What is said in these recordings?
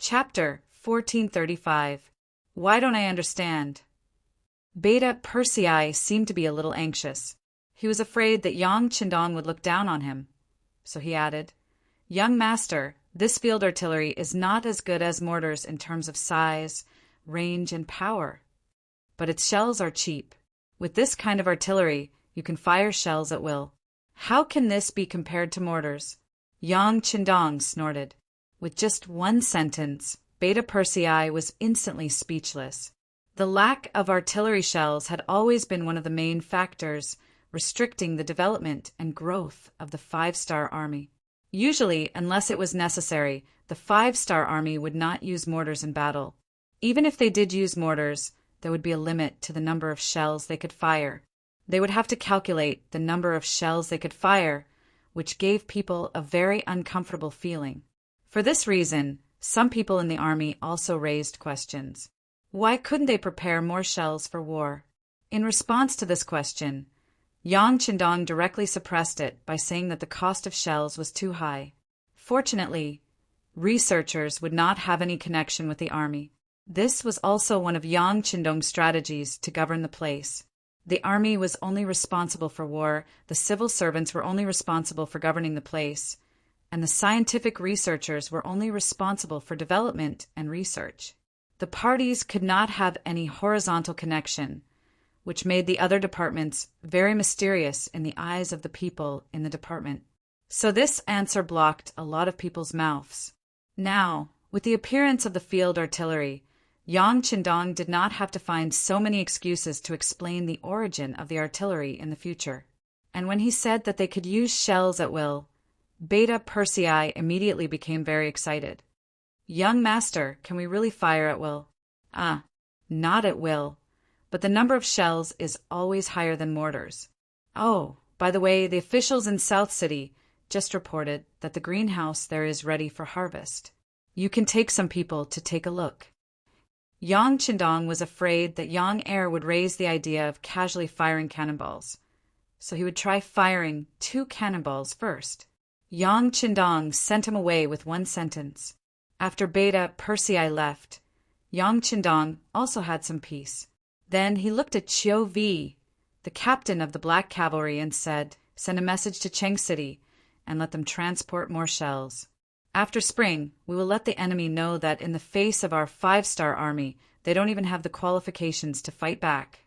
Chapter 1435. Why don't I understand? Beta Persei seemed to be a little anxious. He was afraid that Yang Qindong would look down on him. So he added, "Young master, this field artillery is not as good as mortars in terms of size, range, and power. But its shells are cheap. With this kind of artillery, you can fire shells at will. How can this be compared to mortars?" Yang Qindong snorted. With just one sentence, Beta Persei was instantly speechless. The lack of artillery shells had always been one of the main factors restricting the development and growth of the five-star army. Usually, unless it was necessary, the five-star army would not use mortars in battle. Even if they did use mortars, there would be a limit to the number of shells they could fire. They would have to calculate the number of shells they could fire, which gave people a very uncomfortable feeling. For this reason, some people in the army also raised questions. Why couldn't they prepare more shells for war? In response to this question, Yang Qindong directly suppressed it by saying that the cost of shells was too high. Fortunately, researchers would not have any connection with the army. This was also one of Yang Qindong's strategies to govern the place. The army was only responsible for war, the civil servants were only responsible for governing the place, and the scientific researchers were only responsible for development and research. The parties could not have any horizontal connection, which made the other departments very mysterious in the eyes of the people in the department. So this answer blocked a lot of people's mouths. Now, with the appearance of the field artillery, Yang Qindong did not have to find so many excuses to explain the origin of the artillery in the future. And when he said that they could use shells at will, Beta Persei immediately became very excited. "Young master, can we really fire at will?" Not at will, but the number of shells is always higher than mortars. Oh, by the way, the officials in South City just reported that the greenhouse there is ready for harvest. You can take some people to take a look. Yang Qindong was afraid that young heir would raise the idea of casually firing cannonballs, so he would try firing 2 cannonballs first. Yang Qindong sent him away with one sentence. After Beta Persei left, Yang Qindong also had some peace. Then he looked at Qiu Vi, the captain of the Black Cavalry, and said, "Send a message to Cheng City and let them transport more shells. After spring, we will let the enemy know that in the face of our 5-star army, they don't even have the qualifications to fight back."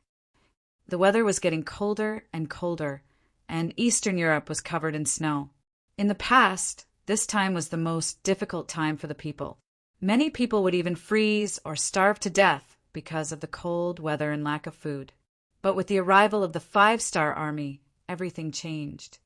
The weather was getting colder and colder, and Eastern Europe was covered in snow. In the past, this time was the most difficult time for the people. Many people would even freeze or starve to death because of the cold weather and lack of food. But with the arrival of the 5-star army, everything changed.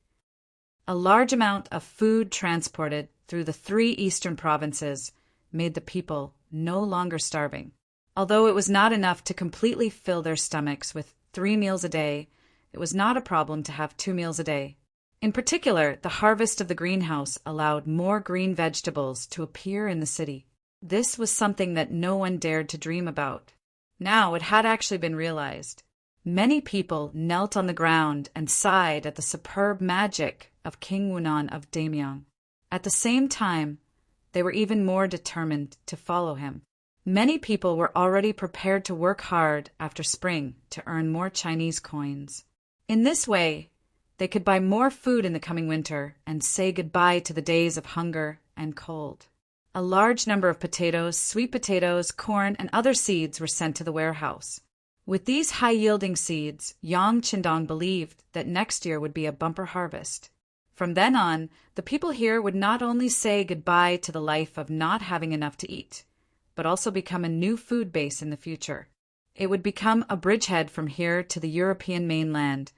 A large amount of food transported through the 3 eastern provinces made the people no longer starving. Although it was not enough to completely fill their stomachs with 3 meals a day, it was not a problem to have 2 meals a day. In particular, the harvest of the greenhouse allowed more green vegetables to appear in the city. This was something that no one dared to dream about. Now it had actually been realized. Many people knelt on the ground and sighed at the superb magic of King Wunan of Damyang. At the same time, they were even more determined to follow him. Many people were already prepared to work hard after spring to earn more Chinese coins. In this way, they could buy more food in the coming winter and say goodbye to the days of hunger and cold. A large number of potatoes, sweet potatoes, corn, and other seeds were sent to the warehouse. With these high-yielding seeds, Yang Qindong believed that next year would be a bumper harvest. From then on, the people here would not only say goodbye to the life of not having enough to eat, but also become a new food base in the future. It would become a bridgehead from here to the European mainland,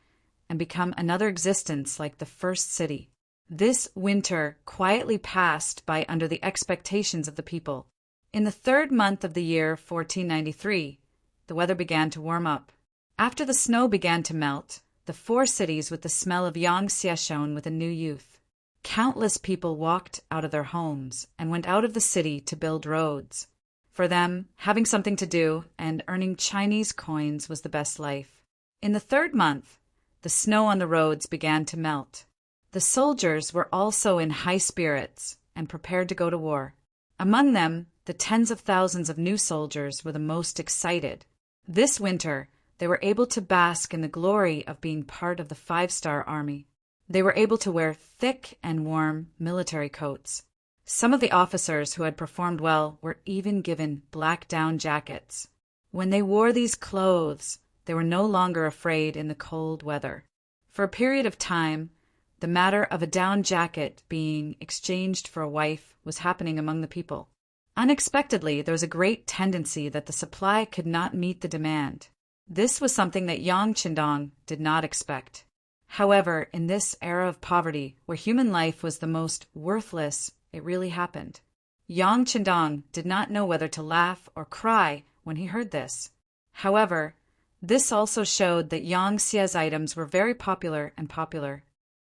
and become another existence like the first city. This winter quietly passed by under the expectations of the people. In the 3rd month of the year 1493, the weather began to warm up. After the snow began to melt, the 4 cities with the smell of Yangtze shone with a new youth. Countless people walked out of their homes and went out of the city to build roads. For them, having something to do and earning Chinese coins was the best life. In the 3rd month, the snow on the roads began to melt. The soldiers were also in high spirits and prepared to go to war. Among them, the tens of thousands of new soldiers were the most excited. This winter, they were able to bask in the glory of being part of the 5-star army. They were able to wear thick and warm military coats. Some of the officers who had performed well were even given black down jackets. When they wore these clothes, they were no longer afraid in the cold weather. For a period of time, the matter of a down jacket being exchanged for a wife was happening among the people. Unexpectedly, there was a great tendency that the supply could not meet the demand. This was something that Yang Qindong did not expect. However, in this era of poverty, where human life was the most worthless, it really happened. Yang Qindong did not know whether to laugh or cry when he heard this. However, this also showed that Yang Xie's items were very popular.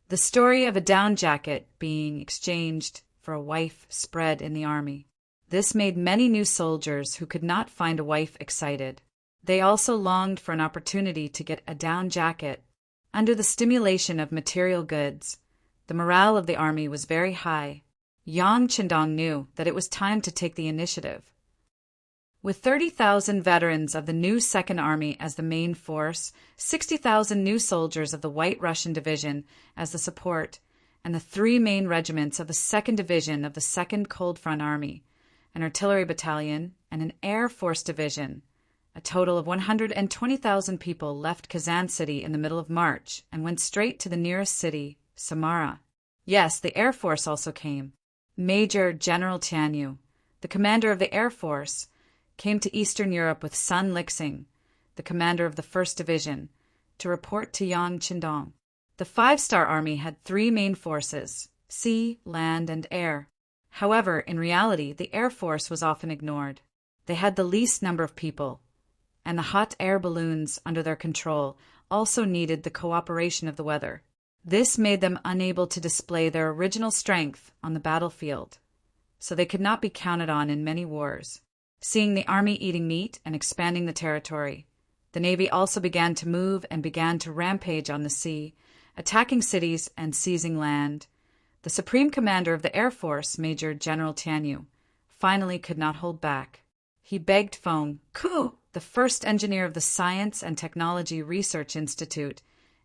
The story of a down jacket being exchanged for a wife spread in the army. This made many new soldiers who could not find a wife excited. They also longed for an opportunity to get a down jacket. Under the stimulation of material goods, the morale of the army was very high. Yang Qindong knew that it was time to take the initiative. With 30,000 veterans of the new Second Army as the main force, 60,000 new soldiers of the White Russian Division as the support, and the 3 main regiments of the 2nd Division of the 2nd Cold Front Army, an artillery battalion, and an Air Force division, a total of 120,000 people left Kazan City in the middle of March and went straight to the nearest city, Samara. Yes, the Air Force also came. Major General Tianyu, the commander of the Air Force, came to Eastern Europe with Sun Lixing, the commander of the 1st Division, to report to Yang Qindong. The 5-star army had 3 main forces, sea, land, and air. However, in reality, the Air Force was often ignored. They had the least number of people, and the hot air balloons under their control also needed the cooperation of the weather. This made them unable to display their original strength on the battlefield, so they could not be counted on in many wars. Seeing the army eating meat and expanding the territory, the Navy also began to move and began to rampage on the sea, attacking cities and seizing land. The Supreme Commander of the Air Force, Major General Tianyu, finally could not hold back. He begged Feng Ku, the first engineer of the Science and Technology Research Institute,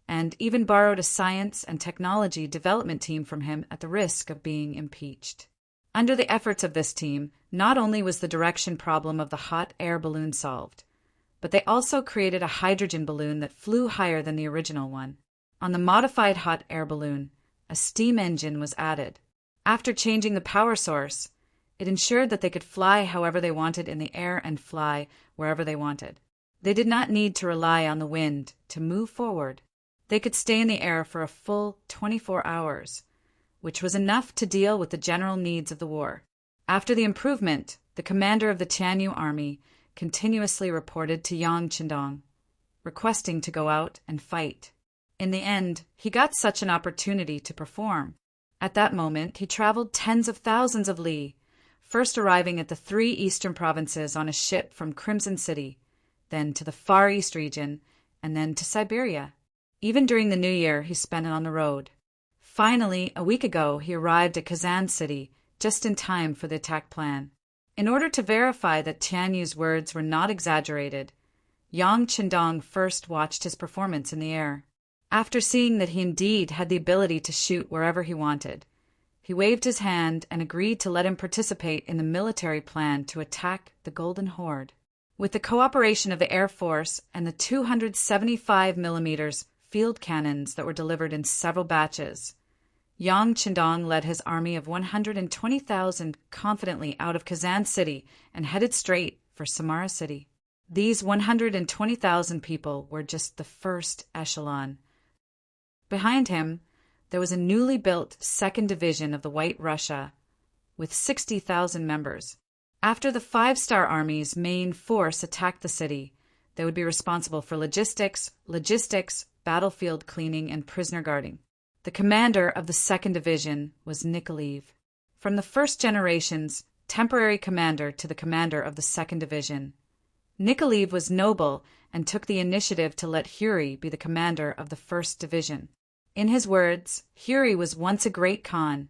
and even borrowed a science and technology development team from him at the risk of being impeached. Under the efforts of this team, not only was the direction problem of the hot air balloon solved, but they also created a hydrogen balloon that flew higher than the original one. On the modified hot air balloon, a steam engine was added. After changing the power source, it ensured that they could fly however they wanted in the air and fly wherever they wanted. They did not need to rely on the wind to move forward. They could stay in the air for a full 24 hours, which was enough to deal with the general needs of the war. After the improvement, the commander of the Tianyu army continuously reported to Yang Qindong, requesting to go out and fight. In the end, he got such an opportunity to perform. At that moment, he traveled tens of thousands of li, first arriving at the 3 eastern provinces on a ship from Crimson City, then to the Far East region, and then to Siberia. Even during the New Year, he spent it on the road. Finally, a week ago, he arrived at Kazan City, just in time for the attack plan. In order to verify that Tianyu's words were not exaggerated, Yang Qindong first watched his performance in the air. After seeing that he indeed had the ability to shoot wherever he wanted, he waved his hand and agreed to let him participate in the military plan to attack the Golden Horde. With the cooperation of the Air Force and the 275mm field cannons that were delivered in several batches, Yang Qindong led his army of 120,000 confidently out of Kazan City and headed straight for Samara City. These 120,000 people were just the first echelon. Behind him, there was a newly built 2nd Division of the White Russia with 60,000 members. After the 5-star army's main force attacked the city, they would be responsible for logistics, battlefield cleaning, and prisoner guarding. The commander of the 2nd Division was Nikolaev. From the first generation's temporary commander to the commander of the 2nd Division, Nikolaev was noble and took the initiative to let Huri be the commander of the 1st Division. In his words, Huri was once a great Khan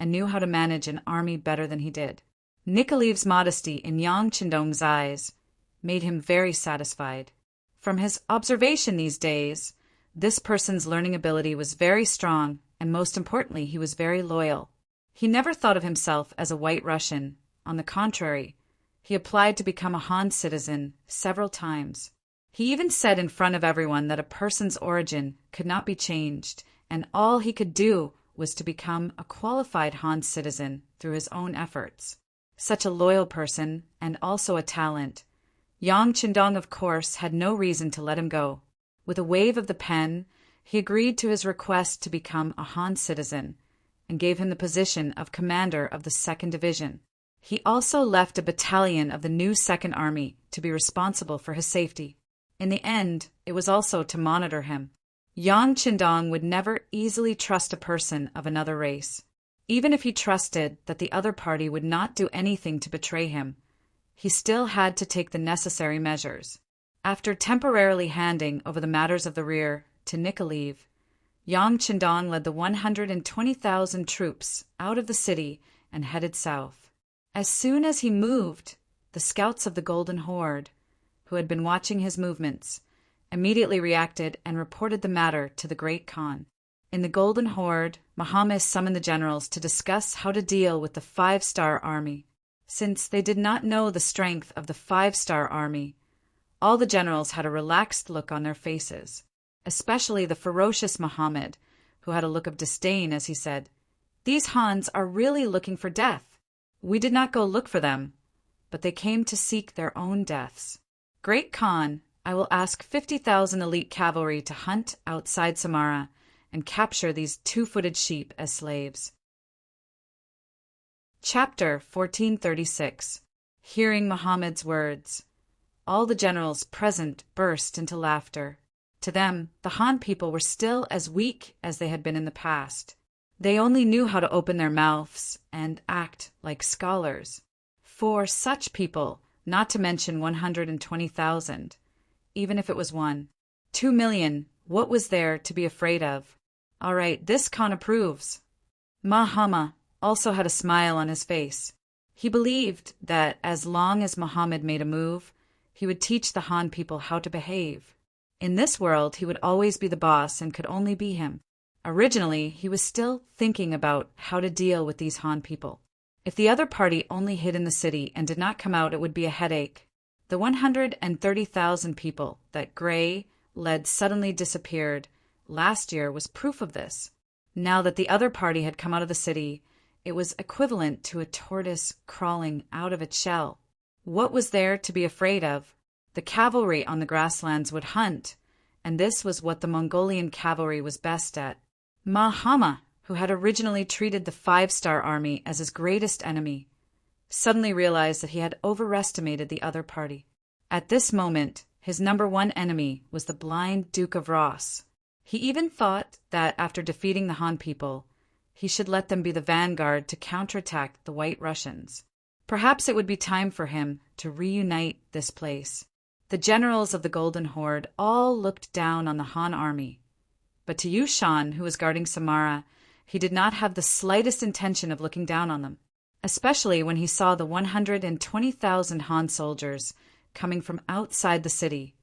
and knew how to manage an army better than he did. Nikolev's modesty in Yang Chindong's eyes made him very satisfied. From his observation these days, this person's learning ability was very strong, and most importantly, he was very loyal. He never thought of himself as a White Russian. On the contrary, he applied to become a Han citizen several times. He even said in front of everyone that a person's origin could not be changed, and all he could do was to become a qualified Han citizen through his own efforts. Such a loyal person, and also a talent. Yang Chindong, of course, had no reason to let him go. With a wave of the pen, he agreed to his request to become a Han citizen, and gave him the position of commander of the 2nd Division. He also left a battalion of the new 2nd Army to be responsible for his safety. In the end, it was also to monitor him. Yang Chindong would never easily trust a person of another race. Even if he trusted that the other party would not do anything to betray him, he still had to take the necessary measures. After temporarily handing over the matters of the rear to Nikolev, Yang Chindong led the 120,000 troops out of the city and headed south. As soon as he moved, the scouts of the Golden Horde, who had been watching his movements, immediately reacted and reported the matter to the Great Khan. In the Golden Horde, Muhammad summoned the generals to discuss how to deal with the 5-star army. Since they did not know the strength of the 5-star army, all the generals had a relaxed look on their faces, especially the ferocious Muhammad, who had a look of disdain as he said, "These Hans are really looking for death. We did not go look for them, but they came to seek their own deaths. Great Khan, I will ask 50,000 elite cavalry to hunt outside Samara and capture these 2-footed sheep as slaves." Chapter 1436. Hearing Muhammad's words, all the generals present burst into laughter. To them, the Han people were still as weak as they had been in the past. They only knew how to open their mouths and act like scholars. For such people, not to mention 120,000, even if it was 2 million, what was there to be afraid of? All right, this Khan approves. Muhammad also had a smile on his face. He believed that as long as Muhammad made a move, he would teach the Han people how to behave. In this world, he would always be the boss and could only be him. Originally, he was still thinking about how to deal with these Han people. If the other party only hid in the city and did not come out, it would be a headache. The 130,000 people that Gray led suddenly disappeared last year was proof of this. Now that the other party had come out of the city, it was equivalent to a tortoise crawling out of its shell. What was there to be afraid of? The cavalry on the grasslands would hunt, and this was what the Mongolian cavalry was best at. Muhammad, who had originally treated the 5-star army as his greatest enemy, suddenly realized that he had overestimated the other party. At this moment, his number one enemy was the blind Duke of Ross. He even thought that after defeating the Han people, he should let them be the vanguard to counterattack the White Russians. Perhaps it would be time for him to reunite this place. The generals of the Golden Horde all looked down on the Han army. But to Yushan, who was guarding Samara, he did not have the slightest intention of looking down on them, especially when he saw the 120,000 Han soldiers coming from outside the city.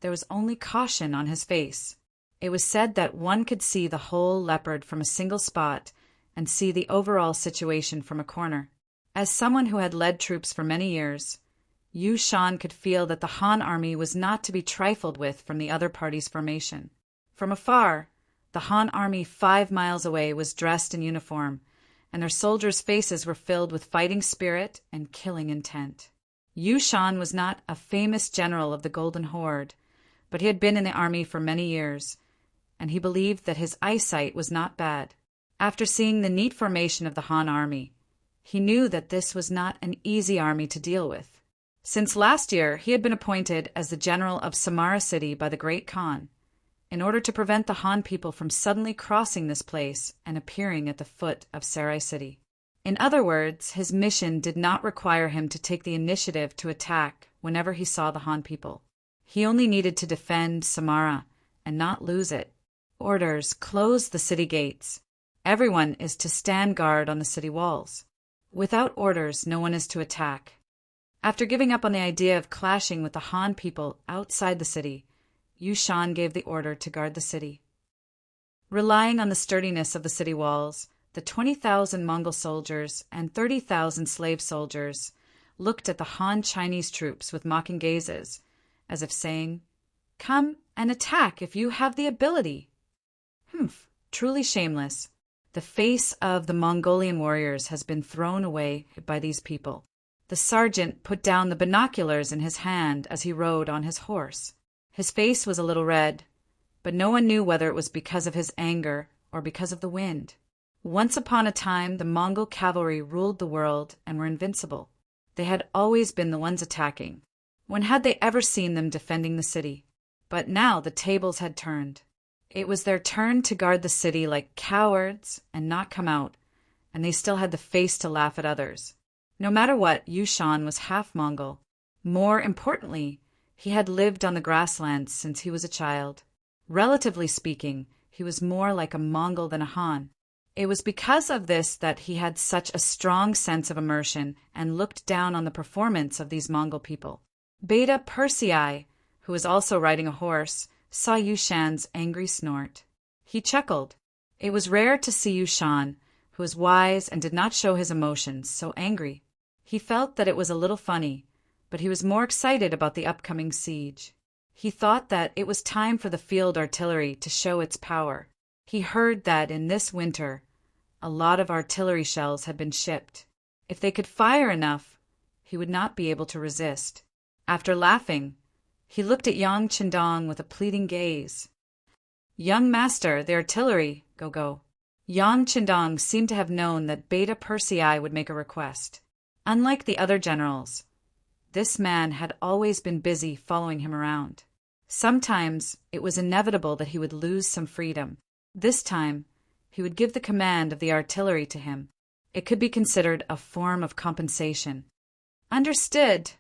There was only caution on his face. It was said that one could see the whole leopard from a single spot and see the overall situation from a corner. As someone who had led troops for many years, Yushan could feel that the Han army was not to be trifled with from the other party's formation. From afar, the Han army 5 miles away was dressed in uniform, and their soldiers' faces were filled with fighting spirit and killing intent. Yushan was not a famous general of the Golden Horde, but he had been in the army for many years, and he believed that his eyesight was not bad. After seeing the neat formation of the Han army, he knew that this was not an easy army to deal with. Since last year, he had been appointed as the general of Samara city by the Great Khan, in order to prevent the Han people from suddenly crossing this place and appearing at the foot of Sarai city. In other words, his mission did not require him to take the initiative to attack whenever he saw the Han people. He only needed to defend Samara and not lose it. Orders: close the city gates. Everyone is to stand guard on the city walls. Without orders, no one is to attack. After giving up on the idea of clashing with the Han people outside the city, Yu Shan gave the order to guard the city. Relying on the sturdiness of the city walls, the 20,000 Mongol soldiers and 30,000 slave soldiers looked at the Han Chinese troops with mocking gazes, as if saying, "Come and attack if you have the ability." Humph, truly shameless. The face of the Mongolian warriors has been thrown away by these people. The sergeant put down the binoculars in his hand as he rode on his horse. His face was a little red, but no one knew whether it was because of his anger or because of the wind. Once upon a time, the Mongol cavalry ruled the world and were invincible. They had always been the ones attacking. When had they ever seen them defending the city? But now the tables had turned. It was their turn to guard the city like cowards and not come out, and they still had the face to laugh at others. No matter what, Yu Shan was half Mongol. More importantly, he had lived on the grasslands since he was a child. Relatively speaking, he was more like a Mongol than a Han. It was because of this that he had such a strong sense of immersion and looked down on the performance of these Mongol people. Beta Persei, who was also riding a horse, saw Yu Shan's angry snort. He chuckled. It was rare to see Yu Shan, who was wise and did not show his emotions, so angry. He felt that it was a little funny, but he was more excited about the upcoming siege. He thought that it was time for the field artillery to show its power. He heard that in this winter, a lot of artillery shells had been shipped. If they could fire enough, he would not be able to resist. After laughing, he looked at Yang Qindong with a pleading gaze. "Young master, the artillery, go." Yang Qindong seemed to have known that Beta Persei would make a request. Unlike the other generals, this man had always been busy following him around. Sometimes it was inevitable that he would lose some freedom. This time, he would give the command of the artillery to him. It could be considered a form of compensation. "Understood,"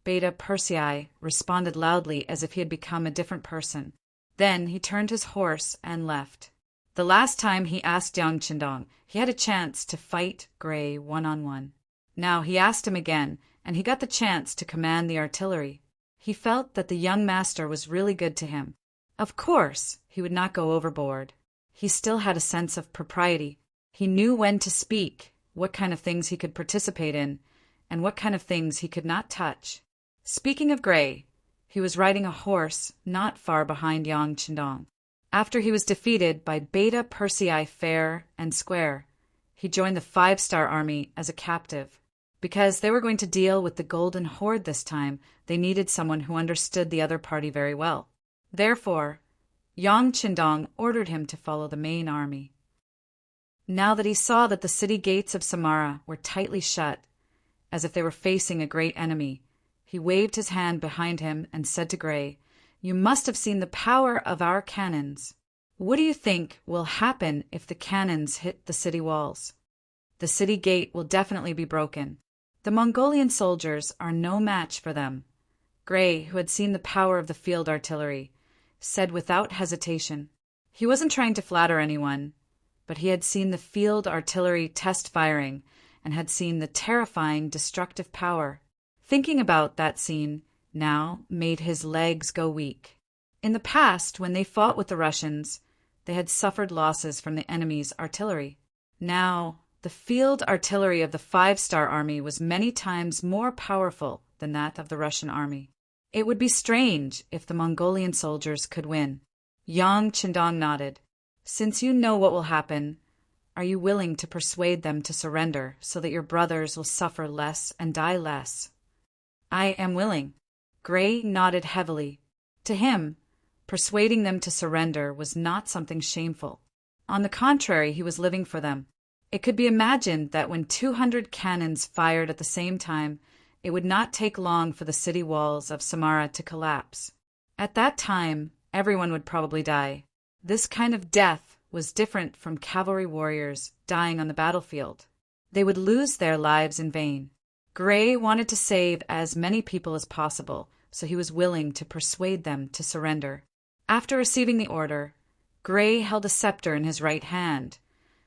Beta Persei responded loudly as if he had become a different person. Then he turned his horse and left. The last time he asked Yang Qindong, he had a chance to fight Gray one-on-one. Now he asked him again, and he got the chance to command the artillery. He felt that the young master was really good to him. Of course, he would not go overboard. He still had a sense of propriety. He knew when to speak, what kind of things he could participate in, and what kind of things he could not touch. Speaking of Gray, he was riding a horse not far behind Yang Qindong. After he was defeated by Beta Persei fair and square, he joined the 5-star army as a captive. Because they were going to deal with the Golden Horde this time, they needed someone who understood the other party very well. Therefore, Yang Qindong ordered him to follow the main army. Now that he saw that the city gates of Samara were tightly shut, as if they were facing a great enemy, he waved his hand behind him and said to Gray, "You must have seen the power of our cannons. What do you think will happen if the cannons hit the city walls? The city gate will definitely be broken. The Mongolian soldiers are no match for them." Gray, who had seen the power of the field artillery, said without hesitation. He wasn't trying to flatter anyone, but he had seen the field artillery test firing and had seen the terrifying destructive power. Thinking about that scene now made his legs go weak. In the past, when they fought with the Russians, they had suffered losses from the enemy's artillery. Now, the field artillery of the 5-star army was many times more powerful than that of the Russian army. It would be strange if the Mongolian soldiers could win. Yang Qindong nodded. "Since you know what will happen, are you willing to persuade them to surrender so that your brothers will suffer less and die less?" "I am willing." Gray nodded heavily. To him, persuading them to surrender was not something shameful. On the contrary, he was living for them. It could be imagined that when 200 cannons fired at the same time, it would not take long for the city walls of Samara to collapse. At that time, everyone would probably die. This kind of death was different from cavalry warriors dying on the battlefield. They would lose their lives in vain. Gray wanted to save as many people as possible, so he was willing to persuade them to surrender. After receiving the order, Gray held a scepter in his right hand,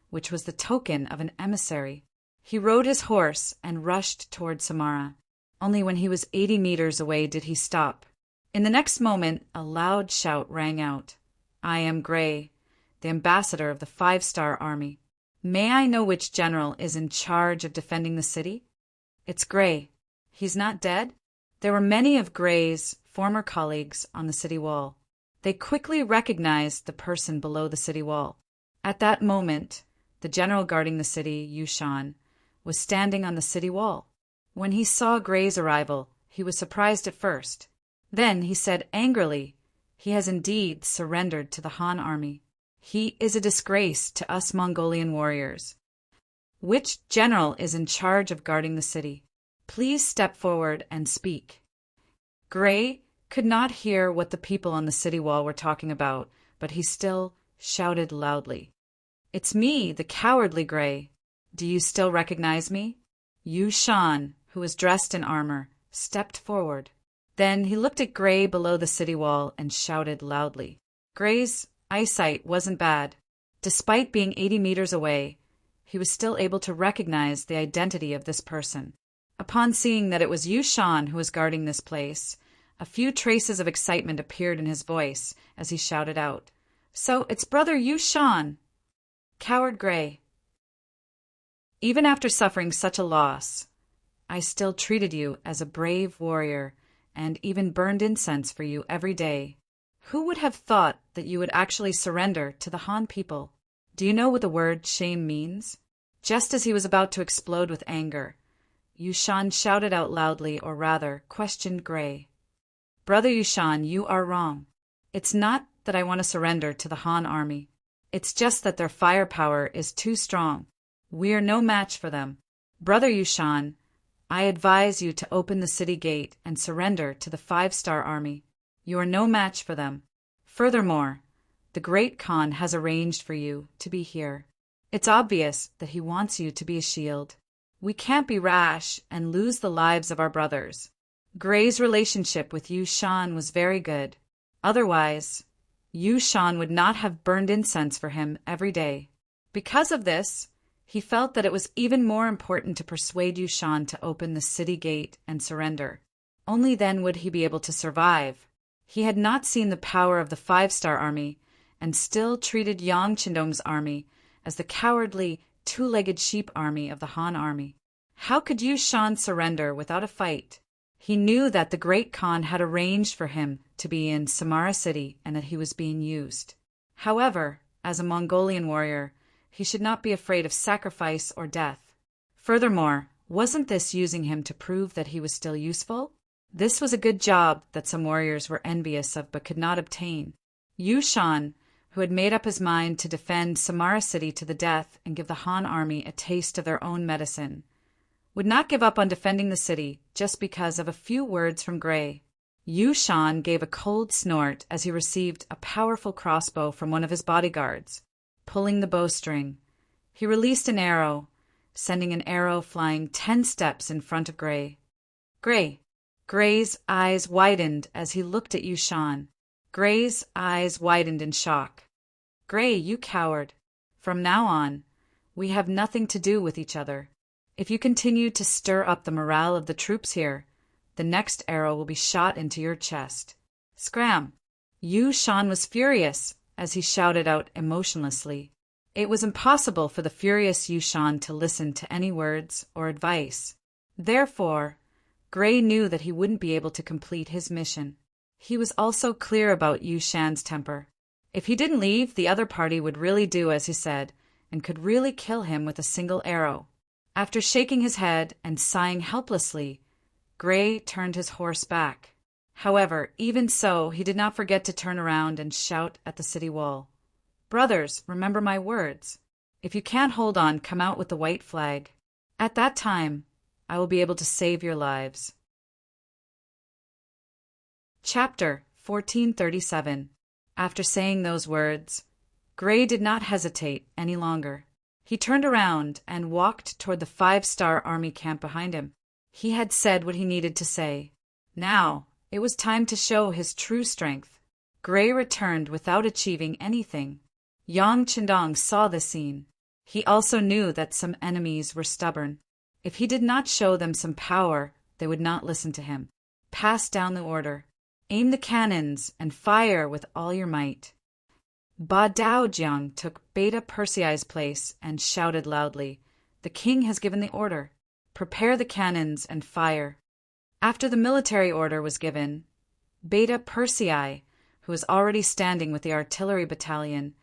which was the token of an emissary. He rode his horse and rushed toward Samara. Only when he was 80 meters away did he stop. In the next moment, a loud shout rang out. "I am Gray, the ambassador of the 5-star army. May I know which general is in charge of defending the city?" "It's Gray. He's not dead?" There were many of Gray's former colleagues on the city wall. They quickly recognized the person below the city wall. At that moment, the general guarding the city, Yu Shan, was standing on the city wall. When he saw Gray's arrival, he was surprised at first. Then he said angrily, "He has indeed surrendered to the Han army. He is a disgrace to us Mongolian warriors. Which general is in charge of guarding the city? Please step forward and speak." Gray could not hear what the people on the city wall were talking about, but he still shouted loudly. "It's me, the cowardly Gray. Do you still recognize me?" Yu Shan, who was dressed in armor, stepped forward. Then he looked at Gray below the city wall and shouted loudly. Gray's eyesight wasn't bad. Despite being 80 meters away, he was still able to recognize the identity of this person. Upon seeing that it was Yu Shan who was guarding this place, a few traces of excitement appeared in his voice as he shouted out, "So it's brother Yu Shan! Coward Gray! Even after suffering such a loss, I still treated you as a brave warrior and even burned incense for you every day. Who would have thought that you would actually surrender to the Han people? Do you know what the word shame means?" Just as he was about to explode with anger, Yu Shan shouted out loudly, or rather, questioned Gray. "Brother Yu Shan, you are wrong. It's not that I want to surrender to the Han army. It's just that their firepower is too strong. We are no match for them. Brother Yu Shan, I advise you to open the city gate and surrender to the 5-star army. You are no match for them. Furthermore, the Great Khan has arranged for you to be here. It's obvious that he wants you to be a shield. We can't be rash and lose the lives of our brothers." Gray's relationship with Yu Shan was very good. Otherwise, Yu Shan would not have burned incense for him every day. Because of this, he felt that it was even more important to persuade Yu Shan to open the city gate and surrender. Only then would he be able to survive. He had not seen the power of the 5-star army and still treated Yang Qindong's army as the cowardly, two-legged sheep army of the Han army. How could Yu Shan surrender without a fight? He knew that the Great Khan had arranged for him to be in Samara City and that he was being used. However, as a Mongolian warrior, he should not be afraid of sacrifice or death. Furthermore, wasn't this using him to prove that he was still useful? This was a good job that some warriors were envious of but could not obtain. Yu Shan, who had made up his mind to defend Samara City to the death and give the Han army a taste of their own medicine, would not give up on defending the city just because of a few words from Gray. Yu Shan gave a cold snort as he received a powerful crossbow from one of his bodyguards. Pulling the bowstring, he released an arrow, sending an arrow flying 10 steps in front of Gray. Gray's eyes widened as he looked at Yu Shan. Gray's eyes widened in shock. "Gray, you coward. From now on, we have nothing to do with each other. If you continue to stir up the morale of the troops here, the next arrow will be shot into your chest." Scram! Yu Shan was furious as he shouted out emotionlessly. It was impossible for the furious Yu Shan to listen to any words or advice. Therefore, Gray knew that he wouldn't be able to complete his mission. He was also clear about Yu Shan's temper. If he didn't leave, the other party would really do as he said, and could really kill him with a single arrow. After shaking his head and sighing helplessly, Gray turned his horse back. However, even so, he did not forget to turn around and shout at the city wall. "Brothers, remember my words. If you can't hold on, come out with the white flag. At that time, I will be able to save your lives." Chapter 1437. After saying those words, Gray did not hesitate any longer. He turned around and walked toward the 5-star army camp behind him. He had said what he needed to say. Now, it was time to show his true strength. Gray returned without achieving anything. Yang Qindong saw this scene. He also knew that some enemies were stubborn. If he did not show them some power, they would not listen to him. Pass down the order. Aim the cannons and fire with all your might. Ba Daojiang took Beta Persei's place and shouted loudly, "The king has given the order. Prepare the cannons and fire." After the military order was given, Beta Persei, who was already standing with the artillery battalion,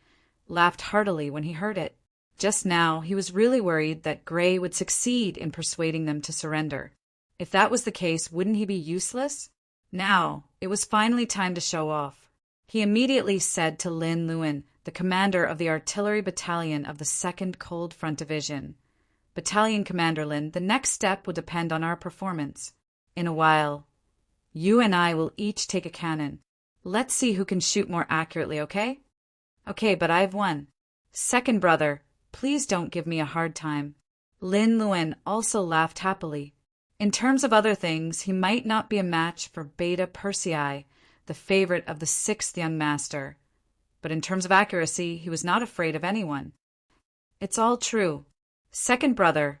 laughed heartily when he heard it. Just now, he was really worried that Gray would succeed in persuading them to surrender. If that was the case, wouldn't he be useless? Now, it was finally time to show off. He immediately said to Lin Luan, the commander of the artillery battalion of the 2nd Cold Front Division, "Battalion Commander Lin, the next step will depend on our performance. In a while, you and I will each take a cannon. Let's see who can shoot more accurately, okay?" "Okay, but I've won." "Second brother, please don't give me a hard time." Lin Luan also laughed happily. In terms of other things, he might not be a match for Beta Persei, the favorite of the 6th young master, but in terms of accuracy, he was not afraid of anyone. "It's all true. Second brother,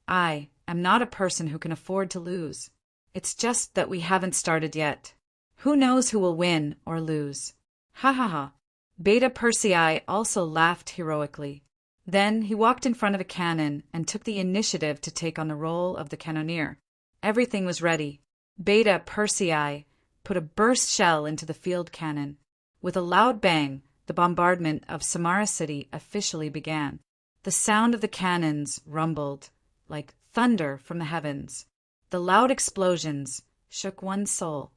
I am not a person who can afford to lose. It's just that we haven't started yet. Who knows who will win or lose?" Ha ha ha. Beta Persei also laughed heroically. Then he walked in front of a cannon and took the initiative to take on the role of the cannoneer. Everything was ready. Beta Persei put a burst shell into the field cannon. With a loud bang, the bombardment of Samara City officially began. The sound of the cannons rumbled like thunder from the heavens. The loud explosions shook one's soul.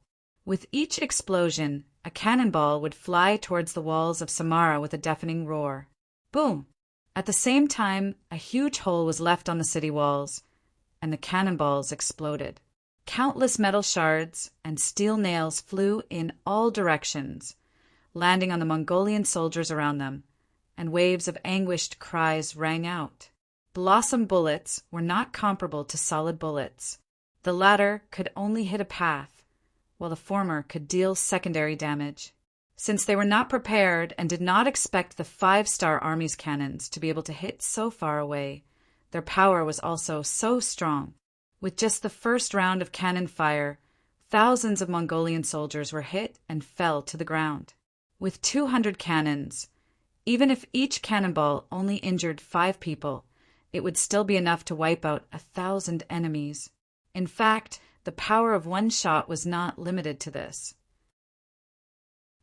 With each explosion, a cannonball would fly towards the walls of Samara with a deafening roar. Boom! At the same time, a huge hole was left on the city walls, and the cannonballs exploded. Countless metal shards and steel nails flew in all directions, landing on the Mongolian soldiers around them, and waves of anguished cries rang out. Blossom bullets were not comparable to solid bullets. The latter could only hit a path, while the former could deal secondary damage. Since they were not prepared and did not expect the 5-star Army's cannons to be able to hit so far away, their power was also so strong. With just the first round of cannon fire, thousands of Mongolian soldiers were hit and fell to the ground. With 200 cannons, even if each cannonball only injured 5 people, it would still be enough to wipe out 1,000 enemies. In fact, the power of one shot was not limited to this.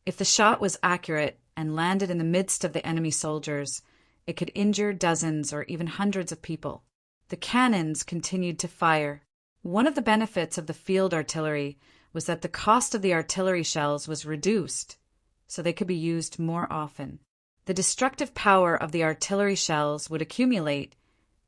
If the shot was accurate and landed in the midst of the enemy soldiers, it could injure dozens or even hundreds of people. The cannons continued to fire. One of the benefits of the field artillery was that the cost of the artillery shells was reduced, so they could be used more often. The destructive power of the artillery shells would accumulate,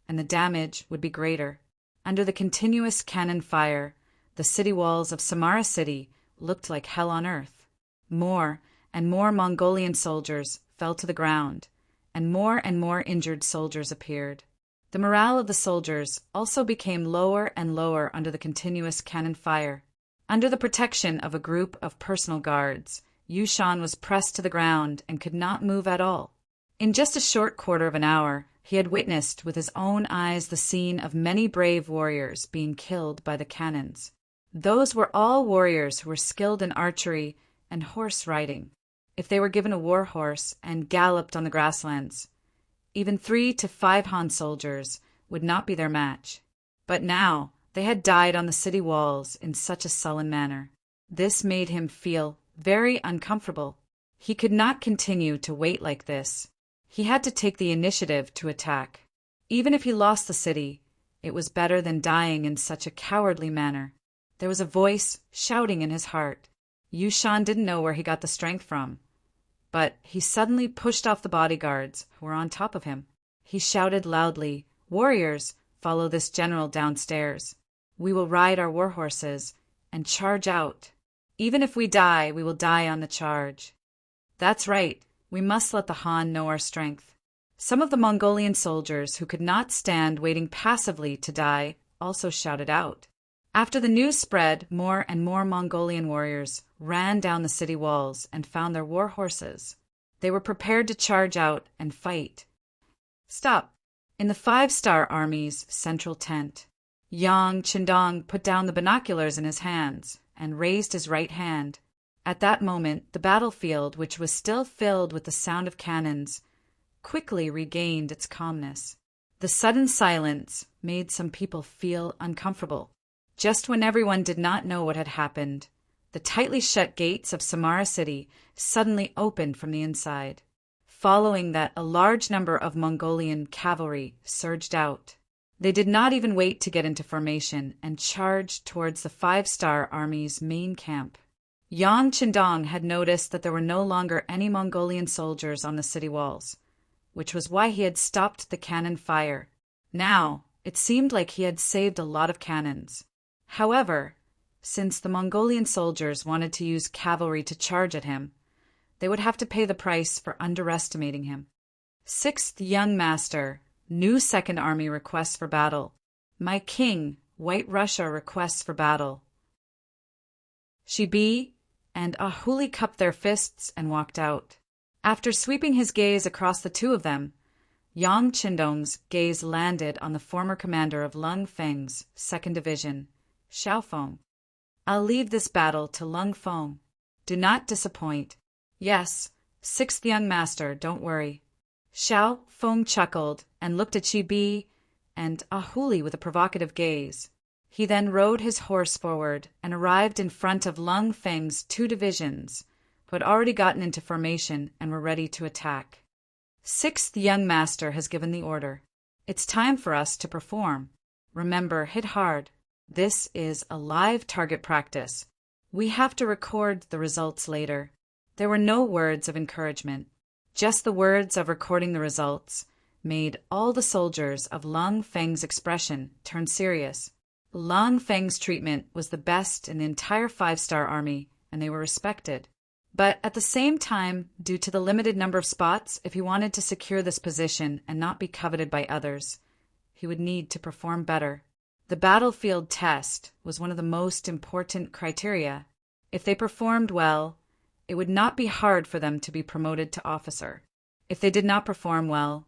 and the damage would be greater. Under the continuous cannon fire, the city walls of Samara City looked like hell on earth. More and more Mongolian soldiers fell to the ground, and more injured soldiers appeared. The morale of the soldiers also became lower and lower under the continuous cannon fire. Under the protection of a group of personal guards, Yushan was pressed to the ground and could not move at all. In just a short quarter of an hour, he had witnessed with his own eyes the scene of many brave warriors being killed by the cannons. Those were all warriors who were skilled in archery and horse riding. If they were given a war horse and galloped on the grasslands, even 3 to 5 Han soldiers would not be their match. But now they had died on the city walls in such a sullen manner. This made him feel very uncomfortable. He could not continue to wait like this. He had to take the initiative to attack. Even if he lost the city, it was better than dying in such a cowardly manner. There was a voice shouting in his heart. Yushan didn't know where he got the strength from, but he suddenly pushed off the bodyguards who were on top of him. He shouted loudly, "Warriors, follow this general downstairs. We will ride our war horses and charge out. Even if we die, we will die on the charge." That's right, we must let the Han know our strength. Some of the Mongolian soldiers who could not stand waiting passively to die also shouted out. After the news spread, more and more Mongolian warriors ran down the city walls and found their war horses. They were prepared to charge out and fight. "Stop! In the Five-Star Army's central tent, Yang Qindong put down the binoculars in his hands and raised his right hand. At that moment, the battlefield, which was still filled with the sound of cannons, quickly regained its calmness. The sudden silence made some people feel uncomfortable. Just when everyone did not know what had happened, the tightly shut gates of Samara City suddenly opened from the inside. Following that, a large number of Mongolian cavalry surged out. They did not even wait to get into formation and charged towards the Five-Star Army's main camp. Yang Qindong had noticed that there were no longer any Mongolian soldiers on the city walls, which was why he had stopped the cannon fire. Now, it seemed like he had saved a lot of cannons. However, since the Mongolian soldiers wanted to use cavalry to charge at him, they would have to pay the price for underestimating him. Sixth Young Master, New Second Army requests for battle. My King, White Russia requests for battle. Shibi and Ahuli cupped their fists and walked out. After sweeping his gaze across the two of them, Yang Qindong's gaze landed on the former commander of Lung Feng's 2nd Division, Xiao Feng. I'll leave this battle to Lung Feng. Do not disappoint. Yes, 6th Young Master, don't worry. Xiao Feng chuckled and looked at Shibi and Ahuli with a provocative gaze. He then rode his horse forward and arrived in front of Lung Feng's 2 divisions, who had already gotten into formation and were ready to attack. 6th Young Master has given the order. It's time for us to perform. Remember, hit hard. This is a live target practice. We have to record the results later. There were no words of encouragement. Just the words of recording the results made all the soldiers of Lung Feng's expression turn serious. Lung Feng's treatment was the best in the entire Five-Star Army, and they were respected. But at the same time, due to the limited number of spots, if he wanted to secure this position and not be coveted by others, he would need to perform better. The battlefield test was one of the most important criteria. If they performed well, it would not be hard for them to be promoted to officer. If they did not perform well,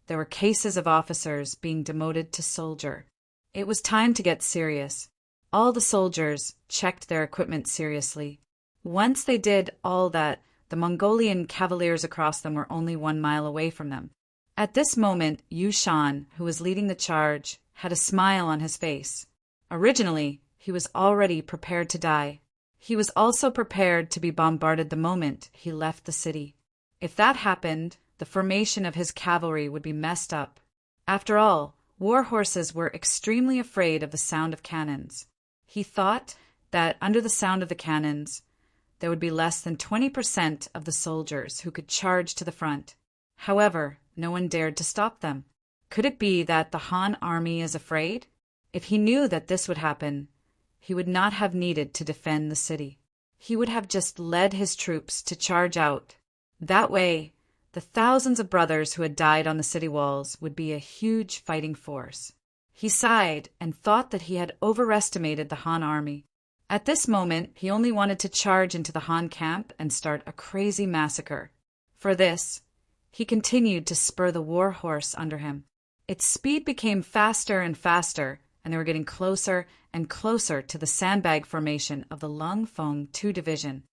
there were cases of officers being demoted to soldier. It was time to get serious. All the soldiers checked their equipment seriously. Once they did all that, the Mongolian cavaliers across them were only 1 mile away from them. At this moment, Yu Shan, who was leading the charge, had a smile on his face. Originally, he was already prepared to die. He was also prepared to be bombarded the moment he left the city. If that happened, the formation of his cavalry would be messed up. After all, war horses were extremely afraid of the sound of cannons. He thought that under the sound of the cannons, there would be less than 20% of the soldiers who could charge to the front. However, no one dared to stop them. Could it be that the Han army is afraid? If he knew that this would happen, he would not have needed to defend the city. He would have just led his troops to charge out. That way, the thousands of brothers who had died on the city walls would be a huge fighting force. He sighed and thought that he had overestimated the Han army. At this moment, he only wanted to charge into the Han camp and start a crazy massacre. For this, he continued to spur the war horse under him. Its speed became faster and faster, and they were getting closer and closer to the sandbag formation of the Lung Feng 2 Division.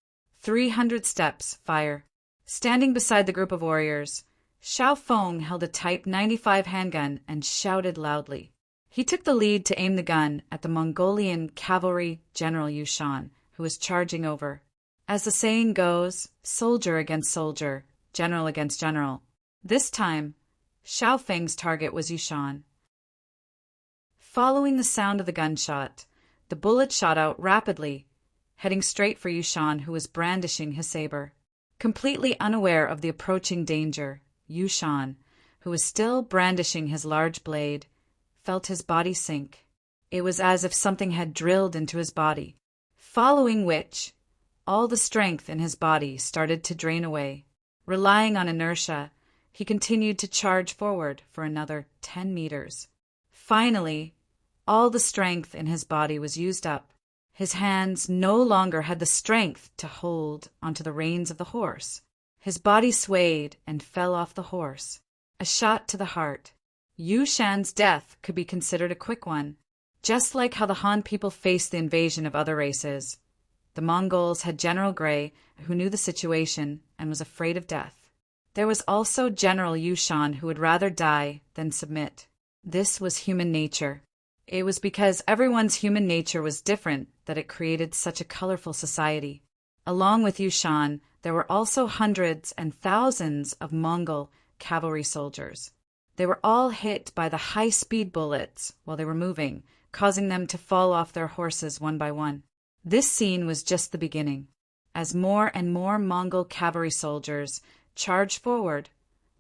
300 steps, fire. Standing beside the group of warriors, Xiao Feng held a Type 95 handgun and shouted loudly. He took the lead to aim the gun at the Mongolian cavalry general Yu Shan, who was charging over. As the saying goes, soldier against soldier, general against general. This time, Xiao Feng's target was Yu Shan. Following the sound of the gunshot, the bullet shot out rapidly, heading straight for Yu Shan, who was brandishing his saber. Completely unaware of the approaching danger, Yu Shan, who was still brandishing his large blade, felt his body sink. It was as if something had drilled into his body, following which, all the strength in his body started to drain away. Relying on inertia, he continued to charge forward for another 10 meters. Finally, all the strength in his body was used up. His hands no longer had the strength to hold onto the reins of the horse. His body swayed and fell off the horse. A shot to the heart. Yu Shan's death could be considered a quick one. Just like how the Han people faced the invasion of other races, the Mongols had General Gray, who knew the situation and was afraid of death. There was also General Yu Shan, who would rather die than submit. This was human nature. It was because everyone's human nature was different that it created such a colorful society. Along with Yu Shan, there were also hundreds and thousands of Mongol cavalry soldiers. They were all hit by the high-speed bullets while they were moving, causing them to fall off their horses one by one. This scene was just the beginning. As more and more Mongol cavalry soldiers charged forward,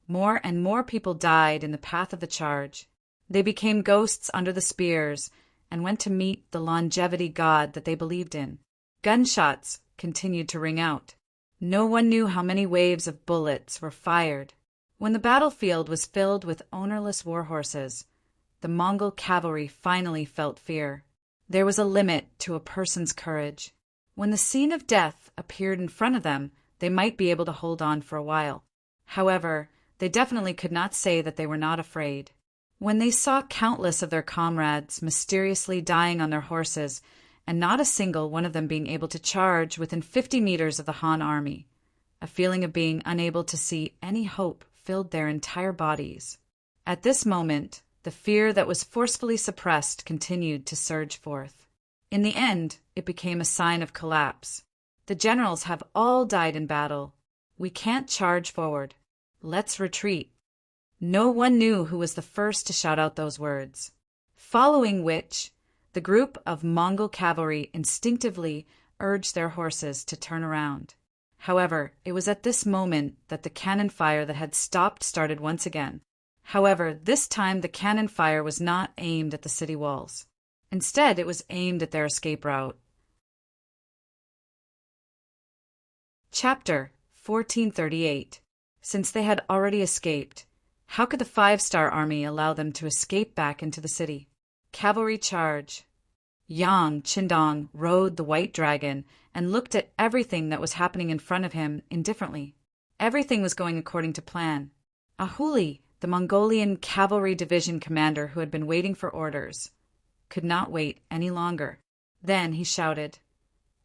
more and more people died in the path of the charge. They became ghosts under the spears and went to meet the longevity god that they believed in. Gunshots continued to ring out. No one knew how many waves of bullets were fired. When the battlefield was filled with ownerless war horses, the Mongol cavalry finally felt fear. There was a limit to a person's courage. When the scene of death appeared in front of them, they might be able to hold on for a while. However, they definitely could not say that they were not afraid. When they saw countless of their comrades mysteriously dying on their horses, and not a single one of them being able to charge within 50 meters of the Han army, a feeling of being unable to see any hope filled their entire bodies. At this moment, the fear that was forcefully suppressed continued to surge forth. In the end, it became a sign of collapse. The generals have all died in battle. We can't charge forward. Let's retreat. No one knew who was the first to shout out those words. Following which, the group of Mongol cavalry instinctively urged their horses to turn around. However, it was at this moment that the cannon fire that had stopped started once again. However, this time the cannon fire was not aimed at the city walls. Instead, it was aimed at their escape route. Chapter 1438. Since they had already escaped, how could the 5-star army allow them to escape back into the city? Cavalry charge. Yang Qindong rode the white dragon and looked at everything that was happening in front of him indifferently. Everything was going according to plan. Ahuli, the Mongolian cavalry division commander who had been waiting for orders, could not wait any longer. Then he shouted,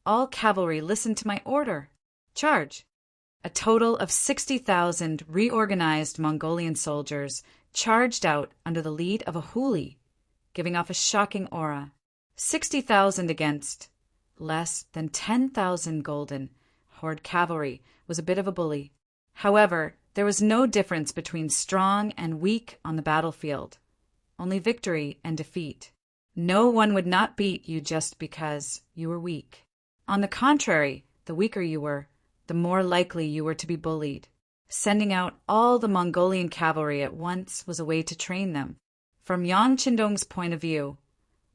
"All cavalry, listen to my order! Charge!" A total of 60,000 reorganized Mongolian soldiers charged out under the lead of Ahuli, giving off a shocking aura. 60,000 against less than 10,000 golden horde cavalry was a bit of a bully. However, there was no difference between strong and weak on the battlefield, only victory and defeat. No one would not beat you just because you were weak. On the contrary, the weaker you were, the more likely you were to be bullied. Sending out all the Mongolian cavalry at once was a way to train them. From Yang Qindong's point of view,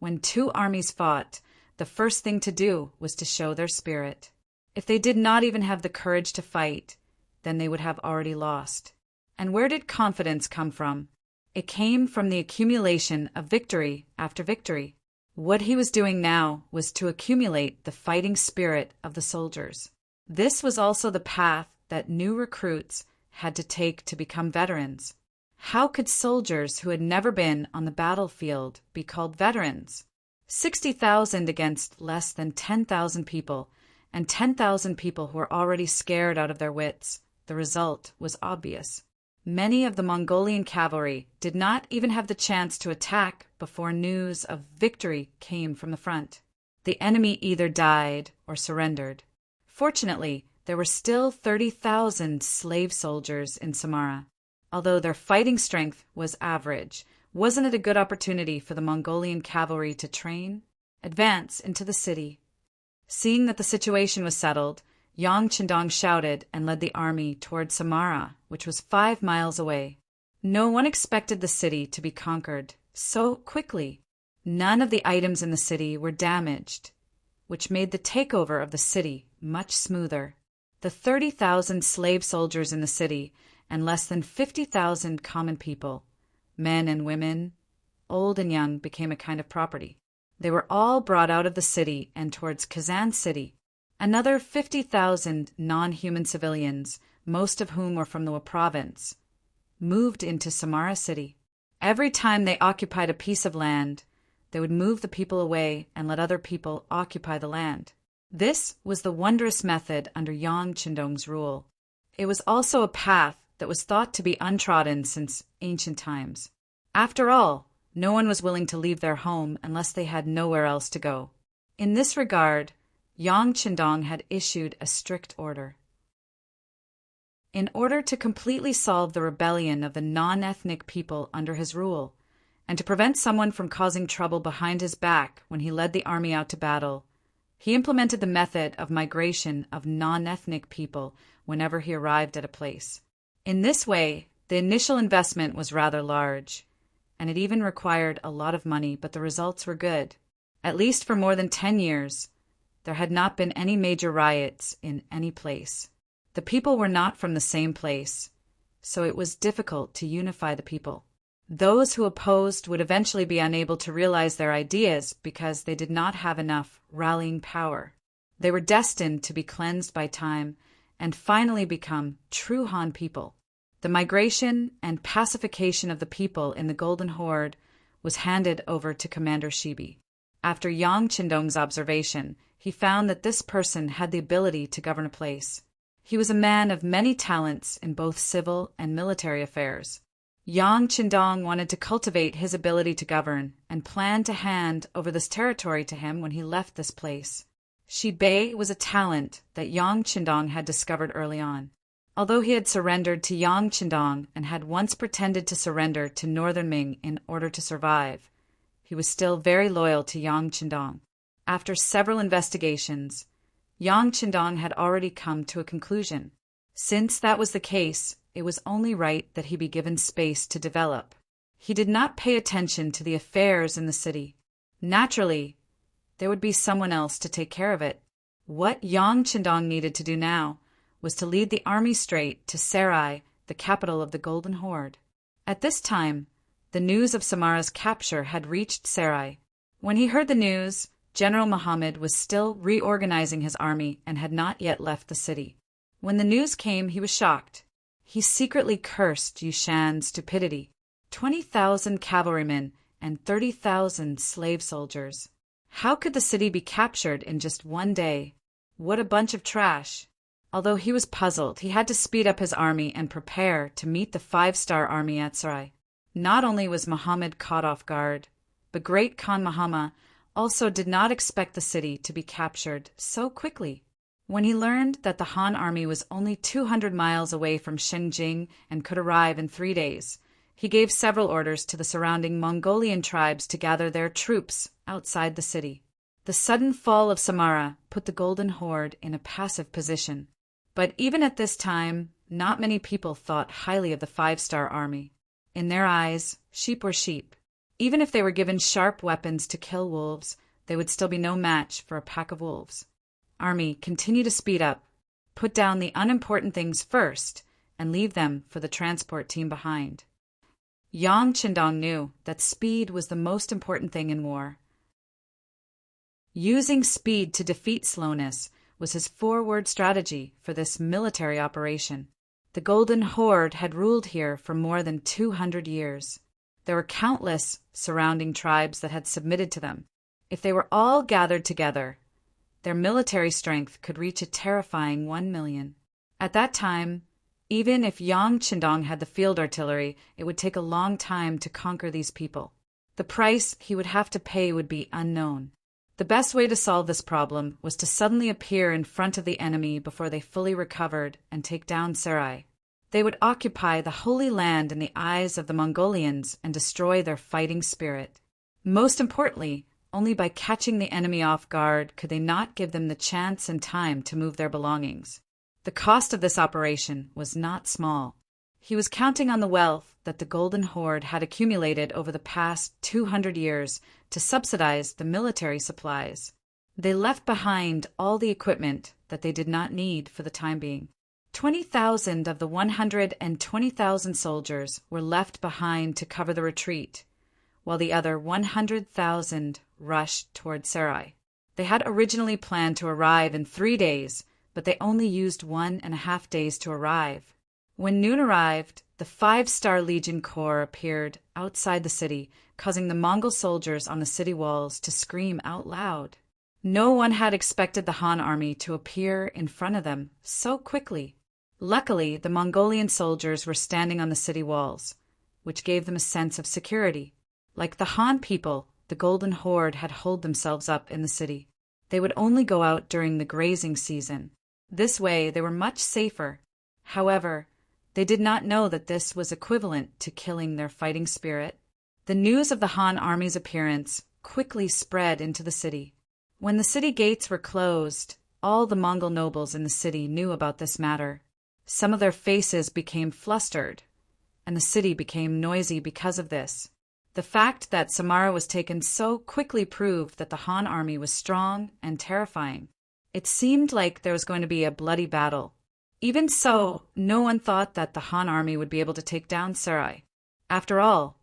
when two armies fought, the first thing to do was to show their spirit. If they did not even have the courage to fight, then they would have already lost. And where did confidence come from? It came from the accumulation of victory after victory. What he was doing now was to accumulate the fighting spirit of the soldiers. This was also the path that new recruits had to take to become veterans. How could soldiers who had never been on the battlefield be called veterans? 60,000 against less than 10,000 people, and 10,000 people who were already scared out of their wits. The result was obvious. Many of the Mongolian cavalry did not even have the chance to attack before news of victory came from the front. The enemy either died or surrendered. Fortunately, there were still 30,000 slave soldiers in Samara. Although their fighting strength was average, wasn't it a good opportunity for the Mongolian cavalry to train, advance into the city? Seeing that the situation was settled, Yang Qindong shouted and led the army toward Samara, which was 5 miles away. No one expected the city to be conquered so quickly. None of the items in the city were damaged, which made the takeover of the city much smoother. The 30,000 slave soldiers in the city and less than 50,000 common people, men and women, old and young, became a kind of property. They were all brought out of the city and towards Kazan City. Another 50,000 non-human civilians, most of whom were from the province, moved into Samara City. Every time they occupied a piece of land, they would move the people away and let other people occupy the land. This was the wondrous method under Yang Qindong's rule. It was also a path that was thought to be untrodden since ancient times. After all, no one was willing to leave their home unless they had nowhere else to go. In this regard, Yang Qindong had issued a strict order. In order to completely solve the rebellion of the non-ethnic people under his rule, and to prevent someone from causing trouble behind his back when he led the army out to battle, he implemented the method of migration of non-ethnic people whenever he arrived at a place. In this way, the initial investment was rather large, and it even required a lot of money, but the results were good. At least for more than 10 years, there had not been any major riots in any place. The people were not from the same place, so it was difficult to unify the people. Those who opposed would eventually be unable to realize their ideas because they did not have enough rallying power. They were destined to be cleansed by time and finally become true Han people. The migration and pacification of the people in the Golden Horde was handed over to Commander Shibi. After Yang Qindong's observation, he found that this person had the ability to govern a place. He was a man of many talents in both civil and military affairs. Yang Qindong wanted to cultivate his ability to govern and planned to hand over this territory to him when he left this place. Shibei was a talent that Yang Qindong had discovered early on. Although he had surrendered to Yang Qindong and had once pretended to surrender to Northern Ming in order to survive, he was still very loyal to Yang Qindong. After several investigations, Yang Qindong had already come to a conclusion. Since that was the case, it was only right that he be given space to develop. He did not pay attention to the affairs in the city. Naturally, there would be someone else to take care of it. What Yang Qindong needed to do now was to lead the army straight to Sarai, the capital of the Golden Horde. At this time, the news of Samara's capture had reached Sarai. When he heard the news, General Muhammad was still reorganizing his army and had not yet left the city. When the news came, he was shocked. He secretly cursed Yushan's stupidity. 20,000 cavalrymen and 30,000 slave soldiers. How could the city be captured in just one day? What a bunch of trash. Although he was puzzled, he had to speed up his army and prepare to meet the 5-star army at Sarai. Not only was Muhammad caught off guard, but Great Khan Muhammad also did not expect the city to be captured so quickly. When he learned that the Han army was only 200 miles away from Shenjing and could arrive in 3 days, he gave several orders to the surrounding Mongolian tribes to gather their troops outside the city. The sudden fall of Samara put the Golden Horde in a passive position. But even at this time, not many people thought highly of the 5-star army. In their eyes, sheep were sheep. Even if they were given sharp weapons to kill wolves, they would still be no match for a pack of wolves. Army, continue to speed up. Put down the unimportant things first and leave them for the transport team behind. Yang Qindong knew that speed was the most important thing in war. Using speed to defeat slowness was his forward strategy for this military operation. The Golden Horde had ruled here for more than 200 years. There were countless surrounding tribes that had submitted to them. If they were all gathered together, their military strength could reach a terrifying 1 million. At that time, even if Yang Qindong had the field artillery, it would take a long time to conquer these people. The price he would have to pay would be unknown. The best way to solve this problem was to suddenly appear in front of the enemy before they fully recovered and take down Sarai. They would occupy the Holy Land in the eyes of the Mongolians and destroy their fighting spirit. Most importantly, only by catching the enemy off guard could they not give them the chance and time to move their belongings. The cost of this operation was not small. He was counting on the wealth that the Golden Horde had accumulated over the past 200 years to subsidize the military supplies. They left behind all the equipment that they did not need for the time being. 20,000 of the 120,000 soldiers were left behind to cover the retreat, while the other 100,000 rushed toward Sarai. They had originally planned to arrive in 3 days, but they only used 1.5 days to arrive. When noon arrived, the 5-star Legion Corps appeared outside the city, causing the Mongol soldiers on the city walls to scream out loud. No one had expected the Han army to appear in front of them so quickly. Luckily, the Mongolian soldiers were standing on the city walls, which gave them a sense of security. Like the Han people, the Golden Horde had holed themselves up in the city. They would only go out during the grazing season. This way, they were much safer. However, they did not know that this was equivalent to killing their fighting spirit. The news of the Han army's appearance quickly spread into the city. When the city gates were closed, all the Mongol nobles in the city knew about this matter. Some of their faces became flustered, and the city became noisy because of this. The fact that Samara was taken so quickly proved that the Han army was strong and terrifying. It seemed like there was going to be a bloody battle. Even so, no one thought that the Han army would be able to take down Sarai. After all,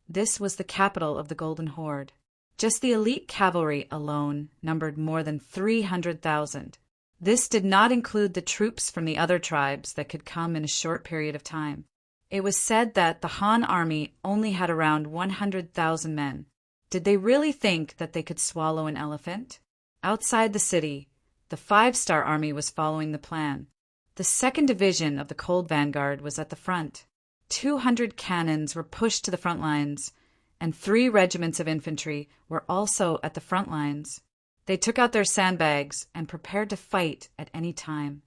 this was the capital of the Golden Horde. Just the elite cavalry alone numbered more than 300,000. This did not include the troops from the other tribes that could come in a short period of time. It was said that the Han army only had around 100,000 men. Did they really think that they could swallow an elephant? Outside the city, the 5-star army was following the plan. The 2nd Division of the Cold Vanguard was at the front. 200 cannons were pushed to the front lines, and 3 regiments of infantry were also at the front lines. They took out their sandbags and prepared to fight at any time.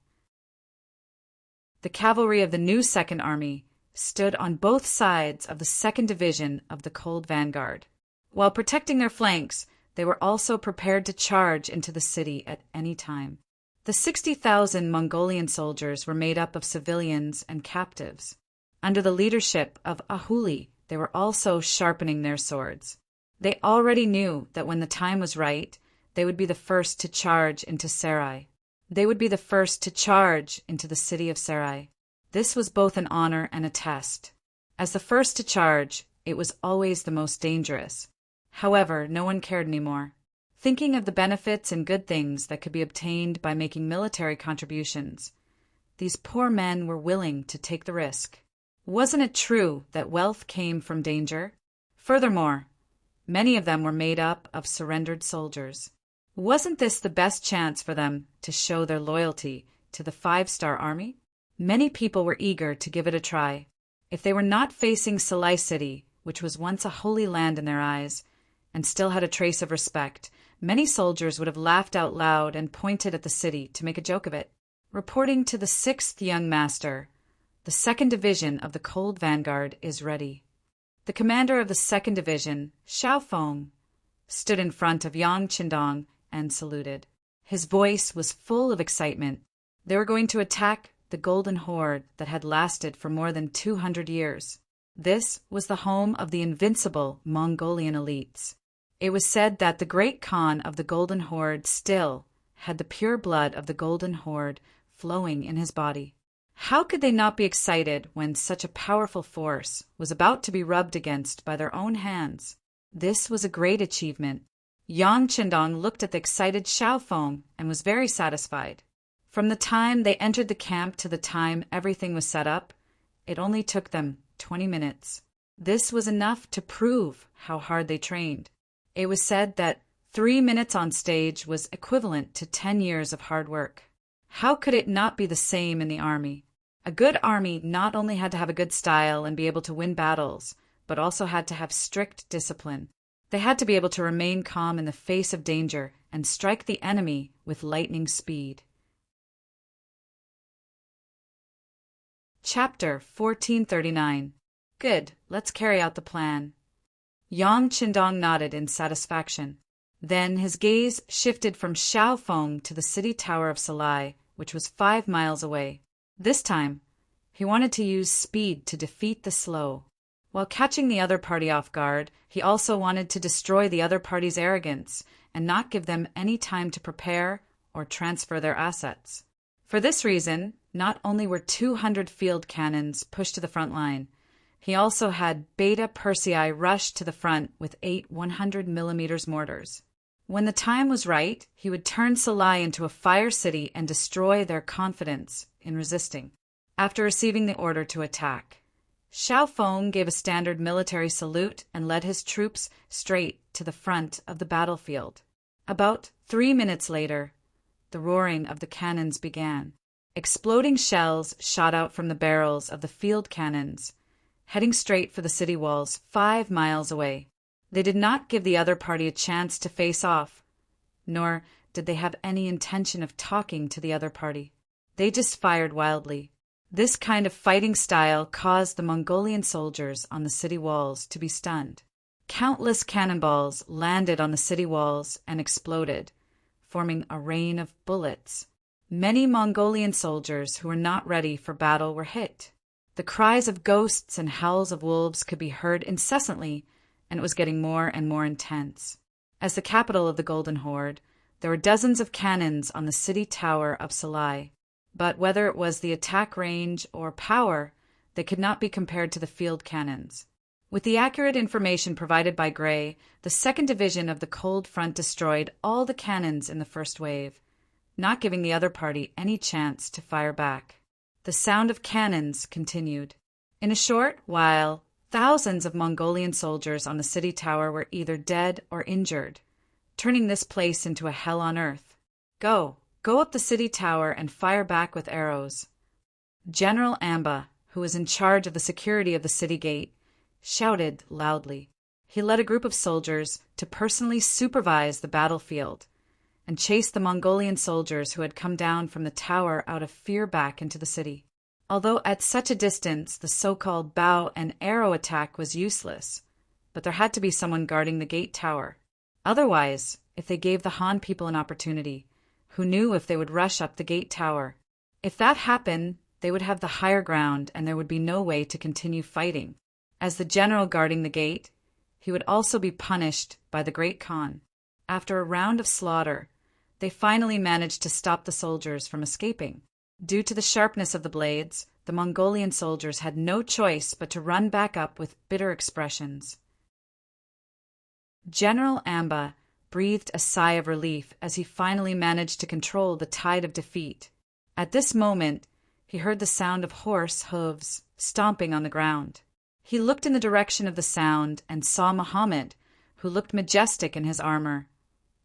The cavalry of the new 2nd Army stood on both sides of the 2nd Division of the Cold Vanguard. While protecting their flanks, they were also prepared to charge into the city at any time. The 60,000 Mongolian soldiers were made up of civilians and captives. Under the leadership of Ahuli, they were also sharpening their swords. They already knew that when the time was right, they would be the first to charge into Sarai. They would be the first to charge into the city of Sarai. This was both an honor and a test. As the first to charge, it was always the most dangerous. However, no one cared anymore. Thinking of the benefits and good things that could be obtained by making military contributions, these poor men were willing to take the risk. Wasn't it true that wealth came from danger? Furthermore, many of them were made up of surrendered soldiers. Wasn't this the best chance for them to show their loyalty to the 5-star army? Many people were eager to give it a try. If they were not facing Salai City, which was once a holy land in their eyes, and still had a trace of respect, many soldiers would have laughed out loud and pointed at the city to make a joke of it. Reporting to the 6th Young Master, the 2nd Division of the Cold Vanguard is ready. The commander of the 2nd Division, Xiao Feng, stood in front of Yang Qindong and saluted. His voice was full of excitement. They were going to attack the Golden Horde that had lasted for more than 200 years. This was the home of the invincible Mongolian elites. It was said that the great Khan of the Golden Horde still had the pure blood of the Golden Horde flowing in his body. How could they not be excited when such a powerful force was about to be rubbed against by their own hands? This was a great achievement. Yang Qindong looked at the excited Xiao Feng and was very satisfied. From the time they entered the camp to the time everything was set up, it only took them 20 minutes. This was enough to prove how hard they trained. It was said that 3 minutes on stage was equivalent to 10 years of hard work. How could it not be the same in the army? A good army not only had to have a good style and be able to win battles, but also had to have strict discipline. They had to be able to remain calm in the face of danger and strike the enemy with lightning speed. Chapter 1439. Good, let's carry out the plan. Yang Qindong nodded in satisfaction. Then his gaze shifted from Xiao Feng to the city tower of Salai, which was 5 miles away. This time, he wanted to use speed to defeat the slow. While catching the other party off guard, he also wanted to destroy the other party's arrogance and not give them any time to prepare or transfer their assets. For this reason, not only were 200 field cannons pushed to the front line, he also had Beta Persei rush to the front with 8 100mm mortars. When the time was right, he would turn Salai into a fire city and destroy their confidence in resisting. After receiving the order to attack, Xiao Feng gave a standard military salute and led his troops straight to the front of the battlefield. About 3 minutes later, the roaring of the cannons began. Exploding shells shot out from the barrels of the field cannons, heading straight for the city walls 5 miles away. They did not give the other party a chance to face off, nor did they have any intention of talking to the other party. They just fired wildly. This kind of fighting style caused the Mongolian soldiers on the city walls to be stunned. Countless cannonballs landed on the city walls and exploded, forming a rain of bullets. Many Mongolian soldiers who were not ready for battle were hit. The cries of ghosts and howls of wolves could be heard incessantly, and it was getting more and more intense. As the capital of the Golden Horde, there were dozens of cannons on the city tower of Salai. But whether it was the attack range or power, they could not be compared to the field cannons. With the accurate information provided by Gray, the 2nd Division of the Cold Front destroyed all the cannons in the first wave, not giving the other party any chance to fire back. The sound of cannons continued. In a short while, thousands of Mongolian soldiers on the city tower were either dead or injured, turning this place into a hell on earth. Go up the city tower and fire back with arrows. General Amba, who was in charge of the security of the city gate, shouted loudly. He led a group of soldiers to personally supervise the battlefield and chase the Mongolian soldiers who had come down from the tower out of fear back into the city. Although at such a distance the so-called bow and arrow attack was useless, but there had to be someone guarding the gate tower. Otherwise, if they gave the Han people an opportunity, who knew if they would rush up the gate tower? If that happened, they would have the higher ground and there would be no way to continue fighting. As the general guarding the gate, he would also be punished by the Great Khan. After a round of slaughter, they finally managed to stop the soldiers from escaping. Due to the sharpness of the blades, the Mongolian soldiers had no choice but to run back up with bitter expressions. General Amba breathed a sigh of relief as he finally managed to control the tide of defeat. At this moment, he heard the sound of horse hooves stomping on the ground. He looked in the direction of the sound and saw Muhammad, who looked majestic in his armor,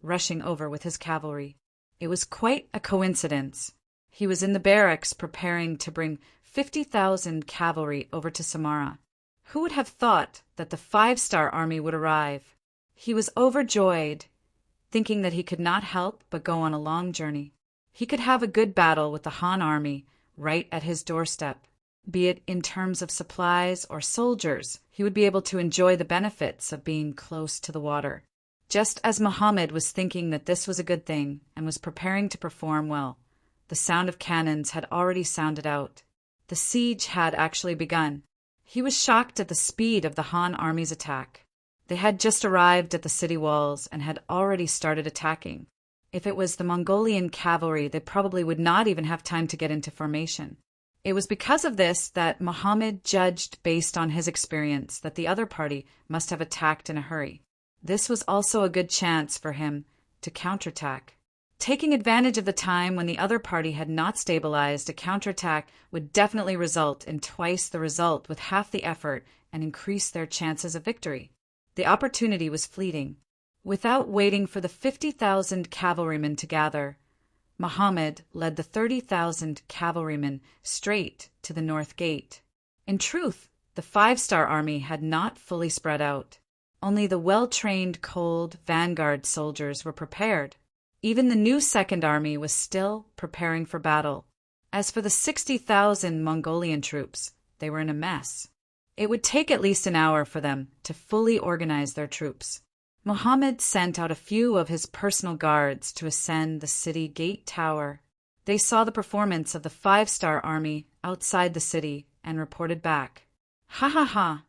rushing over with his cavalry. It was quite a coincidence. He was in the barracks preparing to bring 50,000 cavalry over to Samara. Who would have thought that the 5-star army would arrive? He was overjoyed, thinking that he could not help but go on a long journey. He could have a good battle with the Han army right at his doorstep. Be it in terms of supplies or soldiers, he would be able to enjoy the benefits of being close to the water. Just as Muhammad was thinking that this was a good thing and was preparing to perform well, the sound of cannons had already sounded out. The siege had actually begun. He was shocked at the speed of the Han army's attack. They had just arrived at the city walls and had already started attacking. If it was the Mongolian cavalry, they probably would not even have time to get into formation. It was because of this that Muhammad judged based on his experience that the other party must have attacked in a hurry. This was also a good chance for him to counterattack. Taking advantage of the time when the other party had not stabilized, a counterattack would definitely result in twice the result with half the effort and increase their chances of victory. The opportunity was fleeting. Without waiting for the 50,000 cavalrymen to gather, Muhammad led the 30,000 cavalrymen straight to the north gate. In truth, the 5-star army had not fully spread out. Only the well-trained cold vanguard soldiers were prepared. Even the new 2nd Army was still preparing for battle. As for the 60,000 Mongolian troops, they were in a mess. It would take at least an hour for them to fully organize their troops. Muhammad sent out a few of his personal guards to ascend the city gate tower. They saw the performance of the 5-star army outside the city and reported back. Ha ha ha!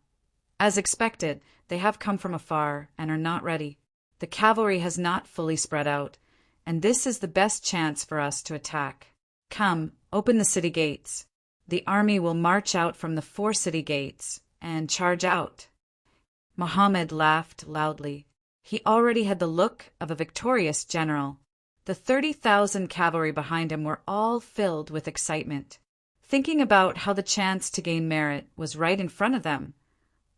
As expected, they have come from afar and are not ready. The cavalry has not fully spread out, and this is the best chance for us to attack. Come, open the city gates. The army will march out from the 4 city gates and charge out. Muhammad laughed loudly. He already had the look of a victorious general. The 30,000 cavalry behind him were all filled with excitement. thinking about how the chance to gain merit was right in front of them.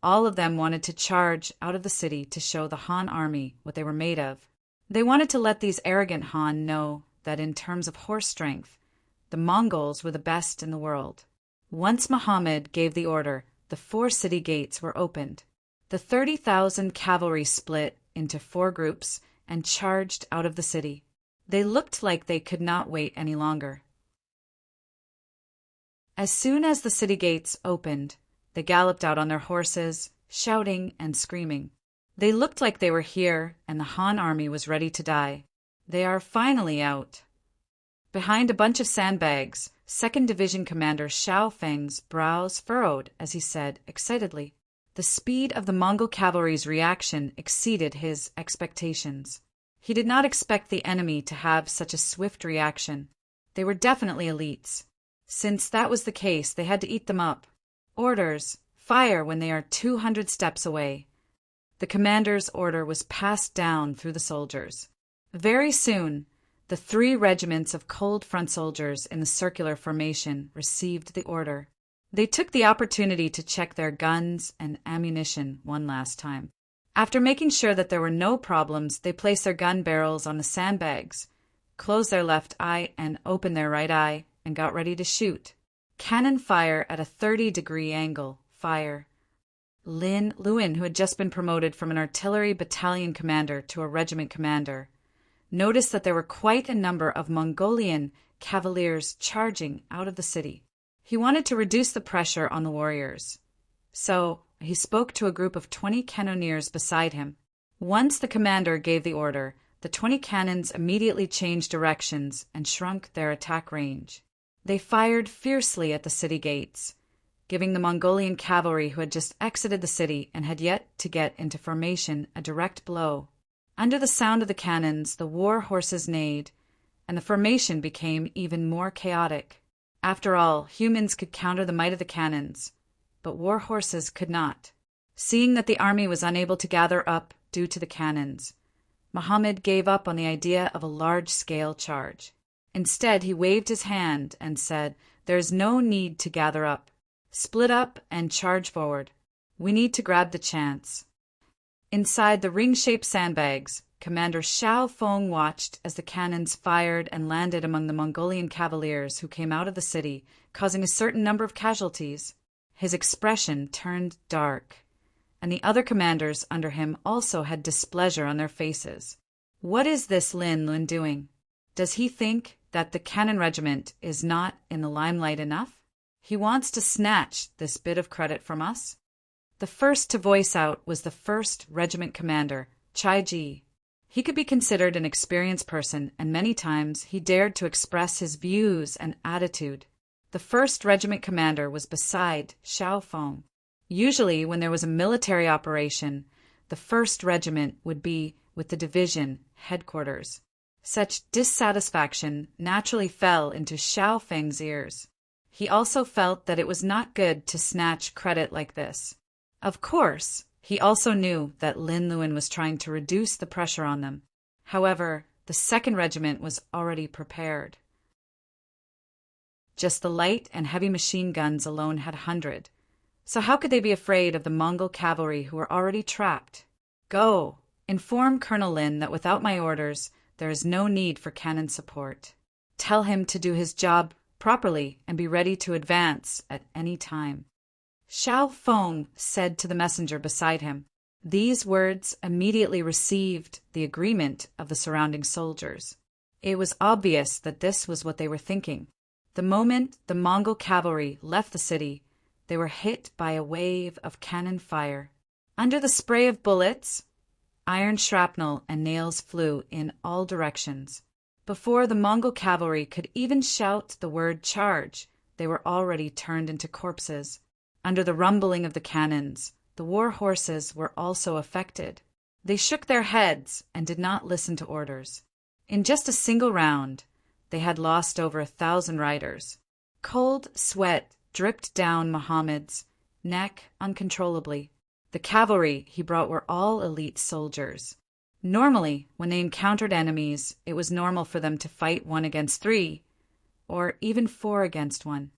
All of them wanted to charge out of the city to show the Han army what they were made of. They wanted to let these arrogant Han know that in terms of horse strength, the Mongols were the best in the world. Once Muhammad gave the order, the 4 city gates were opened. The 30,000 cavalry split into 4 groups and charged out of the city. They looked like they could not wait any longer. As soon as the city gates opened, they galloped out on their horses, shouting and screaming. They looked like they were here and the Han army was ready to die. They are finally out. Behind a bunch of sandbags, 2nd Division Commander Xiao Feng's brows furrowed as he said excitedly. The speed of the Mongol cavalry's reaction exceeded his expectations. He did not expect the enemy to have such a swift reaction. They were definitely elites. Since that was the case, they had to eat them up. Orders: fire when they are 200 steps away. The commander's order was passed down through the soldiers. Very soon, the 3 regiments of cold front soldiers in the circular formation received the order. They took the opportunity to check their guns and ammunition one last time. After making sure that there were no problems, they placed their gun barrels on the sandbags, closed their left eye and opened their right eye, and got ready to shoot. Cannon fire at a 30-degree angle. Fire. Lin Luin, who had just been promoted from an artillery battalion commander to a regiment commander, noticed that there were quite a number of Mongolian cavaliers charging out of the city. He wanted to reduce the pressure on the warriors. So he spoke to a group of 20 cannoneers beside him. Once the commander gave the order, the 20 cannons immediately changed directions and shrunk their attack range. They fired fiercely at the city gates, giving the Mongolian cavalry who had just exited the city and had yet to get into formation a direct blow. Under the sound of the cannons, the war horses neighed, and the formation became even more chaotic. After all, humans could counter the might of the cannons, but war horses could not. Seeing that the army was unable to gather up due to the cannons, Muhammad gave up on the idea of a large-scale charge. Instead, he waved his hand and said, "There is no need to gather up. Split up and charge forward. We need to grab the chance." Inside the ring-shaped sandbags, Commander Xiao Feng watched as the cannons fired and landed among the Mongolian cavaliers who came out of the city, causing a certain number of casualties. His expression turned dark, and the other commanders under him also had displeasure on their faces. What is this Lin Lun doing? Does he think that the cannon regiment is not in the limelight enough? He wants to snatch this bit of credit from us? The first to voice out was the 1st Regiment Commander, Chai Ji. He could be considered an experienced person, and many times he dared to express his views and attitude. The 1st Regiment Commander was beside Xiao Feng. Usually, when there was a military operation, the 1st Regiment would be with the division headquarters. Such dissatisfaction naturally fell into Xiao Feng's ears. He also felt that it was not good to snatch credit like this. Of course, he also knew that Lin Luin was trying to reduce the pressure on them. However, the 2nd Regiment was already prepared. Just the light and heavy machine guns alone had 100. So how could they be afraid of the Mongol cavalry who were already trapped? Go, inform Colonel Lin that without my orders, there is no need for cannon support. Tell him to do his job properly and be ready to advance at any time. Xiao Feng said to the messenger beside him. These words immediately received the agreement of the surrounding soldiers. It was obvious that this was what they were thinking. The moment the Mongol cavalry left the city, they were hit by a wave of cannon fire. Under the spray of bullets, iron shrapnel and nails flew in all directions. Before the Mongol cavalry could even shout the word charge, they were already turned into corpses. Under the rumbling of the cannons, the war horses were also affected. They shook their heads and did not listen to orders. In just a single round, they had lost over 1,000 riders. Cold sweat dripped down Muhammad's neck uncontrollably. The cavalry he brought were all elite soldiers. Normally, when they encountered enemies, it was normal for them to fight 1 against 3, or even 4 against 1.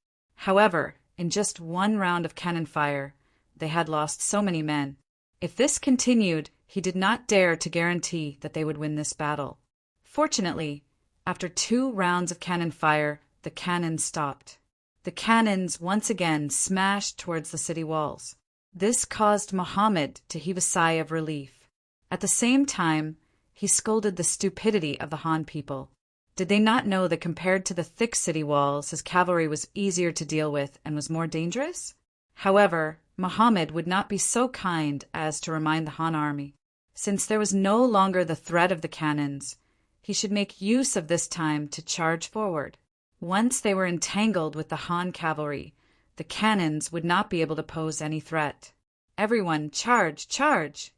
However, in just one round of cannon fire, they had lost so many men. If this continued, he did not dare to guarantee that they would win this battle. Fortunately, after 2 rounds of cannon fire, the cannons stopped. The cannons once again smashed towards the city walls. This caused Muhammad to heave a sigh of relief. At the same time, he scolded the stupidity of the Han people. Did they not know that compared to the thick city walls, his cavalry was easier to deal with and was more dangerous? However, Muhammad would not be so kind as to remind the Han army. Since there was no longer the threat of the cannons, he should make use of this time to charge forward. Once they were entangled with the Han cavalry, the cannons would not be able to pose any threat. Everyone, charge, charge!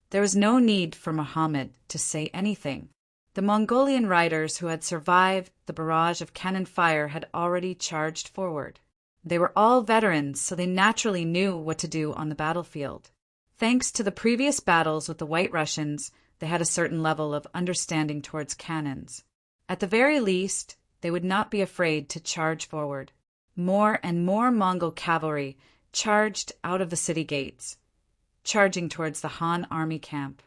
There was no need for Muhammad to say anything. The Mongolian riders who had survived the barrage of cannon fire had already charged forward. They were all veterans, so they naturally knew what to do on the battlefield. Thanks to the previous battles with the White Russians, they had a certain level of understanding towards cannons. At the very least, they would not be afraid to charge forward. More and more Mongol cavalry charged out of the city gates, charging towards the Han army camp.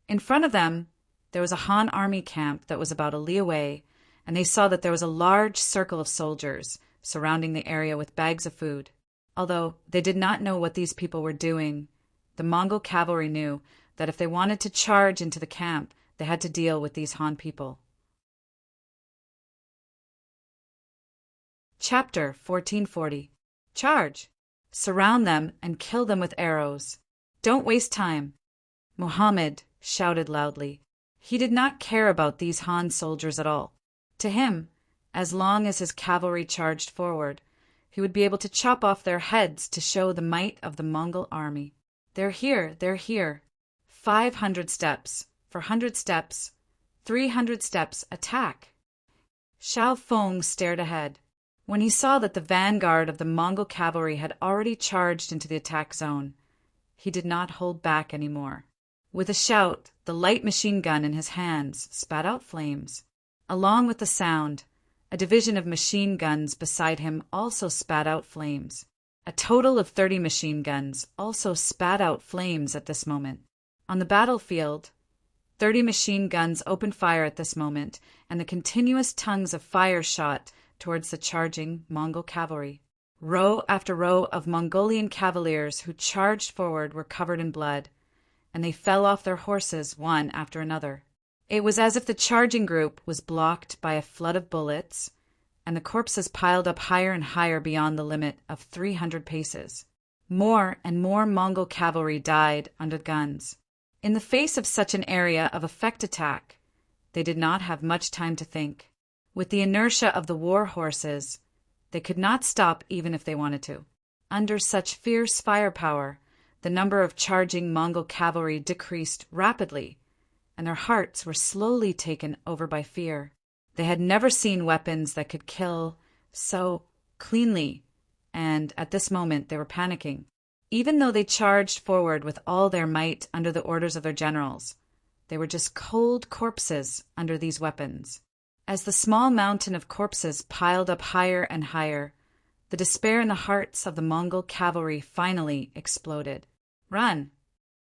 In front of them, there was a Han army camp that was about a li away, and they saw that there was a large circle of soldiers surrounding the area with bags of food. Although they did not know what these people were doing, the Mongol cavalry knew that if they wanted to charge into the camp, they had to deal with these Han people. Chapter 1440. Charge! Surround them and kill them with arrows. Don't waste time. Muhammad shouted loudly. He did not care about these Han soldiers at all. To him, as long as his cavalry charged forward, he would be able to chop off their heads to show the might of the Mongol army. They're here, they're here. 500 steps, 400 steps, 300 steps, attack! Xiao Feng stared ahead. When he saw that the vanguard of the Mongol cavalry had already charged into the attack zone, he did not hold back anymore. With a shout, the light machine gun in his hands spat out flames. Along with the sound, a division of machine guns beside him also spat out flames. A total of 30 machine guns also spat out flames at this moment. On the battlefield, 30 machine guns opened fire at this moment, and the continuous tongues of fire shot towards the charging Mongol cavalry. Row after row of Mongolian cavaliers who charged forward were covered in blood, and they fell off their horses one after another. It was as if the charging group was blocked by a flood of bullets, and the corpses piled up higher and higher beyond the limit of 300 paces. More and more Mongol cavalry died under guns. In the face of such an area of effect attack, they did not have much time to think. With the inertia of the war horses, they could not stop even if they wanted to. Under such fierce firepower, the number of charging Mongol cavalry decreased rapidly, and their hearts were slowly taken over by fear. They had never seen weapons that could kill so cleanly, and at this moment they were panicking. Even though they charged forward with all their might under the orders of their generals, they were just cold corpses under these weapons. As the small mountain of corpses piled up higher and higher, the despair in the hearts of the Mongol cavalry finally exploded. Run!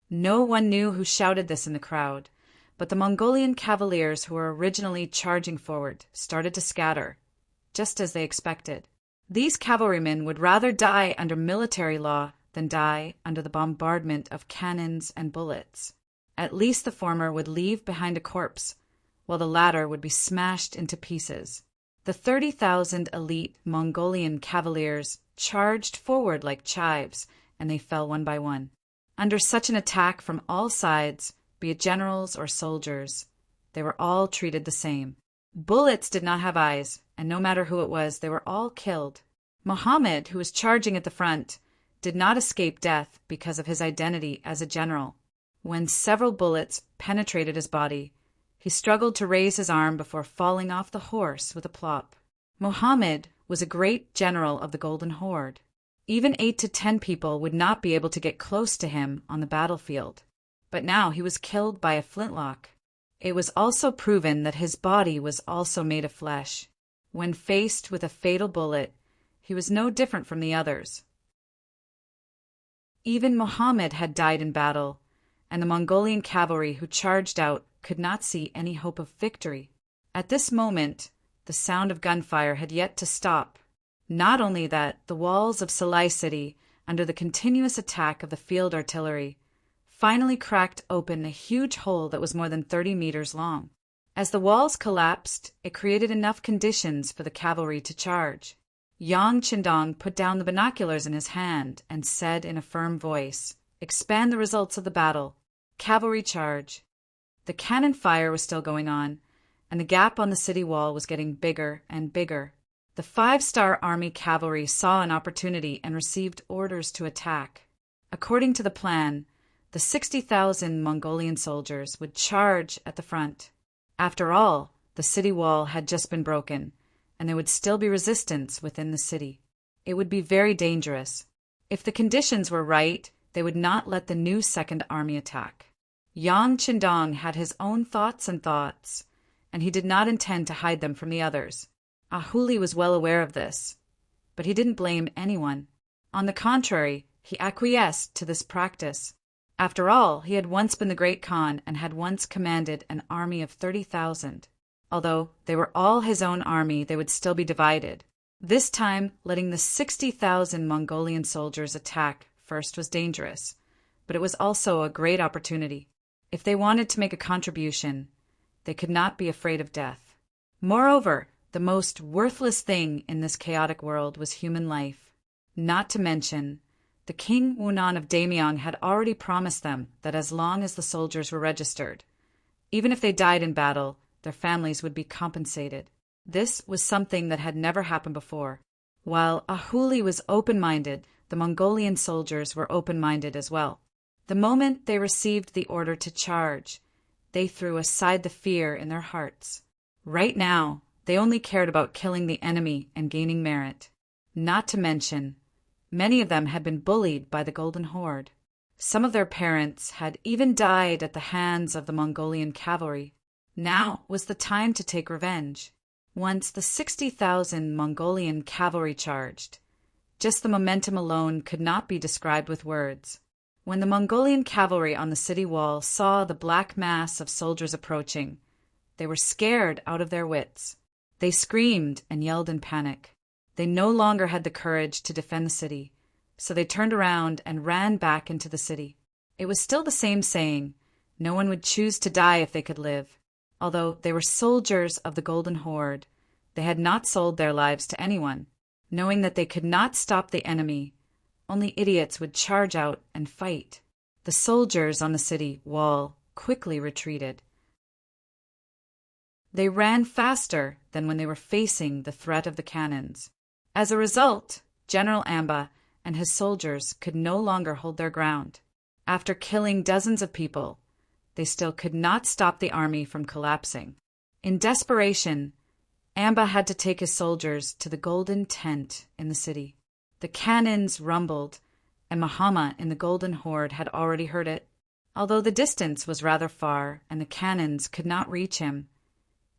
No one knew who shouted this in the crowd, but the Mongolian cavaliers who were originally charging forward started to scatter, just as they expected. These cavalrymen would rather die under military law than die under the bombardment of cannons and bullets. At least the former would leave behind a corpse, while the latter would be smashed into pieces. The 30,000 elite Mongolian cavaliers charged forward like chives, and they fell one by one. Under such an attack from all sides, be it generals or soldiers, they were all treated the same. Bullets did not have eyes, and no matter who it was, they were all killed. Muhammad, who was charging at the front, did not escape death because of his identity as a general. When several bullets penetrated his body, he struggled to raise his arm before falling off the horse with a plop. Muhammad was a great general of the Golden Horde. Even 8 to 10 people would not be able to get close to him on the battlefield. But now he was killed by a flintlock. It was also proven that his body was also made of flesh. When faced with a fatal bullet, He was no different from the others. Even Muhammad had died in battle, and the Mongolian cavalry who charged out could not see any hope of victory. At this moment, the sound of gunfire had yet to stop. Not only that, the walls of Salai City, under the continuous attack of the field artillery, finally cracked open a huge hole that was more than 30 meters long. As the walls collapsed, it created enough conditions for the cavalry to charge. Yang Qindong put down the binoculars in his hand and said in a firm voice, "Expand the results of the battle. Cavalry charge." The cannon fire was still going on, and the gap on the city wall was getting bigger and bigger. The 5-star Army cavalry saw an opportunity and received orders to attack. According to the plan, the 60,000 Mongolian soldiers would charge at the front. After all, the city wall had just been broken, and there would still be resistance within the city. It would be very dangerous. If the conditions were right, they would not let the new Second Army attack. Yang Qindong had his own thoughts, and he did not intend to hide them from the others. Ahuli was well aware of this, but he didn't blame anyone. On the contrary, he acquiesced to this practice. After all, he had once been the Great Khan and had once commanded an army of 30,000. Although they were all his own army, they would still be divided. This time, letting the 60,000 Mongolian soldiers attack first was dangerous, but it was also a great opportunity. If they wanted to make a contribution, they could not be afraid of death. Moreover, the most worthless thing in this chaotic world was human life. Not to mention, the King Wunan of Damyang had already promised them that as long as the soldiers were registered, even if they died in battle, their families would be compensated. This was something that had never happened before. While Ahuli was open-minded, the Mongolian soldiers were open-minded as well. The moment they received the order to charge, they threw aside the fear in their hearts. Right now, they only cared about killing the enemy and gaining merit. Not to mention, many of them had been bullied by the Golden Horde. Some of their parents had even died at the hands of the Mongolian cavalry. Now was the time to take revenge. Once the 60,000 Mongolian cavalry charged, just the momentum alone could not be described with words. When the Mongolian cavalry on the city wall saw the black mass of soldiers approaching, they were scared out of their wits. They screamed and yelled in panic. They no longer had the courage to defend the city, so they turned around and ran back into the city. It was still the same saying, no one would choose to die if they could live. Although they were soldiers of the Golden Horde, they had not sold their lives to anyone. Knowing that they could not stop the enemy, only idiots would charge out and fight. The soldiers on the city wall quickly retreated. They ran faster than when they were facing the threat of the cannons. As a result, General Amba and his soldiers could no longer hold their ground. After killing dozens of people, they still could not stop the army from collapsing. In desperation, Amba had to take his soldiers to the golden tent in the city. The cannons rumbled, and Mahama in the Golden Horde had already heard it. Although the distance was rather far and the cannons could not reach him,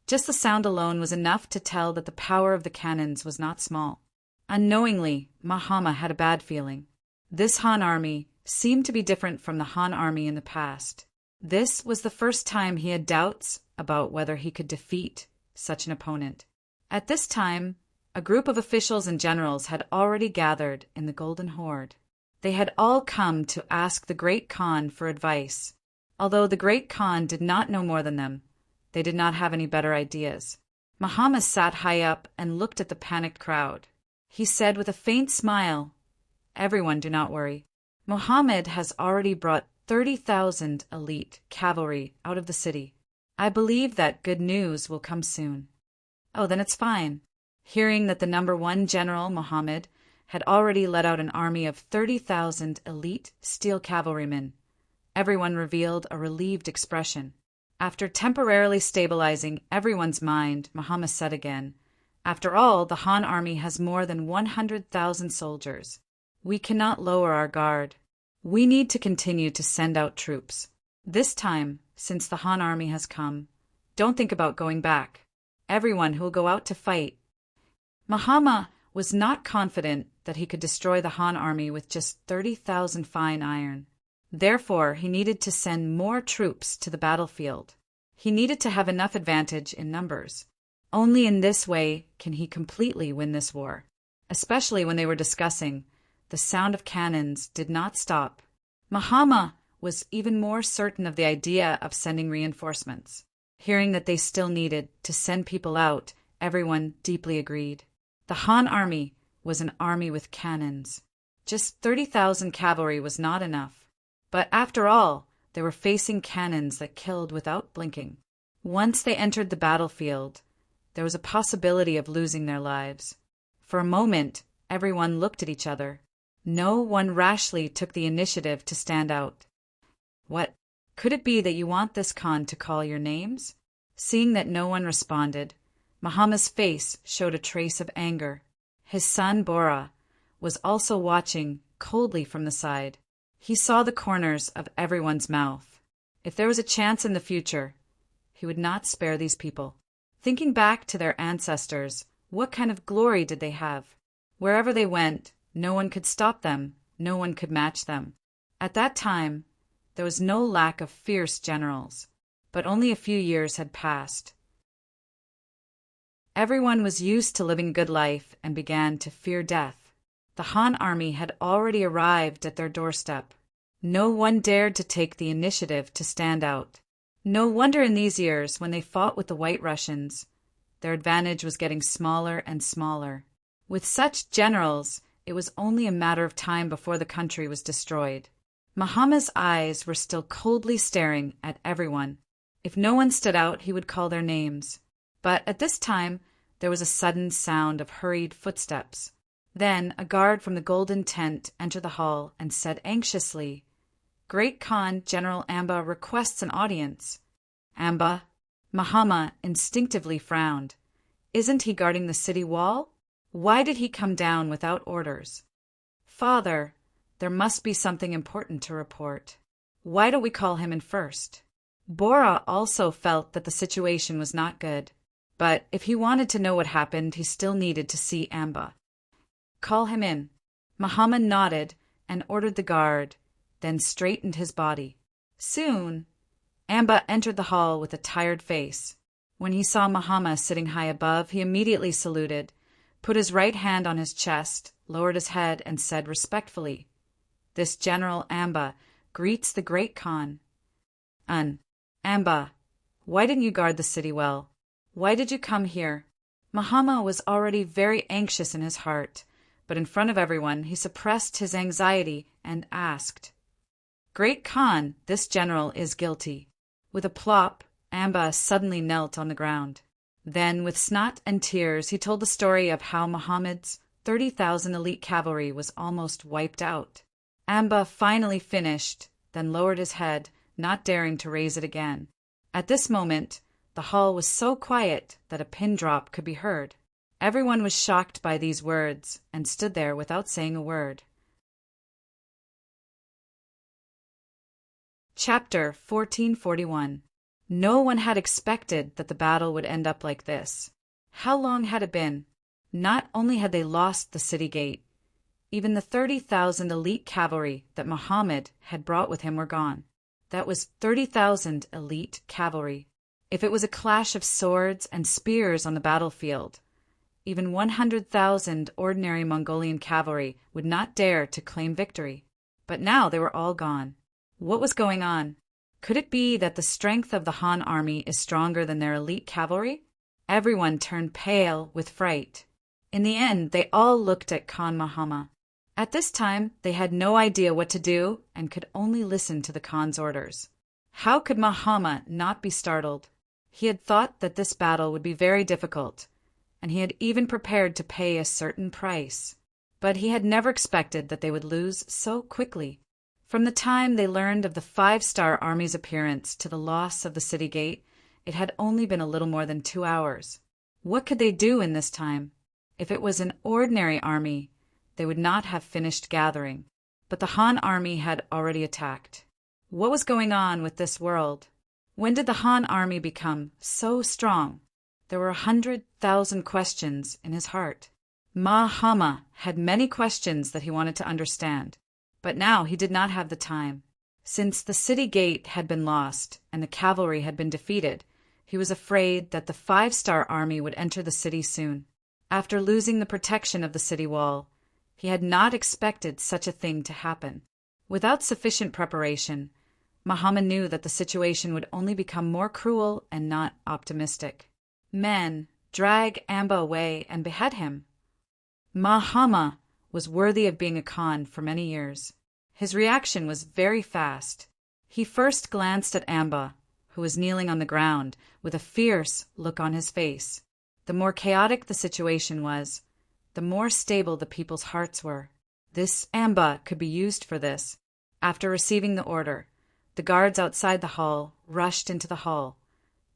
just the sound alone was enough to tell that the power of the cannons was not small. Unknowingly, Mahama had a bad feeling. This Han army seemed to be different from the Han army in the past. This was the first time he had doubts about whether he could defeat such an opponent. At this time, a group of officials and generals had already gathered in the Golden Horde. They had all come to ask the Great Khan for advice. Although the Great Khan did not know more than them, they did not have any better ideas. Mahama sat high up and looked at the panicked crowd. He said with a faint smile, "Everyone, do not worry. Muhammad has already brought 30,000 elite cavalry out of the city. I believe that good news will come soon." "Oh, then it's fine." Hearing that the number one general, Muhammad, had already led out an army of 30,000 elite steel cavalrymen, everyone revealed a relieved expression. After temporarily stabilizing everyone's mind, Muhammad said again, "After all, the Han army has more than 100,000 soldiers. We cannot lower our guard. We need to continue to send out troops. This time, since the Han army has come, don't think about going back. Everyone who will go out to fight." Mahama was not confident that he could destroy the Han army with just 30,000 fine iron. Therefore, he needed to send more troops to the battlefield. He needed to have enough advantage in numbers. Only in this way can he completely win this war. Especially when they were discussing, the sound of cannons did not stop. Muhammad was even more certain of the idea of sending reinforcements. Hearing that they still needed to send people out, everyone deeply agreed. The Han army was an army with cannons. Just 30,000 cavalry was not enough. But after all, they were facing cannons that killed without blinking. Once they entered the battlefield, there was a possibility of losing their lives. For a moment, everyone looked at each other. No one rashly took the initiative to stand out. What? Could it be that you want this Khan to call your names? Seeing that no one responded, Muhammad's face showed a trace of anger. His son Bora was also watching coldly from the side. He saw the corners of everyone's mouth. If there was a chance in the future, he would not spare these people. Thinking back to their ancestors, what kind of glory did they have? Wherever they went, no one could stop them, no one could match them. At that time, there was no lack of fierce generals, but only a few years had passed. Everyone was used to living a good life and began to fear death. The Han army had already arrived at their doorstep. No one dared to take the initiative to stand out. No wonder in these years, when they fought with the White Russians, their advantage was getting smaller and smaller. With such generals, it was only a matter of time before the country was destroyed. Muhammad's eyes were still coldly staring at everyone. If no one stood out, he would call their names. But at this time, there was a sudden sound of hurried footsteps. Then a guard from the golden tent entered the hall and said anxiously, "Great Khan, General Amba requests an audience." Amba? Muhammad instinctively frowned. Isn't he guarding the city wall? Why did he come down without orders? Father, there must be something important to report. Why don't we call him in first? Bora also felt that the situation was not good. But if he wanted to know what happened, he still needed to see Amba. Call him in. Muhammad nodded and ordered the guard, then straightened his body. Soon, Amba entered the hall with a tired face. When he saw Muhammad sitting high above, he immediately saluted, put his right hand on his chest, lowered his head, and said respectfully, "This General Amba greets the great Khan." Amba, why didn't you guard the city well? Why did you come here?" Muhammad was already very anxious in his heart, but in front of everyone he suppressed his anxiety and asked, "Great Khan, this general is guilty." With a plop, Amba suddenly knelt on the ground. Then, with snot and tears, he told the story of how Muhammad's 30,000 elite cavalry was almost wiped out. Amba finally finished, then lowered his head, not daring to raise it again. At this moment, the hall was so quiet that a pin drop could be heard. Everyone was shocked by these words and stood there without saying a word. Chapter 1441. No one had expected that the battle would end up like this. How long had it been? Not only had they lost the city gate, even the 30,000 elite cavalry that Muhammad had brought with him were gone. That was 30,000 elite cavalry. If it was a clash of swords and spears on the battlefield, even 100,000 ordinary Mongolian cavalry would not dare to claim victory. But now they were all gone. What was going on? Could it be that the strength of the Han army is stronger than their elite cavalry? Everyone turned pale with fright. In the end, they all looked at Khan Muhammad. At this time, they had no idea what to do and could only listen to the Khan's orders. How could Muhammad not be startled? He had thought that this battle would be very difficult, and he had even prepared to pay a certain price. But he had never expected that they would lose so quickly. From the time they learned of the 5-star army's appearance to the loss of the city gate, it had only been a little more than 2 hours. What could they do in this time? If it was an ordinary army, they would not have finished gathering. But the Han army had already attacked. What was going on with this world? When did the Han army become so strong? There were 100,000 questions in his heart. Mahama had many questions that he wanted to understand, but now he did not have the time. Since the city gate had been lost and the cavalry had been defeated, he was afraid that the 5-star army would enter the city soon. After losing the protection of the city wall, he had not expected such a thing to happen. Without sufficient preparation, Mahama knew that the situation would only become more cruel and not optimistic. Men, drag Amba away and behead him. Mahama was worthy of being a Khan for many years. His reaction was very fast. He first glanced at Amba, who was kneeling on the ground with a fierce look on his face. The more chaotic the situation was, the more stable the people's hearts were. This Amba could be used for this. After receiving the order, the guards outside the hall rushed into the hall,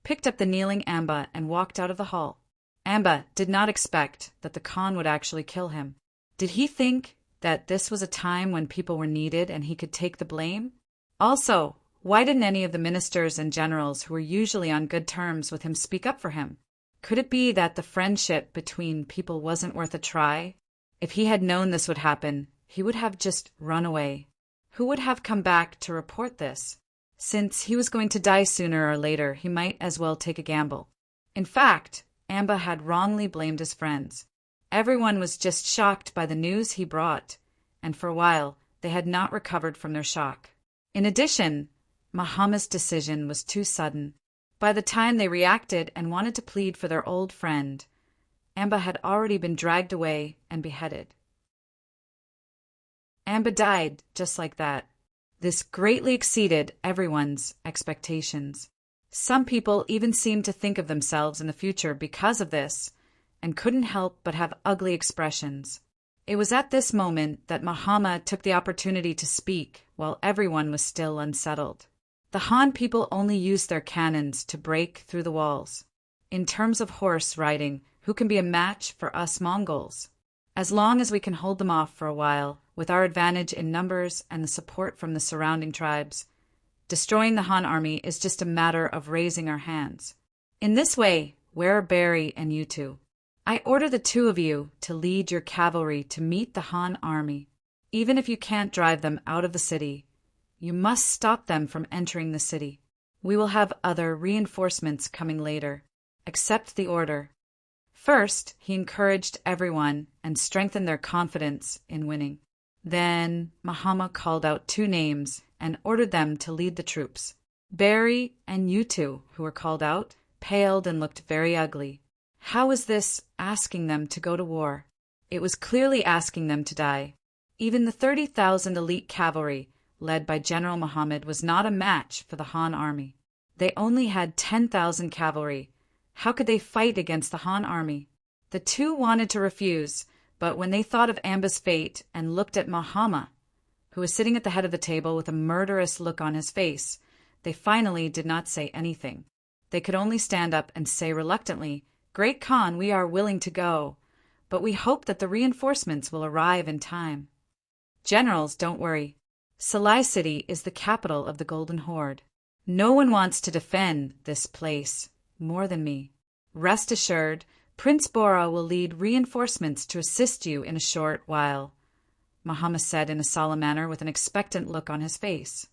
picked up the kneeling Amba and walked out of the hall. Amba did not expect that the Khan would actually kill him. Did he think that this was a time when people were needed and he could take the blame? Also, why didn't any of the ministers and generals who were usually on good terms with him speak up for him? Could it be that the friendship between people wasn't worth a try? If he had known this would happen, he would have just run away. Who would have come back to report this? Since he was going to die sooner or later, he might as well take a gamble. In fact, Amba had wrongly blamed his friends. Everyone was just shocked by the news he brought, and for a while they had not recovered from their shock. In addition, Mahama's decision was too sudden. By the time they reacted and wanted to plead for their old friend, Amba had already been dragged away and beheaded. Amba died just like that. This greatly exceeded everyone's expectations. Some people even seemed to think of themselves in the future because of this, and couldn't help but have ugly expressions. It was at this moment that Mahama took the opportunity to speak while everyone was still unsettled. The Han people only used their cannons to break through the walls. In terms of horse riding, who can be a match for us Mongols? As long as we can hold them off for a while, with our advantage in numbers and the support from the surrounding tribes, destroying the Han army is just a matter of raising our hands. In this way, where are Barry and you two? I order the two of you to lead your cavalry to meet the Han army. Even if you can't drive them out of the city, you must stop them from entering the city. We will have other reinforcements coming later. Accept the order. First, he encouraged everyone and strengthened their confidence in winning. Then Mahama called out 2 names and ordered them to lead the troops. Barry and Yutu, who were called out, paled and looked very ugly. How was this asking them to go to war? It was clearly asking them to die. Even the 30,000 elite cavalry, led by General Muhammad, was not a match for the Han army. They only had 10,000 cavalry. How could they fight against the Han army? The two wanted to refuse, but when they thought of Amba's fate and looked at Mahama, who was sitting at the head of the table with a murderous look on his face, they finally did not say anything. They could only stand up and say reluctantly, "Great Khan, we are willing to go, but we hope that the reinforcements will arrive in time." Generals, don't worry. Salai City is the capital of the Golden Horde. No one wants to defend this place more than me. Rest assured, Prince Bora will lead reinforcements to assist you in a short while, Mahama said in a solemn manner with an expectant look on his face.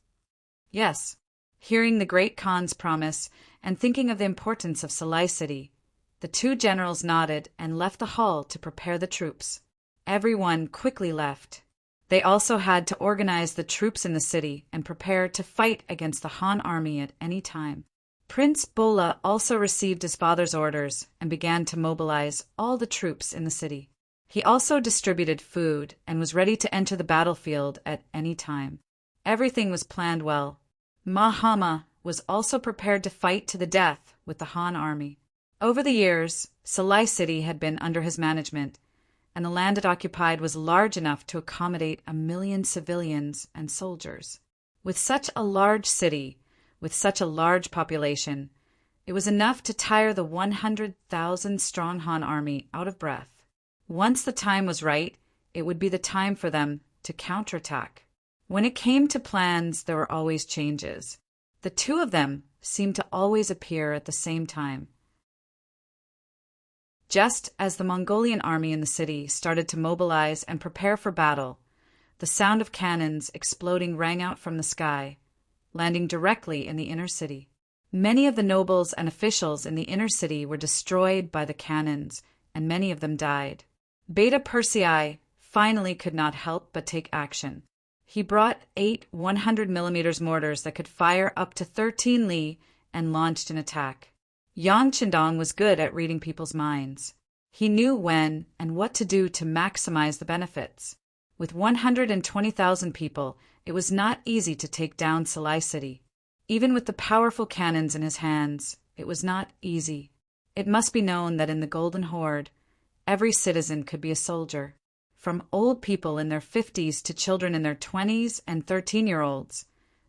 Yes, hearing the great Khan's promise and thinking of the importance of Salai City, the 2 generals nodded and left the hall to prepare the troops. Everyone quickly left. They also had to organize the troops in the city and prepare to fight against the Han army at any time. Prince Bola also received his father's orders and began to mobilize all the troops in the city. He also distributed food and was ready to enter the battlefield at any time. Everything was planned well. Mahama was also prepared to fight to the death with the Han army. Over the years, Salai City had been under his management, and the land it occupied was large enough to accommodate 1 million civilians and soldiers. With such a large city, with such a large population, it was enough to tire the 100,000-strong Han army out of breath. Once the time was right, it would be the time for them to counterattack. When it came to plans, there were always changes. The 2 of them seemed to always appear at the same time. Just as the Mongolian army in the city started to mobilize and prepare for battle, the sound of cannons exploding rang out from the sky, landing directly in the inner city. Many of the nobles and officials in the inner city were destroyed by the cannons, and many of them died. Beta Persei finally could not help but take action. He brought 8 100mm mortars that could fire up to 13 li and launched an attack. Yang Qindong was good at reading people's minds. He knew when and what to do to maximize the benefits. With 120,000 people, it was not easy to take down Salai City. Even with the powerful cannons in his hands, it was not easy. It must be known that in the Golden Horde, every citizen could be a soldier. From old people in their 50s to children in their 20s and 13-year-olds,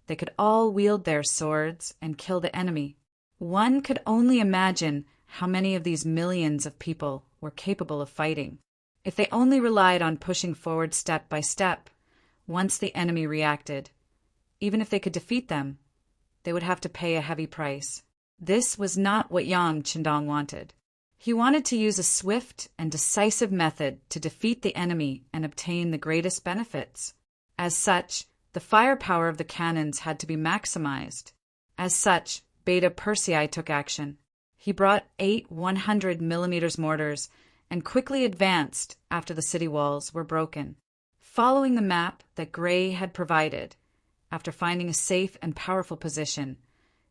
they could all wield their swords and kill the enemy. One could only imagine how many of these millions of people were capable of fighting. If they only relied on pushing forward step by step, once the enemy reacted, even if they could defeat them, they would have to pay a heavy price. This was not what Yang Qindong wanted. He wanted to use a swift and decisive method to defeat the enemy and obtain the greatest benefits. As such, the firepower of the cannons had to be maximized. As such, Beta Persei took action. He brought 8 100mm mortars and quickly advanced after the city walls were broken. Following the map that Gray had provided, after finding a safe and powerful position,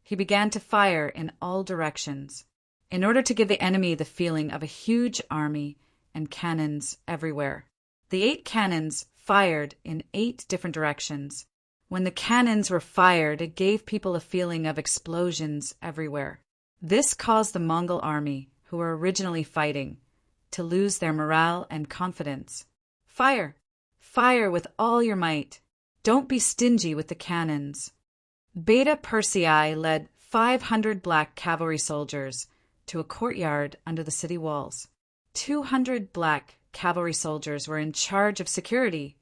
he began to fire in all directions, in order to give the enemy the feeling of a huge army and cannons everywhere. The 8 cannons fired in 8 different directions. When the cannons were fired, it gave people a feeling of explosions everywhere. This caused the Mongol army, who were originally fighting, to lose their morale and confidence. Fire! Fire with all your might. Don't be stingy with the cannons. Beta Persei led 500 black cavalry soldiers to a courtyard under the city walls. 200 black cavalry soldiers were in charge of security,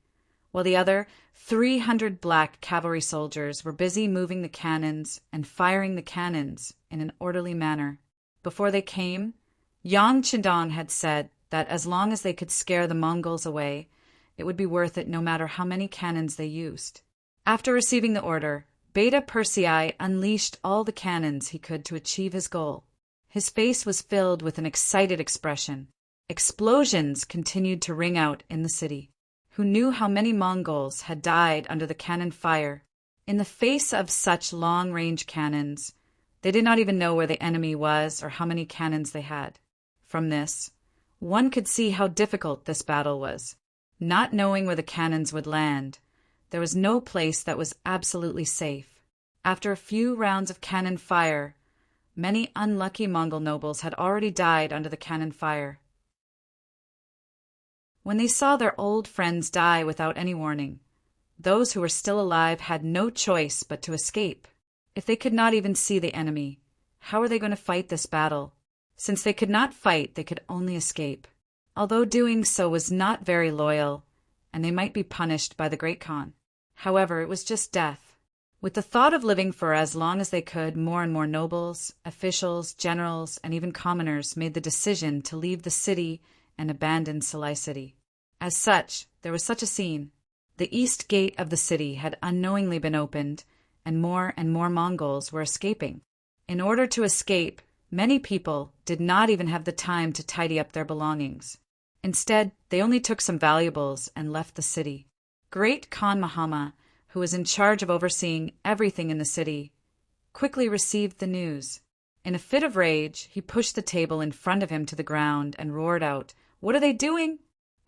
while the other 300 black cavalry soldiers were busy moving the cannons and firing the cannons in an orderly manner. Before they came, Yang Qindong had said that as long as they could scare the Mongols away, it would be worth it no matter how many cannons they used. After receiving the order, Beta Persei unleashed all the cannons he could to achieve his goal. His face was filled with an excited expression. Explosions continued to ring out in the city. Who knew how many Mongols had died under the cannon fire? In the face of such long-range cannons, they did not even know where the enemy was or how many cannons they had. From this, one could see how difficult this battle was. Not knowing where the cannons would land, there was no place that was absolutely safe. After a few rounds of cannon fire, many unlucky Mongol nobles had already died under the cannon fire. When they saw their old friends die without any warning, those who were still alive had no choice but to escape. If they could not even see the enemy, how were they going to fight this battle? Since they could not fight, they could only escape. Although doing so was not very loyal, and they might be punished by the Great Khan. However, it was just death. With the thought of living for as long as they could, more and more nobles, officials, generals, and even commoners made the decision to leave the city and abandon Salai City. As such, there was such a scene. The east gate of the city had unknowingly been opened, and more Mongols were escaping. In order to escape, many people did not even have the time to tidy up their belongings. Instead, they only took some valuables and left the city. Great Khan Mahama, who was in charge of overseeing everything in the city, quickly received the news. In a fit of rage, he pushed the table in front of him to the ground and roared out, "What are they doing?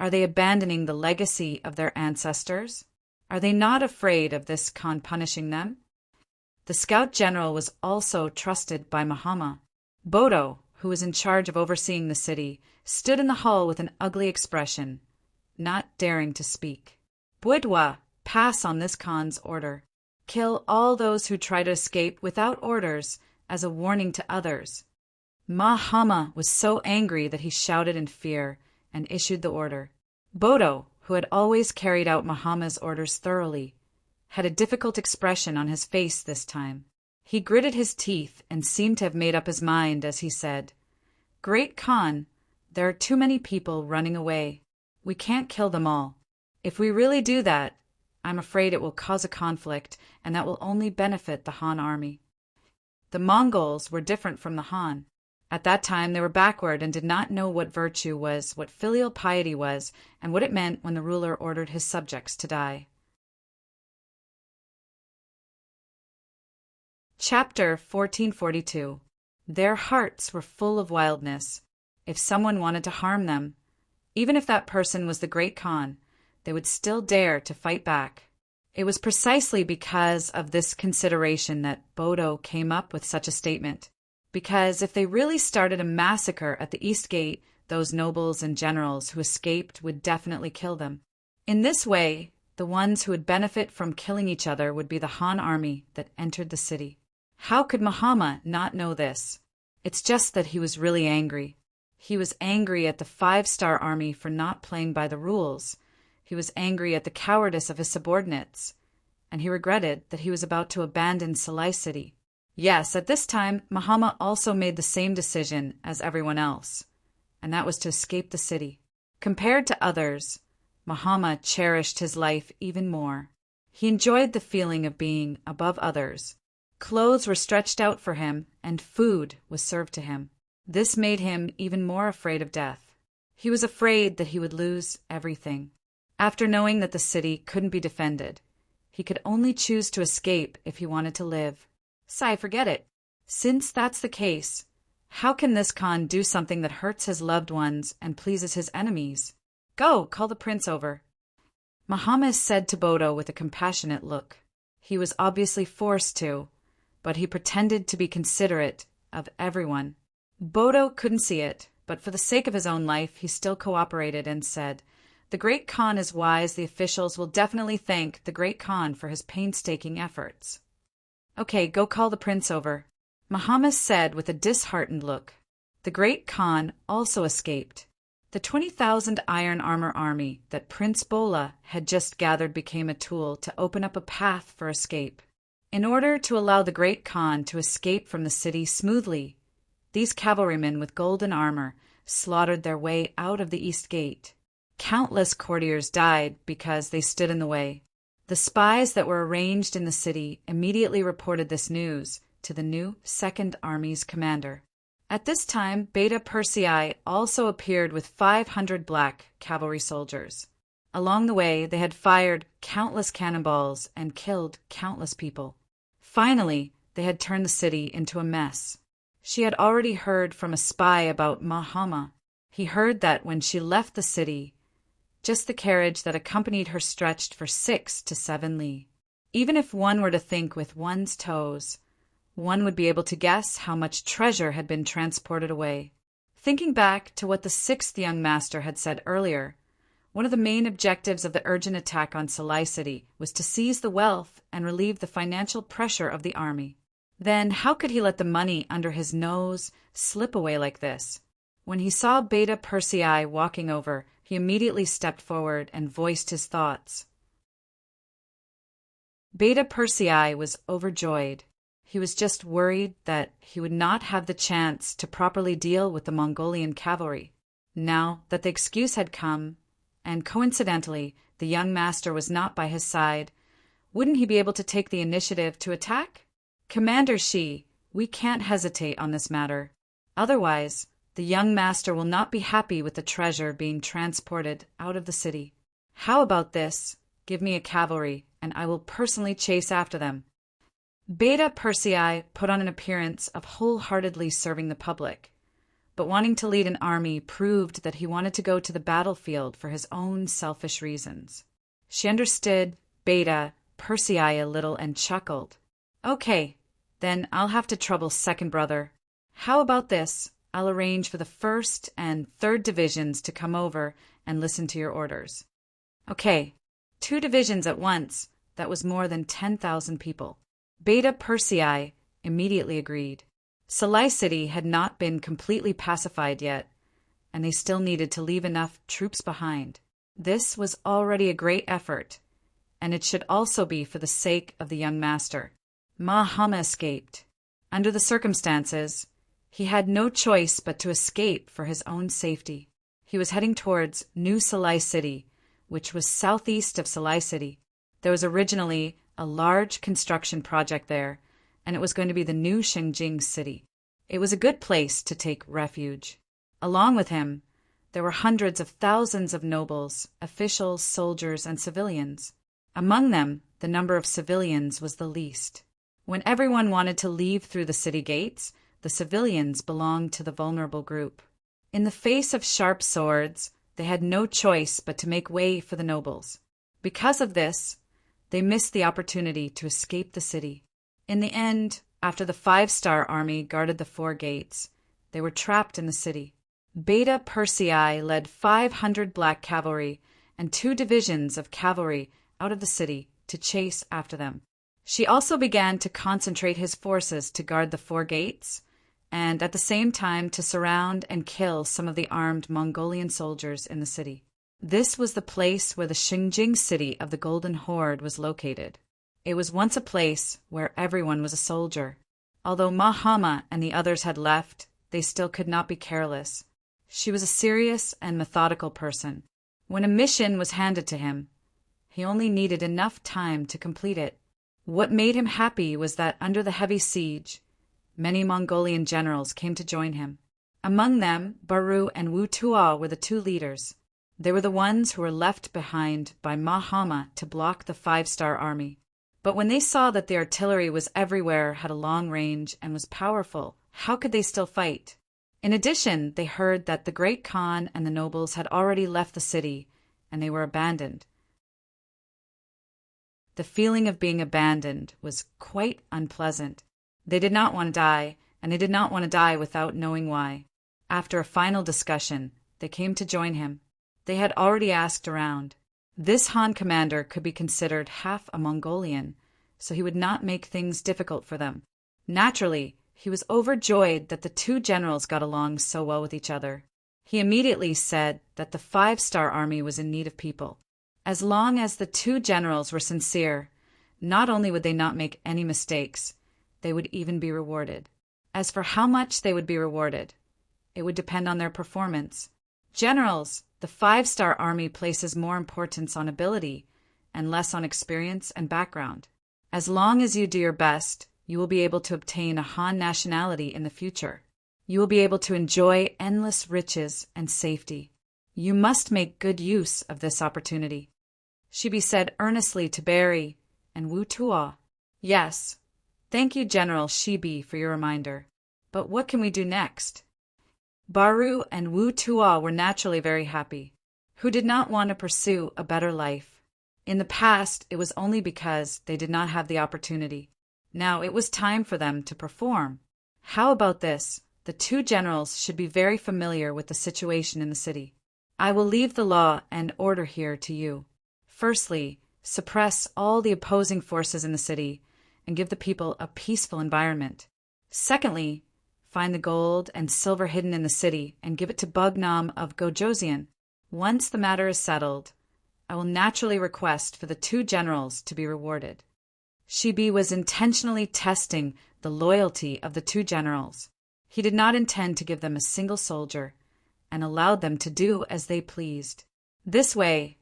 Are they abandoning the legacy of their ancestors? Are they not afraid of this Khan punishing them?" The scout general was also trusted by Mahama. Bodo, who was in charge of overseeing the city, stood in the hall with an ugly expression, not daring to speak. "Bwidwa, pass on this Khan's order. Kill all those who try to escape without orders as a warning to others." Mahama was so angry that he shouted in fear and issued the order. Bodo, who had always carried out Mahama's orders thoroughly, had a difficult expression on his face this time. He gritted his teeth and seemed to have made up his mind as he said, "Great Khan, There are too many people running away. We can't kill them all. If we really do that, I'm afraid it will cause a conflict, and that will only benefit the Han army. The Mongols were different from the Han. At that time, they were backward and did not know what virtue was, what filial piety was, and what it meant when the ruler ordered his subjects to die. Chapter 1442. Their hearts were full of wildness. If someone wanted to harm them, even if that person was the great Khan, they would still dare to fight back. It was precisely because of this consideration that Bodo came up with such a statement. Because if they really started a massacre at the East Gate, those nobles and generals who escaped would definitely kill them. In this way, the ones who would benefit from killing each other would be the Han army that entered the city. How could Muhammad not know this? It's just that he was really angry. He was angry at the 5-star army for not playing by the rules. He was angry at the cowardice of his subordinates, and he regretted that he was about to abandon Salai City. Yes, at this time, Muhammad also made the same decision as everyone else, and that was to escape the city. Compared to others, Muhammad cherished his life even more. He enjoyed the feeling of being above others. Clothes were stretched out for him, and food was served to him. This made him even more afraid of death. He was afraid that he would lose everything. After knowing that the city couldn't be defended, he could only choose to escape if he wanted to live. Sai, forget it. Since that's the case, how can this Khan do something that hurts his loved ones and pleases his enemies? Go, call the prince over. Muhammad said to Bodo with a compassionate look. He was obviously forced to, but he pretended to be considerate of everyone. Bodo couldn't see it, but for the sake of his own life, he still cooperated and said, "The great Khan is wise. The officials will definitely thank the great Khan for his painstaking efforts." "Okay, go call the prince over," Muhammad said with a disheartened look. The great Khan also escaped. The 20,000 iron armor army that Prince Bola had just gathered became a tool to open up a path for escape. In order to allow the great Khan to escape from the city smoothly, these cavalrymen with golden armor slaughtered their way out of the East Gate. Countless courtiers died because they stood in the way. The spies that were arranged in the city immediately reported this news to the new Second Army's commander. At this time, Beta Persei also appeared with 500 black cavalry soldiers. Along the way, they had fired countless cannonballs and killed countless people. Finally, they had turned the city into a mess. She had already heard from a spy about Muhammad. He heard that when she left the city, just the carriage that accompanied her stretched for 6 to 7 li. Even if one were to think with one's toes, one would be able to guess how much treasure had been transported away. Thinking back to what the 6th young master had said earlier, one of the main objectives of the urgent attack on Salai City was to seize the wealth and relieve the financial pressure of the army. Then how could he let the money under his nose slip away like this? When he saw Beta Persei walking over, he immediately stepped forward and voiced his thoughts. Beta Persei was overjoyed. He was just worried that he would not have the chance to properly deal with the Mongolian cavalry. Now that the excuse had come, and coincidentally the young master was not by his side, wouldn't he be able to take the initiative to attack? "Commander Shi, we can't hesitate on this matter. Otherwise, the young master will not be happy with the treasure being transported out of the city. How about this? Give me a cavalry, and I will personally chase after them." Beta Persei put on an appearance of wholeheartedly serving the public, but wanting to lead an army proved that he wanted to go to the battlefield for his own selfish reasons. She understood Beta Persei a little and chuckled. "Okay, then I'll have to trouble second brother. How about this? I'll arrange for the 1st and 3rd divisions to come over and listen to your orders." Okay, 2 divisions at once, that was more than 10,000 people. Beta Persei immediately agreed. Salai City had not been completely pacified yet, and they still needed to leave enough troops behind. This was already a great effort, and it should also be for the sake of the young master. Muhammad escaped. Under the circumstances, He had no choice but to escape for his own safety. He was heading towards New Salai City, which was southeast of Salai City. There was originally a large construction project there, and it was going to be the new Shengjing City. It was a good place to take refuge. Along with him, there were hundreds of thousands of nobles, officials, soldiers, and civilians. Among them, the number of civilians was the least. When everyone wanted to leave through the city gates, the civilians belonged to the vulnerable group. In the face of sharp swords, they had no choice but to make way for the nobles. Because of this, they missed the opportunity to escape the city. In the end, after the 5-star army guarded the 4 gates, they were trapped in the city. Beta Persei led 500 black cavalry and 2 divisions of cavalry out of the city to chase after them. She also began to concentrate his forces to guard the 4 gates, and at the same time to surround and kill some of the armed Mongolian soldiers in the city. This was the place where the Shengjing City of the Golden Horde was located. It was once a place where everyone was a soldier. Although Mahama and the others had left, they still could not be careless. She was a serious and methodical person. When a mission was handed to him, he only needed enough time to complete it. What made him happy was that under the heavy siege, many Mongolian generals came to join him. Among them, Baru and Wu Tuo were the 2 leaders. They were the ones who were left behind by Mahama to block the 5-star army. But when they saw that the artillery was everywhere, had a long range, and was powerful, how could they still fight? In addition, they heard that the Great Khan and the nobles had already left the city, and they were abandoned. The feeling of being abandoned was quite unpleasant. They did not want to die, and they did not want to die without knowing why. After a final discussion, they came to join him. They had already asked around. This Han commander could be considered half a Mongolian, so he would not make things difficult for them. Naturally, he was overjoyed that the 2 generals got along so well with each other. He immediately said that the 5-star army was in need of people. As long as the 2 generals were sincere, not only would they not make any mistakes, they would even be rewarded. As for how much they would be rewarded, it would depend on their performance. Generals, the 5-star army places more importance on ability and less on experience and background. As long as you do your best, you will be able to obtain a Han nationality in the future. You will be able to enjoy endless riches and safety. You must make good use of this opportunity. Shibi said earnestly to Barry and Wu Tuo. Yes, thank you, General Shibi, for your reminder. But what can we do next? Baru and Wu Tuo were naturally very happy. Who did not want to pursue a better life? In the past, it was only because they did not have the opportunity. Now it was time for them to perform. How about this? The 2 generals should be very familiar with the situation in the city. I will leave the law and order here to you. Firstly, suppress all the opposing forces in the city and give the people a peaceful environment. Secondly, find the gold and silver hidden in the city and give it to Bugnam of Gojoseon. Once the matter is settled, I will naturally request for the 2 generals to be rewarded. Shibi was intentionally testing the loyalty of the 2 generals. He did not intend to give them a single soldier and allowed them to do as they pleased. This way,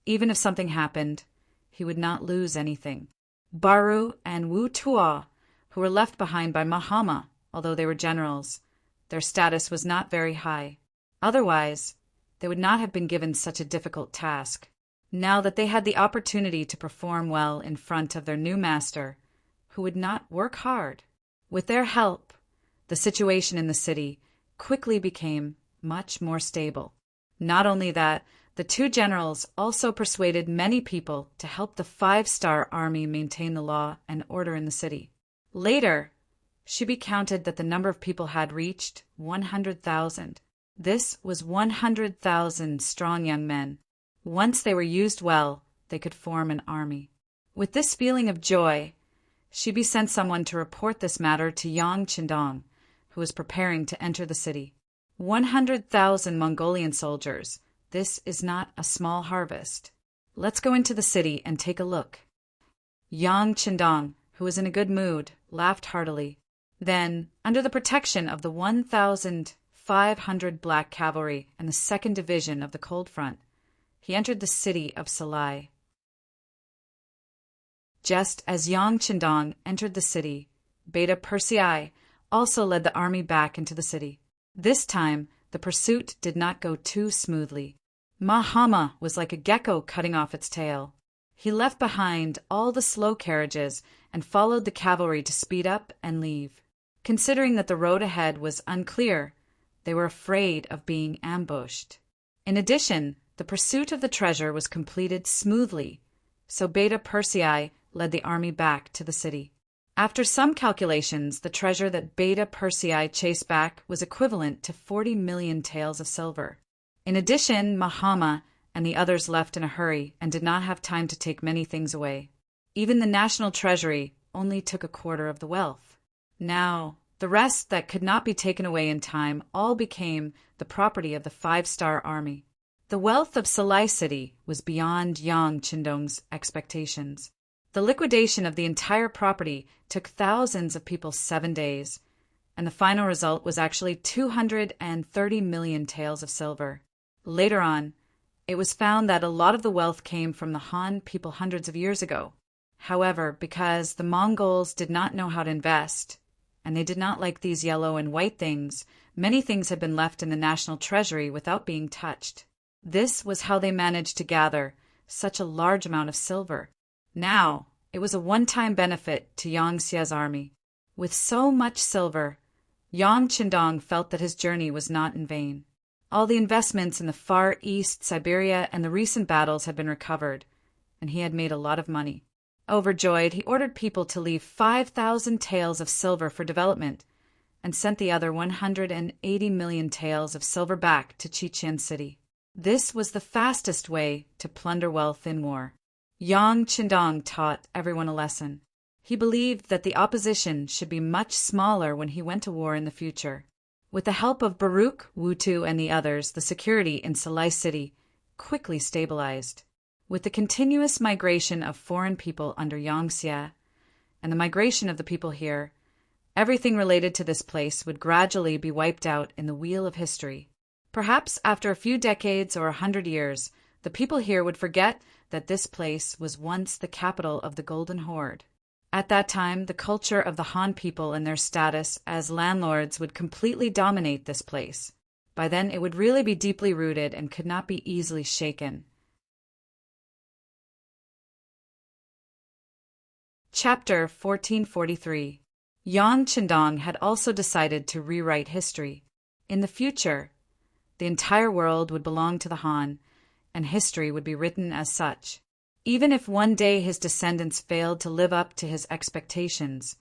even if something happened, he would not lose anything. Baru and Wu Tuo, who were left behind by Mahama, although they were generals, their status was not very high. Otherwise, they would not have been given such a difficult task. Now that they had the opportunity to perform well in front of their new master, who would not work hard, with their help, the situation in the city quickly became much more stable. Not only that, the 2 generals also persuaded many people to help the 5-star army maintain the law and order in the city. Later, Shibi counted that the number of people had reached 100,000. This was 100,000 strong young men. Once they were used well, they could form an army. With this feeling of joy, Shibi sent someone to report this matter to Yang Qindong, who was preparing to enter the city. 100,000 Mongolian soldiers. This is not a small harvest. Let's go into the city and take a look. Yang Qindong, who was in a good mood, laughed heartily. Then, under the protection of the 1,500 black cavalry and the 2nd Division of the Cold Front, he entered the city of Salai. Just as Yang Qindong entered the city, Beta Persei also led the army back into the city. This time, the pursuit did not go too smoothly. Mahama was like a gecko cutting off its tail. He left behind all the slow carriages and followed the cavalry to speed up and leave. Considering that the road ahead was unclear, they were afraid of being ambushed. In addition, the pursuit of the treasure was completed smoothly, so Beta Persei led the army back to the city. After some calculations, the treasure that Beta Persei chased back was equivalent to 40 million taels of silver. In addition, Mahama and the others left in a hurry and did not have time to take many things away. Even the national treasury only took a quarter of the wealth. Now, the rest that could not be taken away in time all became the property of the 5-star army. The wealth of Salai City was beyond Yang Qindong's expectations. The liquidation of the entire property took thousands of people 7 days, and the final result was actually 230 million taels of silver. Later on, it was found that a lot of the wealth came from the Han people hundreds of years ago. However, because the Mongols did not know how to invest, and they did not like these yellow and white things, many things had been left in the national treasury without being touched. This was how they managed to gather such a large amount of silver. Now, it was a one-time benefit to Yang Xie's army. With so much silver, Yang Qindong felt that his journey was not in vain. All the investments in the Far East, Siberia, and the recent battles had been recovered, and he had made a lot of money. Overjoyed, he ordered people to leave 5,000 taels of silver for development, and sent the other 180 million taels of silver back to Chichen City. This was the fastest way to plunder wealth in war. Yang Qindong taught everyone a lesson. He believed that the opposition should be much smaller when he went to war in the future. With the help of Baruch, Wutu, and the others, the security in Salai City quickly stabilized. With the continuous migration of foreign people under Yang Xie, and the migration of the people here, everything related to this place would gradually be wiped out in the wheel of history. Perhaps after a few decades or 100 years, the people here would forget that this place was once the capital of the Golden Horde. At that time, the culture of the Han people and their status as landlords would completely dominate this place. By then, it would really be deeply rooted and could not be easily shaken. Chapter 1443. Yang Qindong had also decided to rewrite history. In the future, the entire world would belong to the Han, and history would be written as such. Even if one day his descendants failed to live up to his expectations,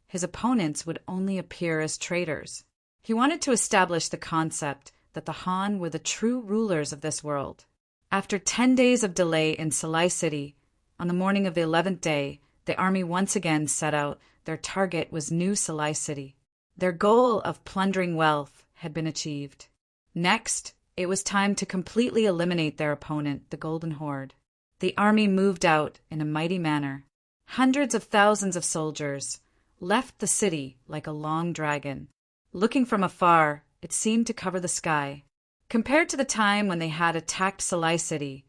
his opponents would only appear as traitors. He wanted to establish the concept that the Han were the true rulers of this world. After 10 days of delay in Salai City, on the morning of the 11th day, the army once again set out. Their target was New Salai City. Their goal of plundering wealth had been achieved. Next, it was time to completely eliminate their opponent, the Golden Horde. The army moved out in a mighty manner. Hundreds of thousands of soldiers left the city like a long dragon. Looking from afar, it seemed to cover the sky. Compared to the time when they had attacked Salai City,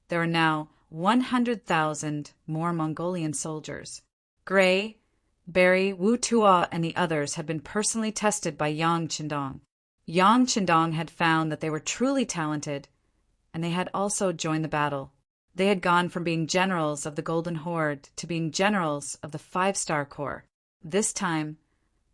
there are now 100,000 more Mongolian soldiers. Gray, Barry, Wu Tuo, and the others had been personally tested by Yang Qindong. Yang Qindong had found that they were truly talented, and they had also joined the battle. They had gone from being generals of the Golden Horde to being generals of the 5-star Corps. This time,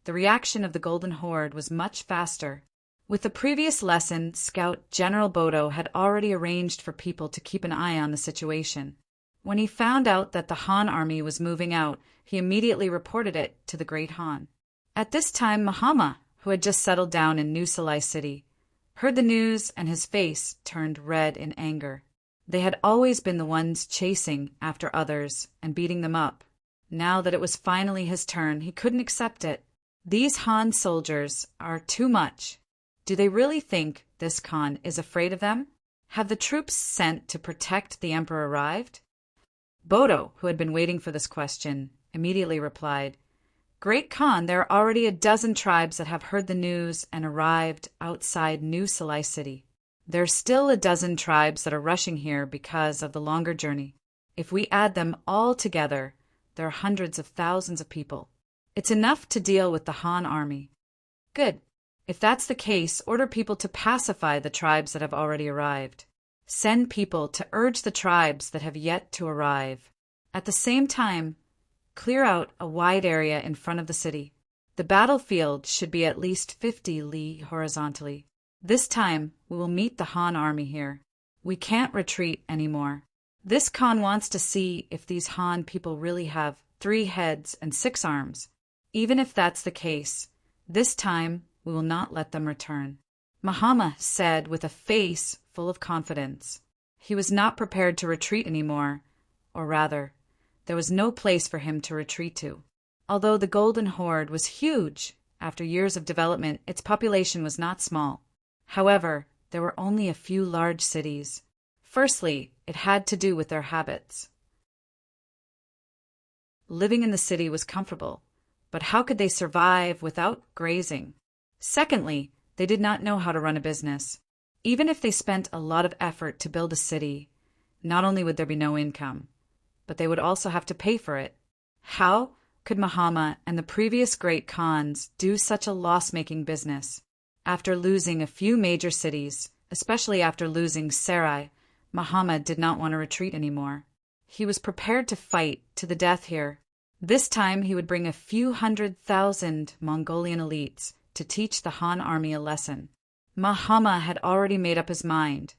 the reaction of the Golden Horde was much faster. With the previous lesson, Scout General Bodo had already arranged for people to keep an eye on the situation. When he found out that the Han army was moving out, he immediately reported it to the Great Han. At this time, Mahama, who had just settled down in New Salai City, heard the news and his face turned red in anger. They had always been the ones chasing after others and beating them up. Now that it was finally his turn, he couldn't accept it. These Han soldiers are too much. Do they really think this Khan is afraid of them? Have the troops sent to protect the emperor arrived? Bodo, who had been waiting for this question, immediately replied, Great Khan, there are already a dozen tribes that have heard the news and arrived outside New Salai City. There's still a dozen tribes that are rushing here because of the longer journey. If we add them all together, there are hundreds of thousands of people. It's enough to deal with the Han army. Good. If that's the case, order people to pacify the tribes that have already arrived. Send people to urge the tribes that have yet to arrive. At the same time, clear out a wide area in front of the city. The battlefield should be at least 50 li horizontally. This time, we will meet the Han army here. We can't retreat anymore. This Khan wants to see if these Han people really have 3 heads and 6 arms. Even if that's the case, this time we will not let them return. Mahama said with a face full of confidence. He was not prepared to retreat anymore, or rather, there was no place for him to retreat to. Although the Golden Horde was huge, after years of development, its population was not small. However, there were only a few large cities. Firstly, it had to do with their habits. Living in the city was comfortable, but how could they survive without grazing? Secondly, they did not know how to run a business. Even if they spent a lot of effort to build a city, not only would there be no income, but they would also have to pay for it. How could Mahama and the previous great Khans do such a loss-making business? After losing a few major cities, especially after losing Sarai, Mahama did not want to retreat anymore. He was prepared to fight to the death here. This time he would bring a few 100,000 Mongolian elites to teach the Han army a lesson. Mahama had already made up his mind,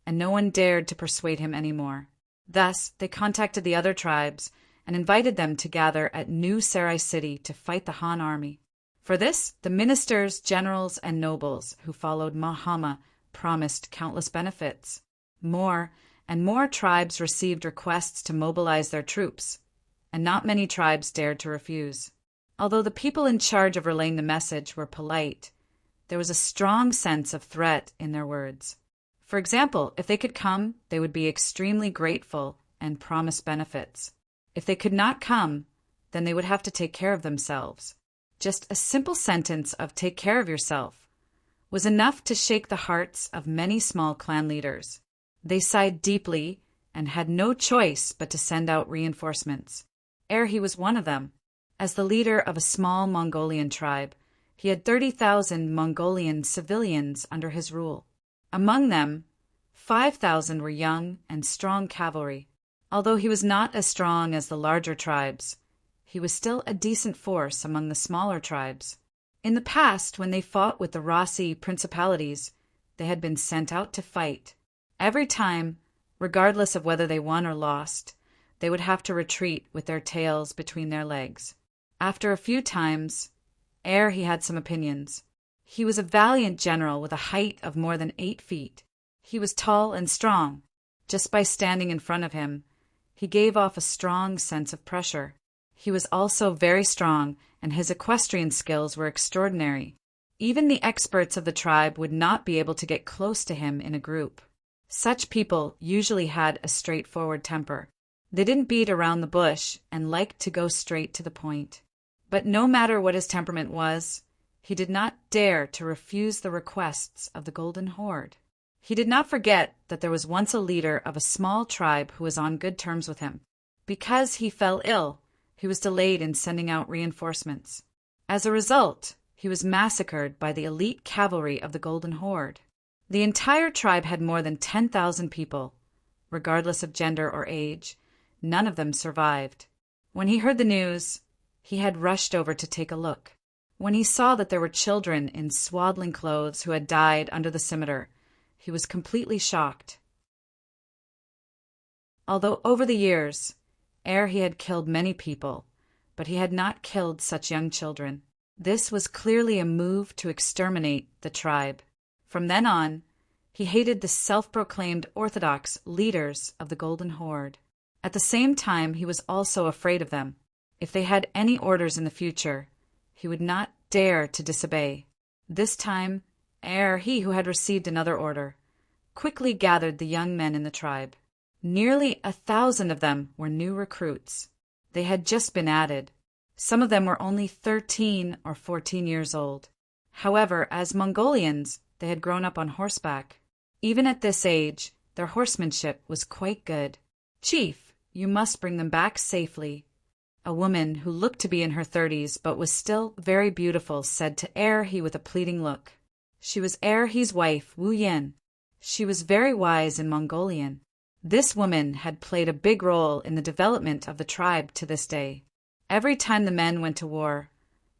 and no one dared to persuade him anymore. Thus, they contacted the other tribes and invited them to gather at New Sarai City to fight the Han army. For this, the ministers, generals, and nobles who followed Mahama promised countless benefits. More and more tribes received requests to mobilize their troops, and not many tribes dared to refuse. Although the people in charge of relaying the message were polite, there was a strong sense of threat in their words. For example, if they could come, they would be extremely grateful and promise benefits. If they could not come, then they would have to take care of themselves. Just a simple sentence of "take care of yourself" was enough to shake the hearts of many small clan leaders. They sighed deeply and had no choice but to send out reinforcements. He was one of them. As the leader of a small Mongolian tribe, he had 30,000 Mongolian civilians under his rule. Among them, 5,000 were young and strong cavalry. Although he was not as strong as the larger tribes, he was still a decent force among the smaller tribes. In the past, when they fought with the Rasi principalities, they had been sent out to fight. Every time, regardless of whether they won or lost, they would have to retreat with their tails between their legs. After a few times, he had some opinions. He was a valiant general with a height of more than 8 feet. He was tall and strong. Just by standing in front of him, he gave off a strong sense of pressure. He was also very strong, and his equestrian skills were extraordinary. Even the experts of the tribe would not be able to get close to him in a group. Such people usually had a straightforward temper. They didn't beat around the bush and liked to go straight to the point. But no matter what his temperament was, he did not dare to refuse the requests of the Golden Horde. He did not forget that there was once a leader of a small tribe who was on good terms with him. Because he fell ill, he was delayed in sending out reinforcements. As a result, he was massacred by the elite cavalry of the Golden Horde. The entire tribe had more than 10,000 people. Regardless of gender or age, none of them survived. When he heard the news, he had rushed over to take a look. When he saw that there were children in swaddling clothes who had died under the scimitar, he was completely shocked. Although over the years, he had killed many people, but he had not killed such young children. This was clearly a move to exterminate the tribe. From then on, he hated the self-proclaimed orthodox leaders of the Golden Horde. At the same time, he was also afraid of them. If they had any orders in the future, he would not dare to disobey. This time, he who had received another order, quickly gathered the young men in the tribe. Nearly 1,000 of them were new recruits. They had just been added. Some of them were only 13 or 14 years old. However, as Mongolians, they had grown up on horseback. Even at this age, their horsemanship was quite good. "Chief, you must bring them back safely." A woman who looked to be in her 30s but was still very beautiful said to Erhi with a pleading look. She was Erhi's wife, Wu Yin. She was very wise in Mongolian. This woman had played a big role in the development of the tribe to this day. Every time the men went to war,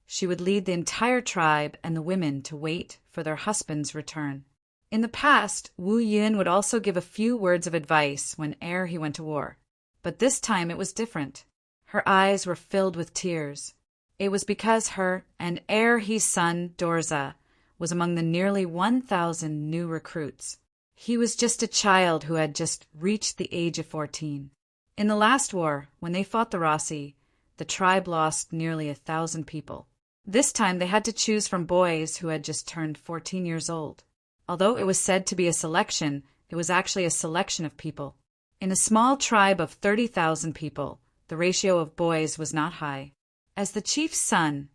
she would lead the entire tribe and the women to wait for their husband's return. In the past, Wu Yin would also give a few words of advice when he went to war. But this time it was different. Her eyes were filled with tears. It was because her and his son, Dorza, was among the nearly 1,000 new recruits. He was just a child who had just reached the age of 14. In the last war, when they fought the Rossi, the tribe lost nearly 1,000 people. This time they had to choose from boys who had just turned 14 years old. Although it was said to be a selection, it was actually a selection of people. In a small tribe of 30,000 people, the ratio of boys was not high. As the chief's son,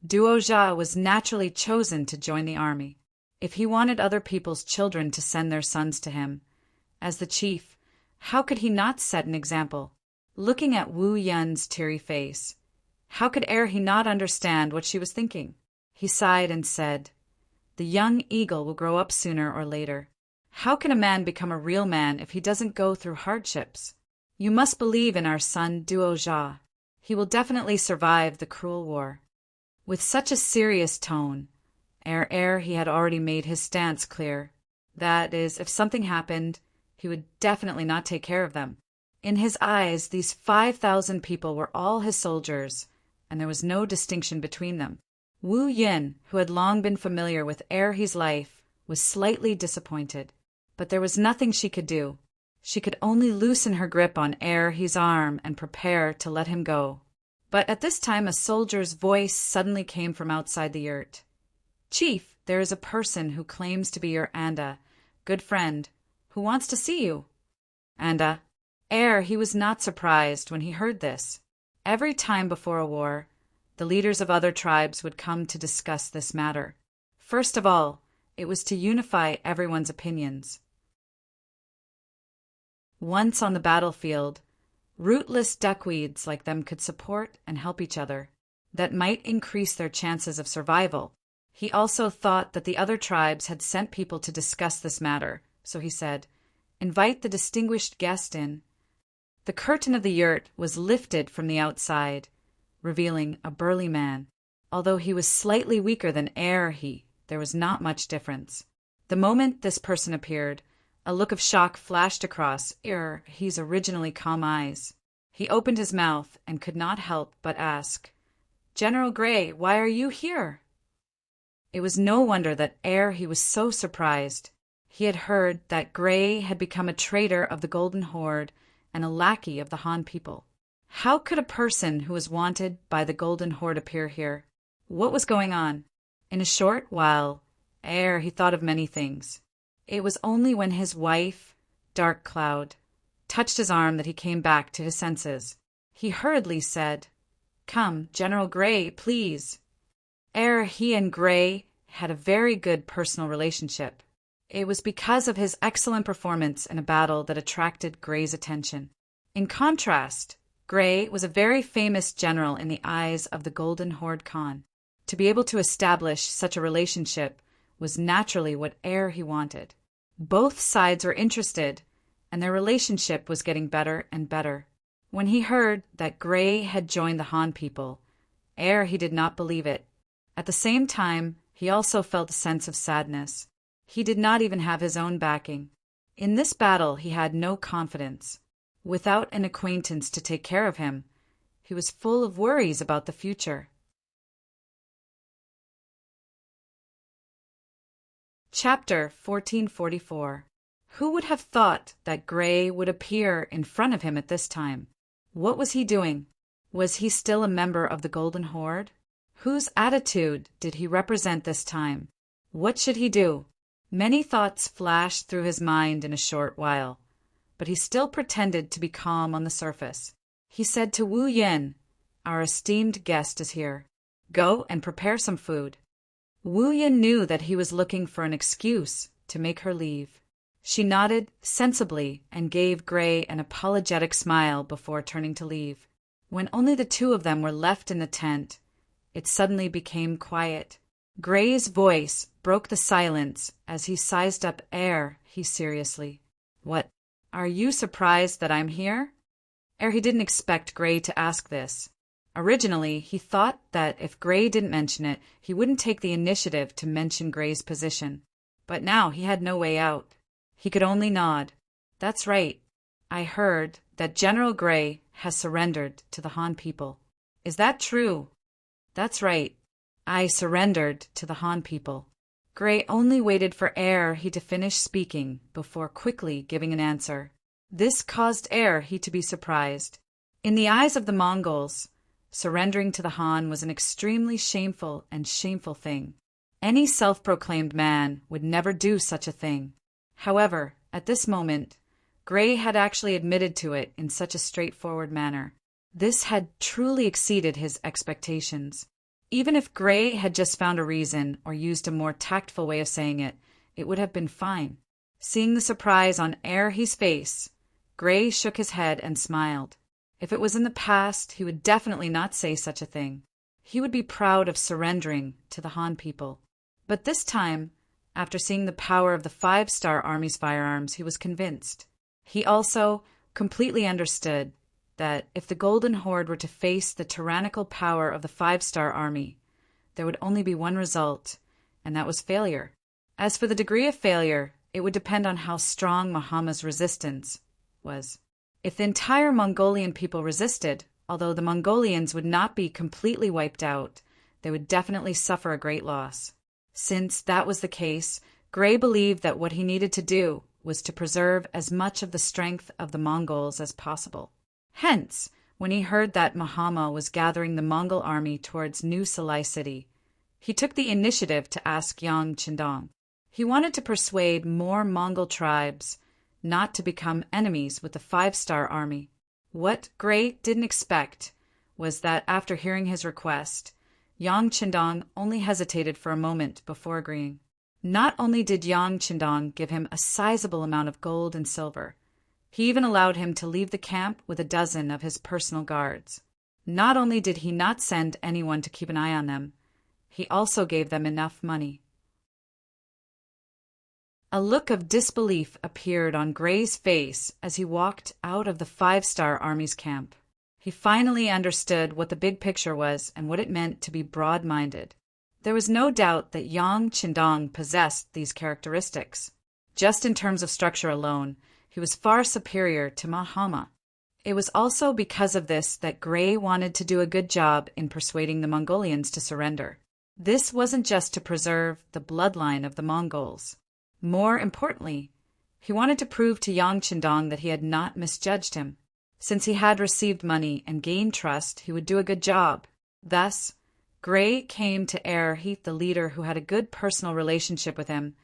Duozha was naturally chosen to join the army. If he wanted other people's children to send their sons to him, as the chief, how could he not set an example? Looking at Wu Yun's teary face, how could he not understand what she was thinking? He sighed and said, "The young eagle will grow up sooner or later. How can a man become a real man if he doesn't go through hardships? You must believe in our son Duozha. He will definitely survive the cruel war." With such a serious tone, he had already made his stance clear. That is, if something happened, he would definitely not take care of them. In his eyes, these 5,000 people were all his soldiers, and there was no distinction between them. Wu Yin, who had long been familiar with his life, was slightly disappointed. But there was nothing she could do. She could only loosen her grip on his arm and prepare to let him go. But at this time a soldier's voice suddenly came from outside the yurt. "Chief, there is a person who claims to be your Anda, good friend, who wants to see you." Anda. He was not surprised when he heard this. Every time before a war, the leaders of other tribes would come to discuss this matter. First of all, it was to unify everyone's opinions. Once on the battlefield, rootless duckweeds like them could support and help each other. That might increase their chances of survival. He also thought that the other tribes had sent people to discuss this matter, so he said, "Invite the distinguished guest in." The curtain of the yurt was lifted from the outside, revealing a burly man. Although he was slightly weaker than there was not much difference. The moment this person appeared, a look of shock flashed across his originally calm eyes. He opened his mouth and could not help but ask, "General Gray, why are you here?" It was no wonder that he was so surprised. He had heard that Gray had become a traitor of the Golden Horde and a lackey of the Han people. How could a person who was wanted by the Golden Horde appear here? What was going on? In a short while, he thought of many things. It was only when his wife, Dark Cloud, touched his arm that he came back to his senses. He hurriedly said, "Come, General Gray, please." He and Gray had a very good personal relationship. It was because of his excellent performance in a battle that attracted Gray's attention. In contrast, Gray was a very famous general in the eyes of the Golden Horde Khan. To be able to establish such a relationship was naturally what he wanted. Both sides were interested, and their relationship was getting better and better. When he heard that Gray had joined the Han people, he did not believe it. At the same time, he also felt a sense of sadness. He did not even have his own backing. In this battle he had no confidence. Without an acquaintance to take care of him, he was full of worries about the future. Chapter 1444. Who would have thought that Gray would appear in front of him at this time? What was he doing? Was he still a member of the Golden Horde? Whose attitude did he represent this time? What should he do? Many thoughts flashed through his mind in a short while, but he still pretended to be calm on the surface. He said to Wu Yin, our esteemed guest is here. Go and prepare some food." Wu Yin knew that he was looking for an excuse to make her leave. She nodded sensibly and gave Gray an apologetic smile before turning to leave. When only the two of them were left in the tent, it suddenly became quiet. Gray's voice broke the silence as he sized up air. He seriously, "What? Are you surprised that I'm here?" He didn't expect Gray to ask this. Originally, he thought that if Gray didn't mention it, he wouldn't take the initiative to mention Gray's position. But now he had no way out. He could only nod. "That's right. I heard that General Gray has surrendered to the Han people." "Is that true?" "That's right. I surrendered to the Han people." Gray only waited for he to finish speaking before quickly giving an answer. This caused he to be surprised. In the eyes of the Mongols, surrendering to the Han was an extremely shameful thing. Any self-proclaimed man would never do such a thing. However, at this moment, Gray had actually admitted to it in such a straightforward manner. This had truly exceeded his expectations. Even if Gray had just found a reason or used a more tactful way of saying it, it would have been fine. Seeing the surprise on He's face, Gray shook his head and smiled. If it was in the past, he would definitely not say such a thing. He would be proud of surrendering to the Han people. But this time, after seeing the power of the 5-Star Army's firearms, he was convinced. He also completely understood that if the Golden Horde were to face the tyrannical power of the 5-Star Army, there would only be one result, and that was failure. As for the degree of failure, it would depend on how strong Mahama's resistance was. If the entire Mongolian people resisted, although the Mongolians would not be completely wiped out, they would definitely suffer a great loss. Since that was the case, Gray believed that what he needed to do was to preserve as much of the strength of the Mongols as possible. Hence, when he heard that Mahama was gathering the Mongol army towards New Salai City, he took the initiative to ask Yang Qindong. He wanted to persuade more Mongol tribes not to become enemies with the 5-Star Army. What Gray didn't expect was that after hearing his request, Yang Qindong only hesitated for a moment before agreeing. Not only did Yang Qindong give him a sizable amount of gold and silver, he even allowed him to leave the camp with a dozen of his personal guards. Not only did he not send anyone to keep an eye on them, he also gave them enough money. A look of disbelief appeared on Gray's face as he walked out of the 5-Star Army's camp. He finally understood what the big picture was and what it meant to be broad-minded. There was no doubt that Yang Qindong possessed these characteristics. Just in terms of structure alone, he was far superior to Mahama. It was also because of this that Gray wanted to do a good job in persuading the Mongolians to surrender. This wasn't just to preserve the bloodline of the Mongols. More importantly, he wanted to prove to Yang Qindong that he had not misjudged him. Since he had received money and gained trust, he would do a good job. Thus, Gray came to Heath, the leader who had a good personal relationship with him,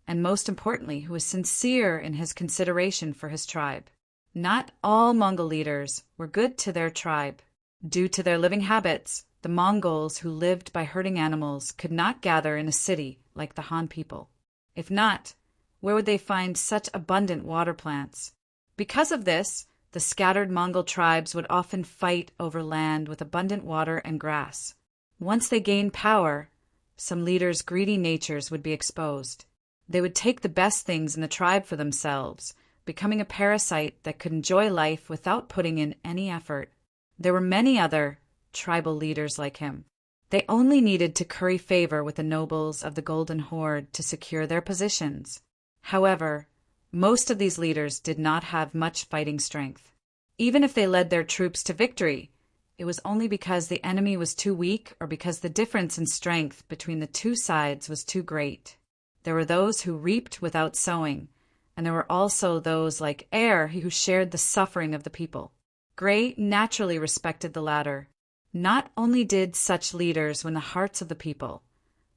and most importantly, who was sincere in his consideration for his tribe. Not all Mongol leaders were good to their tribe. Due to their living habits, the Mongols who lived by herding animals could not gather in a city like the Han people. If not, where would they find such abundant water plants? Because of this, the scattered Mongol tribes would often fight over land with abundant water and grass. Once they gained power, some leaders' greedy natures would be exposed. They would take the best things in the tribe for themselves, becoming a parasite that could enjoy life without putting in any effort. There were many other tribal leaders like him. They only needed to curry favor with the nobles of the Golden Horde to secure their positions. However, most of these leaders did not have much fighting strength. Even if they led their troops to victory, it was only because the enemy was too weak or because the difference in strength between the two sides was too great. There were those who reaped without sowing, and there were also those like who shared the suffering of the people. Gray naturally respected the latter. Not only did such leaders win the hearts of the people,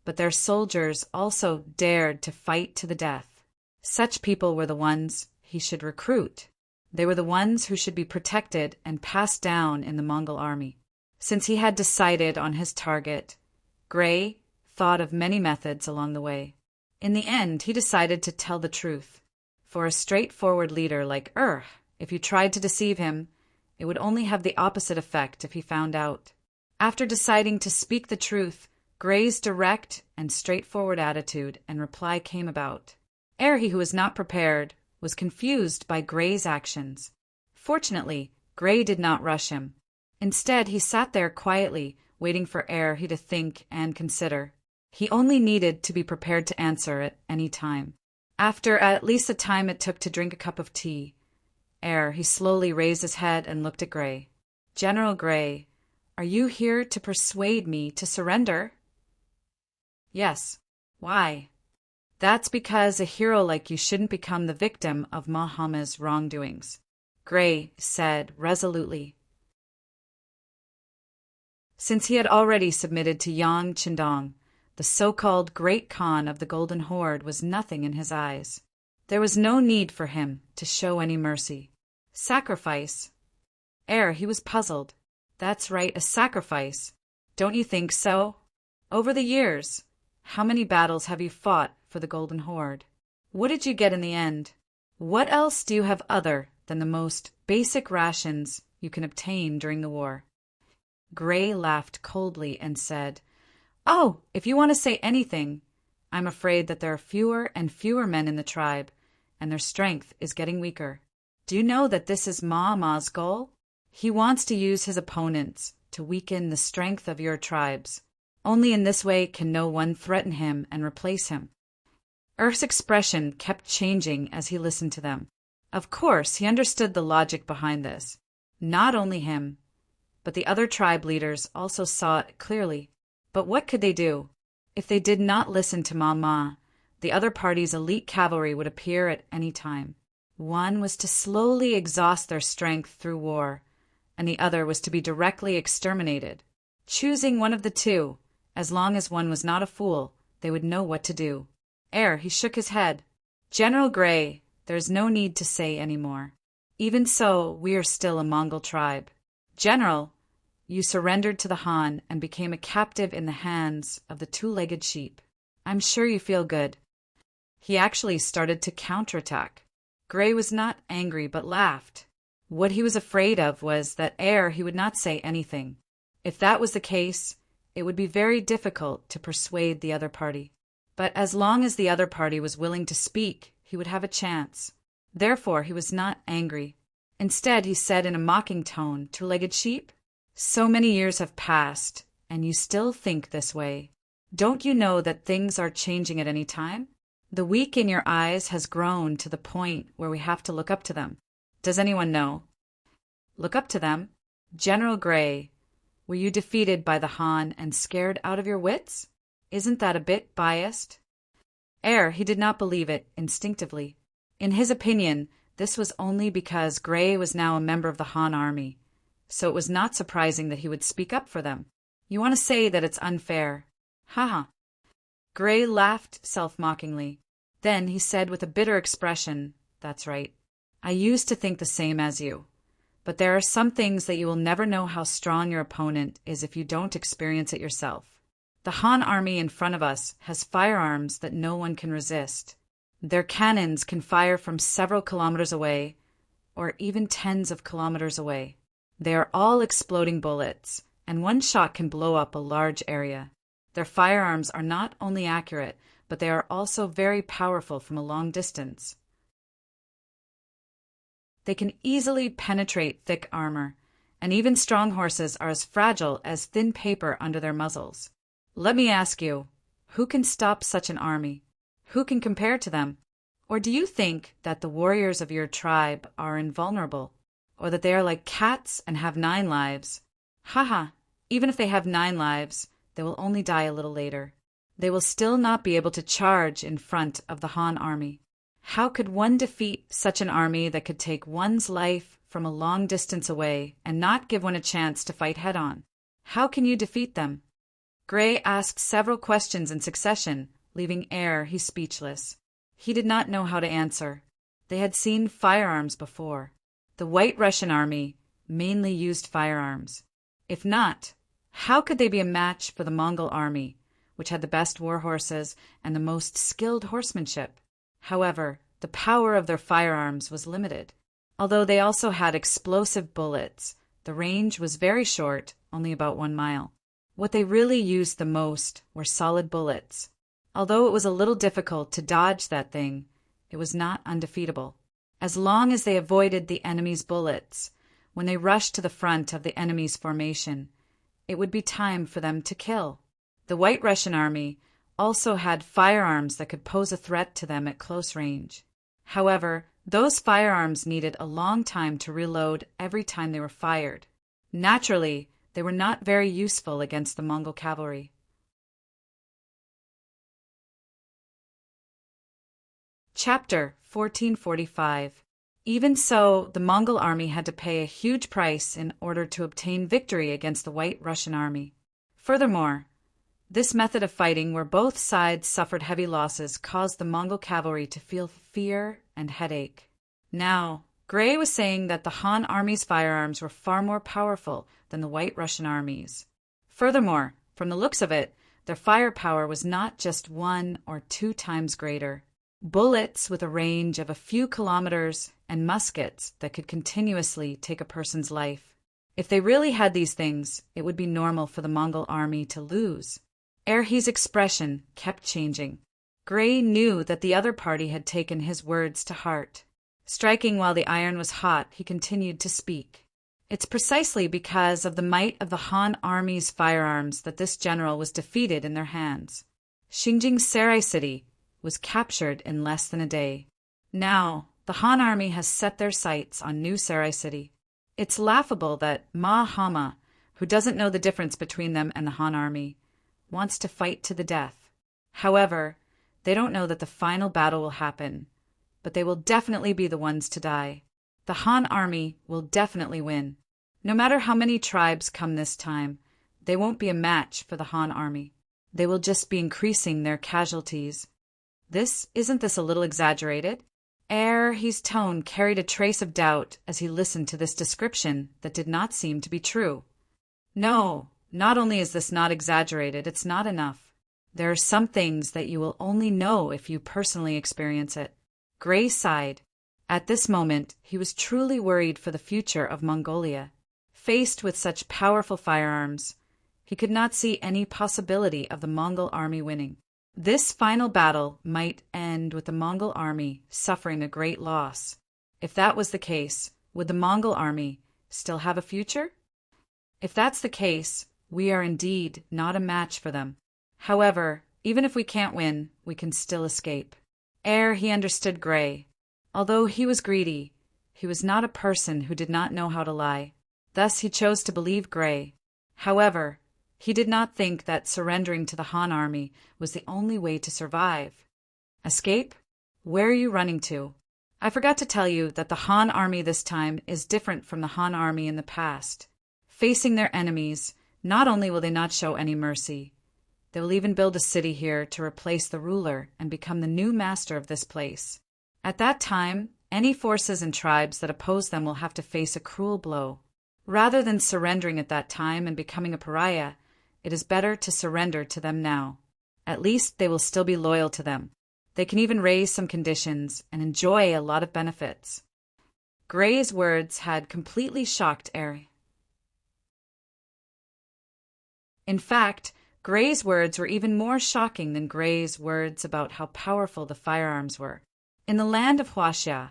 but their soldiers also dared to fight to the death. Such people were the ones he should recruit. They were the ones who should be protected and passed down in the Mongol army. Since he had decided on his target, Gray thought of many methods along the way. In the end, he decided to tell the truth. For a straightforward leader like if you tried to deceive him, it would only have the opposite effect if he found out. After deciding to speak the truth, Gray's direct and straightforward attitude and reply came about. He who was not prepared, was confused by Gray's actions. Fortunately, Gray did not rush him. Instead, he sat there quietly, waiting for he to think and consider. He only needed to be prepared to answer at any time. After at least the time it took to drink a cup of tea, he slowly raised his head and looked at Gray. "General Gray, are you here to persuade me to surrender?" "Yes." "Why?" "That's because a hero like you shouldn't become the victim of Muhammad's wrongdoings," Gray said resolutely. Since he had already submitted to Yang Qindong, the so-called Great Khan of the Golden Horde was nothing in his eyes. There was no need for him to show any mercy. Sacrifice? He was puzzled. That's right, a sacrifice. Don't you think so? Over the years, how many battles have you fought for the Golden Horde? What did you get in the end? What else do you have other than the most basic rations you can obtain during the war? Gray laughed coldly and said, "Oh, if you want to say anything, I'm afraid that there are fewer and fewer men in the tribe, and their strength is getting weaker. Do you know that this is Ma's goal? He wants to use his opponents to weaken the strength of your tribes. Only in this way can no one threaten him and replace him." Earth's expression kept changing as he listened to them. Of course, he understood the logic behind this. Not only him, but the other tribe leaders also saw it clearly. But what could they do? If they did not listen to Ma, the other party's elite cavalry would appear at any time. One was to slowly exhaust their strength through war, and the other was to be directly exterminated. Choosing one of the two, as long as one was not a fool, they would know what to do. He shook his head. "General Gray, there is no need to say any more. Even so, we are still a Mongol tribe. General, you surrendered to the Han and became a captive in the hands of the two-legged sheep. I'm sure you feel good." He actually started to counterattack. Gray was not angry but laughed. What he was afraid of was that he would not say anything. If that was the case, it would be very difficult to persuade the other party. But as long as the other party was willing to speak, he would have a chance. Therefore, he was not angry. Instead, he said in a mocking tone, "Two-legged sheep? So many years have passed, and you still think this way. Don't you know that things are changing at any time? The weak in your eyes has grown to the point where we have to look up to them. Does anyone know?" "Look up to them? General Gray, were you defeated by the Han and scared out of your wits? Isn't that a bit biased?" He did not believe it instinctively. In his opinion, this was only because Gray was now a member of the Han army, so it was not surprising that he would speak up for them. "You want to say that it's unfair? Ha!" Gray laughed self-mockingly. Then he said with a bitter expression, "That's right. I used to think the same as you. But there are some things that you will never know how strong your opponent is if you don't experience it yourself. The Han army in front of us has firearms that no one can resist. Their cannons can fire from several kilometers away, or even tens of kilometers away. They are all exploding bullets, and one shot can blow up a large area. Their firearms are not only accurate, but they are also very powerful from a long distance. They can easily penetrate thick armor, and even strong horses are as fragile as thin paper under their muzzles. Let me ask you, who can stop such an army? Who can compare to them? Or do you think that the warriors of your tribe are invulnerable, or that they are like cats and have 9 lives? Even if they have 9 lives, they will only die a little later. They will still not be able to charge in front of the Han army. How could one defeat such an army that could take one's life from a long distance away and not give one a chance to fight head-on? How can you defeat them?" Gray asked several questions in succession, leaving he speechless. He did not know how to answer. They had seen firearms before. The White Russian army mainly used firearms. If not, how could they be a match for the Mongol army, which had the best war horses and the most skilled horsemanship? However, the power of their firearms was limited. Although they also had explosive bullets, the range was very short, only about 1 mile. What they really used the most were solid bullets. Although it was a little difficult to dodge that thing, it was not undefeatable. As long as they avoided the enemy's bullets, when they rushed to the front of the enemy's formation, it would be time for them to kill. The White Russian army also had firearms that could pose a threat to them at close range. However, those firearms needed a long time to reload every time they were fired. Naturally, they were not very useful against the Mongol cavalry. Chapter 1445. Even so, the Mongol army had to pay a huge price in order to obtain victory against the White Russian army. Furthermore, this method of fighting, where both sides suffered heavy losses, caused the Mongol cavalry to feel fear and headache. Now, Gray was saying that the Han army's firearms were far more powerful than the White Russian army's. Furthermore, from the looks of it, their firepower was not just 1 or 2 times greater. Bullets with a range of a few kilometers and muskets that could continuously take a person's life. If they really had these things, it would be normal for the Mongol army to lose. Erhi's expression kept changing. Gray knew that the other party had taken his words to heart. Striking while the iron was hot, he continued to speak. It's precisely because of the might of the Han army's firearms that this general was defeated in their hands. Xinjing Sarai city was captured in less than a day. Now, the Han army has set their sights on New Sarai city. It's laughable that Ma Hama, who doesn't know the difference between them and the Han army, wants to fight to the death. However, they don't know that the final battle will happen, but they will definitely be the ones to die. The Han army will definitely win. No matter how many tribes come this time, they won't be a match for the Han army. They will just be increasing their casualties. Isn't this a little exaggerated? Erhi's tone carried a trace of doubt as he listened to this description that did not seem to be true. No, not only is this not exaggerated, it's not enough. There are some things that you will only know if you personally experience it. Gray sighed. At this moment, he was truly worried for the future of Mongolia. Faced with such powerful firearms, he could not see any possibility of the Mongol army winning. This final battle might end with the Mongol army suffering a great loss. If that was the case, would the Mongol army still have a future? If that's the case, we are indeed not a match for them. However, even if we can't win, we can still escape. He understood Gray. Although he was greedy, he was not a person who did not know how to lie. Thus he chose to believe Gray. However, he did not think that surrendering to the Han army was the only way to survive. Escape? Where are you running to? I forgot to tell you that the Han army this time is different from the Han army in the past. Facing their enemies, not only will they not show any mercy, they will even build a city here to replace the ruler and become the new master of this place. At that time, any forces and tribes that oppose them will have to face a cruel blow. Rather than surrendering at that time and becoming a pariah, it is better to surrender to them now. At least they will still be loyal to them. They can even raise some conditions and enjoy a lot of benefits. Gray's words had completely shocked Eri. In fact, Gray's words were even more shocking than Gray's words about how powerful the firearms were. In the land of Huaxia,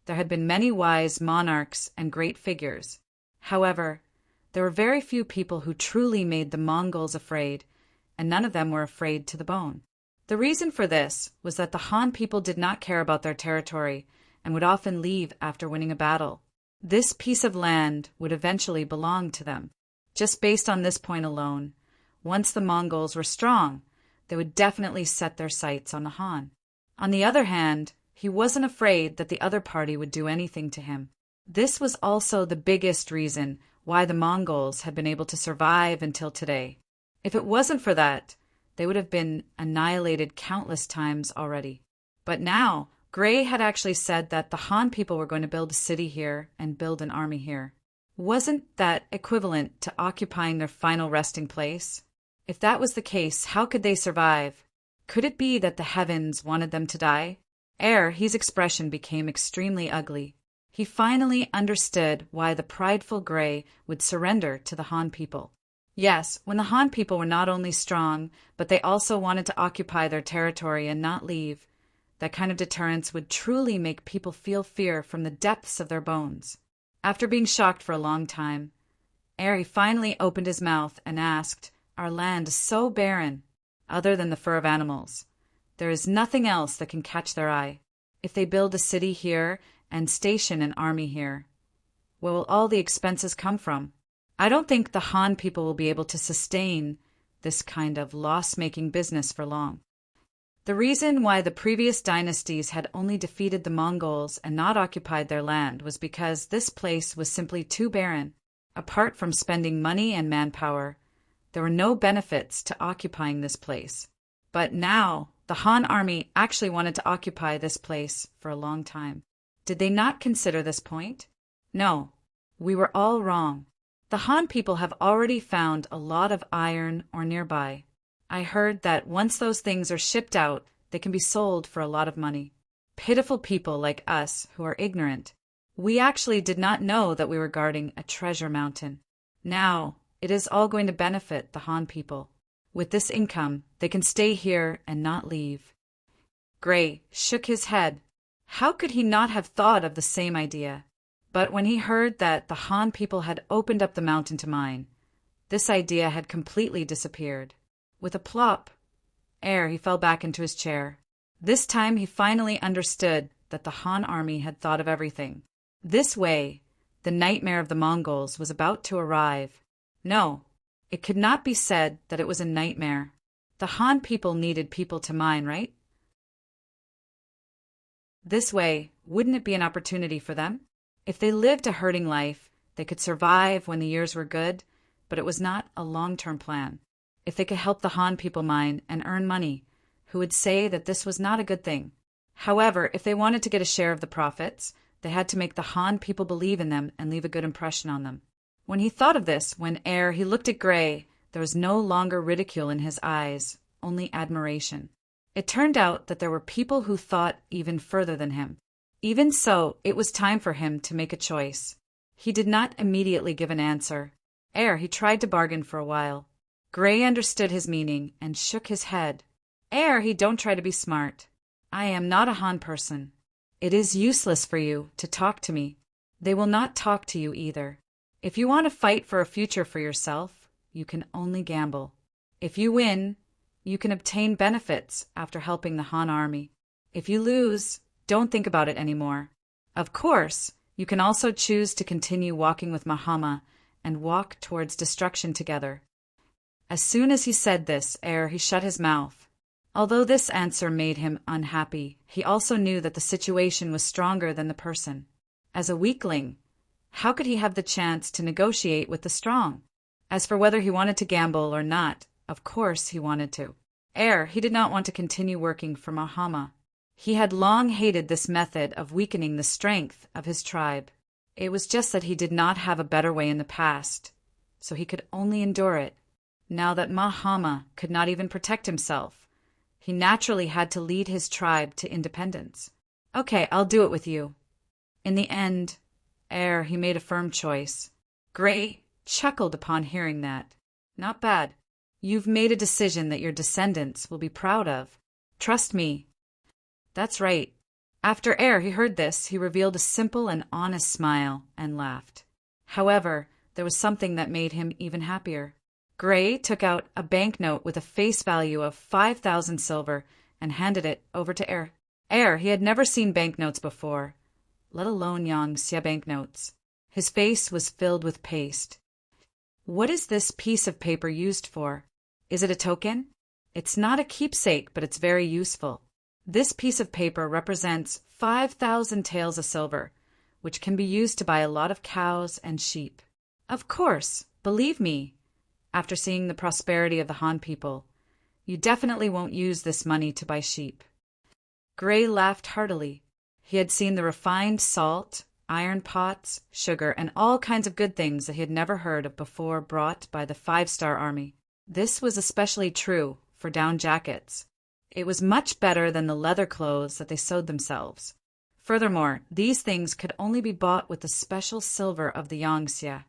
there had been many wise monarchs and great figures. However, there were very few people who truly made the Mongols afraid, and none of them were afraid to the bone. The reason for this was that the Han people did not care about their territory and would often leave after winning a battle. This piece of land would eventually belong to them. Just based on this point alone, once the Mongols were strong, they would definitely set their sights on the Han. On the other hand, he wasn't afraid that the other party would do anything to him. This was also the biggest reason why the Mongols had been able to survive until today. If it wasn't for that, they would have been annihilated countless times already. But now, Gray had actually said that the Han people were going to build a city here and build an army here. Wasn't that equivalent to occupying their final resting place? If that was the case, how could they survive? Could it be that the heavens wanted them to die? His expression became extremely ugly. He finally understood why the prideful Gray would surrender to the Han people. Yes, when the Han people were not only strong, but they also wanted to occupy their territory and not leave. That kind of deterrence would truly make people feel fear from the depths of their bones. After being shocked for a long time, he finally opened his mouth and asked, "Our land is so barren, other than the fur of animals. There is nothing else that can catch their eye. If they build a city here and station an army here, where will all the expenses come from? I don't think the Han people will be able to sustain this kind of loss-making business for long." The reason why the previous dynasties had only defeated the Mongols and not occupied their land was because this place was simply too barren. Apart from spending money and manpower, there were no benefits to occupying this place. But now, the Han army actually wanted to occupy this place for a long time. Did they not consider this point? No, we were all wrong. The Han people have already found a lot of iron or nearby. I heard that once those things are shipped out, they can be sold for a lot of money. Pitiful people like us who are ignorant. We actually did not know that we were guarding a treasure mountain. Now, it is all going to benefit the Han people. With this income, they can stay here and not leave. Gray shook his head. How could he not have thought of the same idea? But when he heard that the Han people had opened up the mountain to mine, this idea had completely disappeared. With a plop, he fell back into his chair. This time he finally understood that the Han army had thought of everything. This way, the nightmare of the Mongols was about to arrive. No, it could not be said that it was a nightmare. The Han people needed people to mine, right? This way, wouldn't it be an opportunity for them? If they lived a herding life, they could survive when the years were good, but it was not a long-term plan. If they could help the Han people mine and earn money, who would say that this was not a good thing? However, if they wanted to get a share of the profits, they had to make the Han people believe in them and leave a good impression on them. When he thought of this, he looked at Gray, there was no longer ridicule in his eyes, only admiration. It turned out that there were people who thought even further than him. Even so, it was time for him to make a choice. He did not immediately give an answer. He tried to bargain for a while. Gray understood his meaning and shook his head. Don't try to be smart. I am not a Han person. It is useless for you to talk to me. They will not talk to you either. If you want to fight for a future for yourself, you can only gamble. If you win, you can obtain benefits after helping the Han army. If you lose, don't think about it anymore. Of course, you can also choose to continue walking with Mahama and walk towards destruction together. As soon as he said this, he shut his mouth. Although this answer made him unhappy, he also knew that the situation was stronger than the person. As a weakling, how could he have the chance to negotiate with the strong? As for whether he wanted to gamble or not, of course he wanted to. He did not want to continue working for Mahama. He had long hated this method of weakening the strength of his tribe. It was just that he did not have a better way in the past, so he could only endure it. Now that Mahama could not even protect himself, he naturally had to lead his tribe to independence. Okay, I'll do it with you. In the end, he made a firm choice. Gray chuckled upon hearing that. Not bad. You've made a decision that your descendants will be proud of. Trust me. That's right. After he heard this, he revealed a simple and honest smile and laughed. However, there was something that made him even happier. Gray took out a banknote with a face value of 5,000 silver and handed it over to he had never seen banknotes before, let alone Yangxia banknotes. His face was filled with paste. What is this piece of paper used for? Is it a token? It's not a keepsake, but it's very useful. This piece of paper represents 5,000 taels of silver, which can be used to buy a lot of cows and sheep. Of course, believe me, after seeing the prosperity of the Han people, you definitely won't use this money to buy sheep. Gray laughed heartily. He had seen the refined salt, iron pots, sugar, and all kinds of good things that he had never heard of before brought by the 5-star army. This was especially true for down jackets. It was much better than the leather clothes that they sewed themselves. Furthermore, these things could only be bought with the special silver of the Yangtze.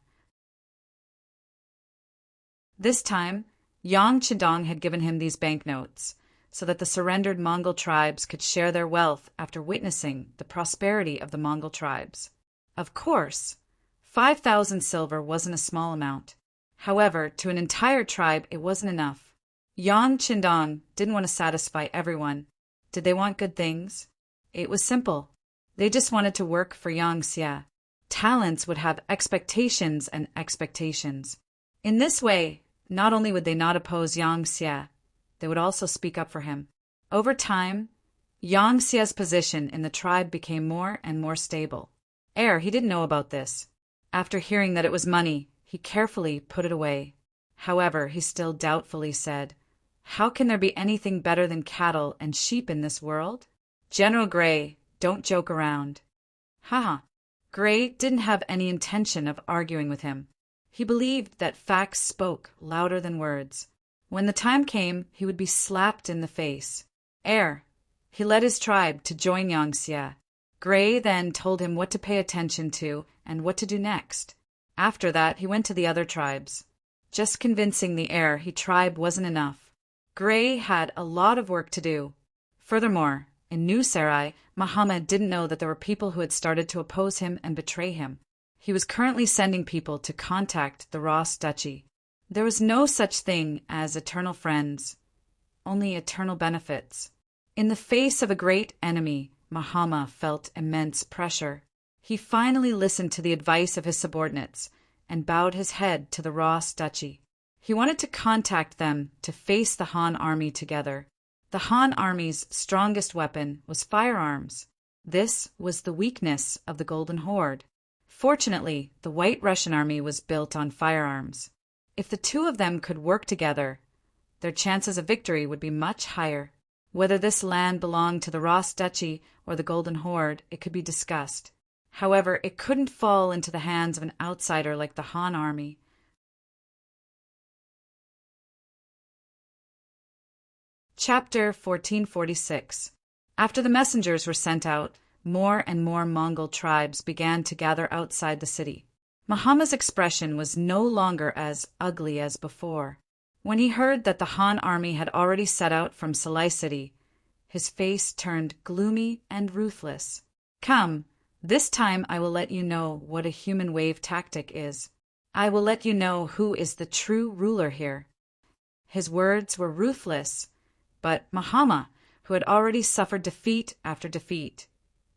This time, Yang Chidong had given him these banknotes, so that the surrendered Mongol tribes could share their wealth after witnessing the prosperity of the Mongol tribes. Of course, 5,000 silver wasn't a small amount. However, to an entire tribe it wasn't enough. Yang Chidong didn't want to satisfy everyone. Did they want good things? It was simple. They just wanted to work for Yang Xia. Talents would have expectations and expectations. In this way, not only would they not oppose Yang Xia, they would also speak up for him. Over time, Yang Xia's position in the tribe became more and more stable. He didn't know about this. After hearing that it was money, he carefully put it away. However, he still doubtfully said, "How can there be anything better than cattle and sheep in this world? General Gray, don't joke around." Gray didn't have any intention of arguing with him. He believed that facts spoke louder than words. When the time came, he would be slapped in the face. He led his tribe to join Yang Xia. Gray then told him what to pay attention to and what to do next. After that, he went to the other tribes. Just convincing the tribe wasn't enough. Gray had a lot of work to do. Furthermore, in New Sarai, Muhammad didn't know that there were people who had started to oppose him and betray him. He was currently sending people to contact the Ross Duchy. There was no such thing as eternal friends, only eternal benefits. In the face of a great enemy, Muhammad felt immense pressure. He finally listened to the advice of his subordinates and bowed his head to the Ross Duchy. He wanted to contact them to face the Han army together. The Han army's strongest weapon was firearms. This was the weakness of the Golden Horde. Fortunately, the White Russian army was built on firearms. If the two of them could work together, their chances of victory would be much higher. Whether this land belonged to the Ross Duchy or the Golden Horde, it could be discussed. However, it couldn't fall into the hands of an outsider like the Han army. Chapter 1446. After the messengers were sent out, more and more Mongol tribes began to gather outside the city. Muhammad's expression was no longer as ugly as before. When he heard that the Han army had already set out from Salai City, his face turned gloomy and ruthless. "Come, this time I will let you know what a human wave tactic is. I will let you know who is the true ruler here." His words were ruthless, but Muhammad, who had already suffered defeat after defeat,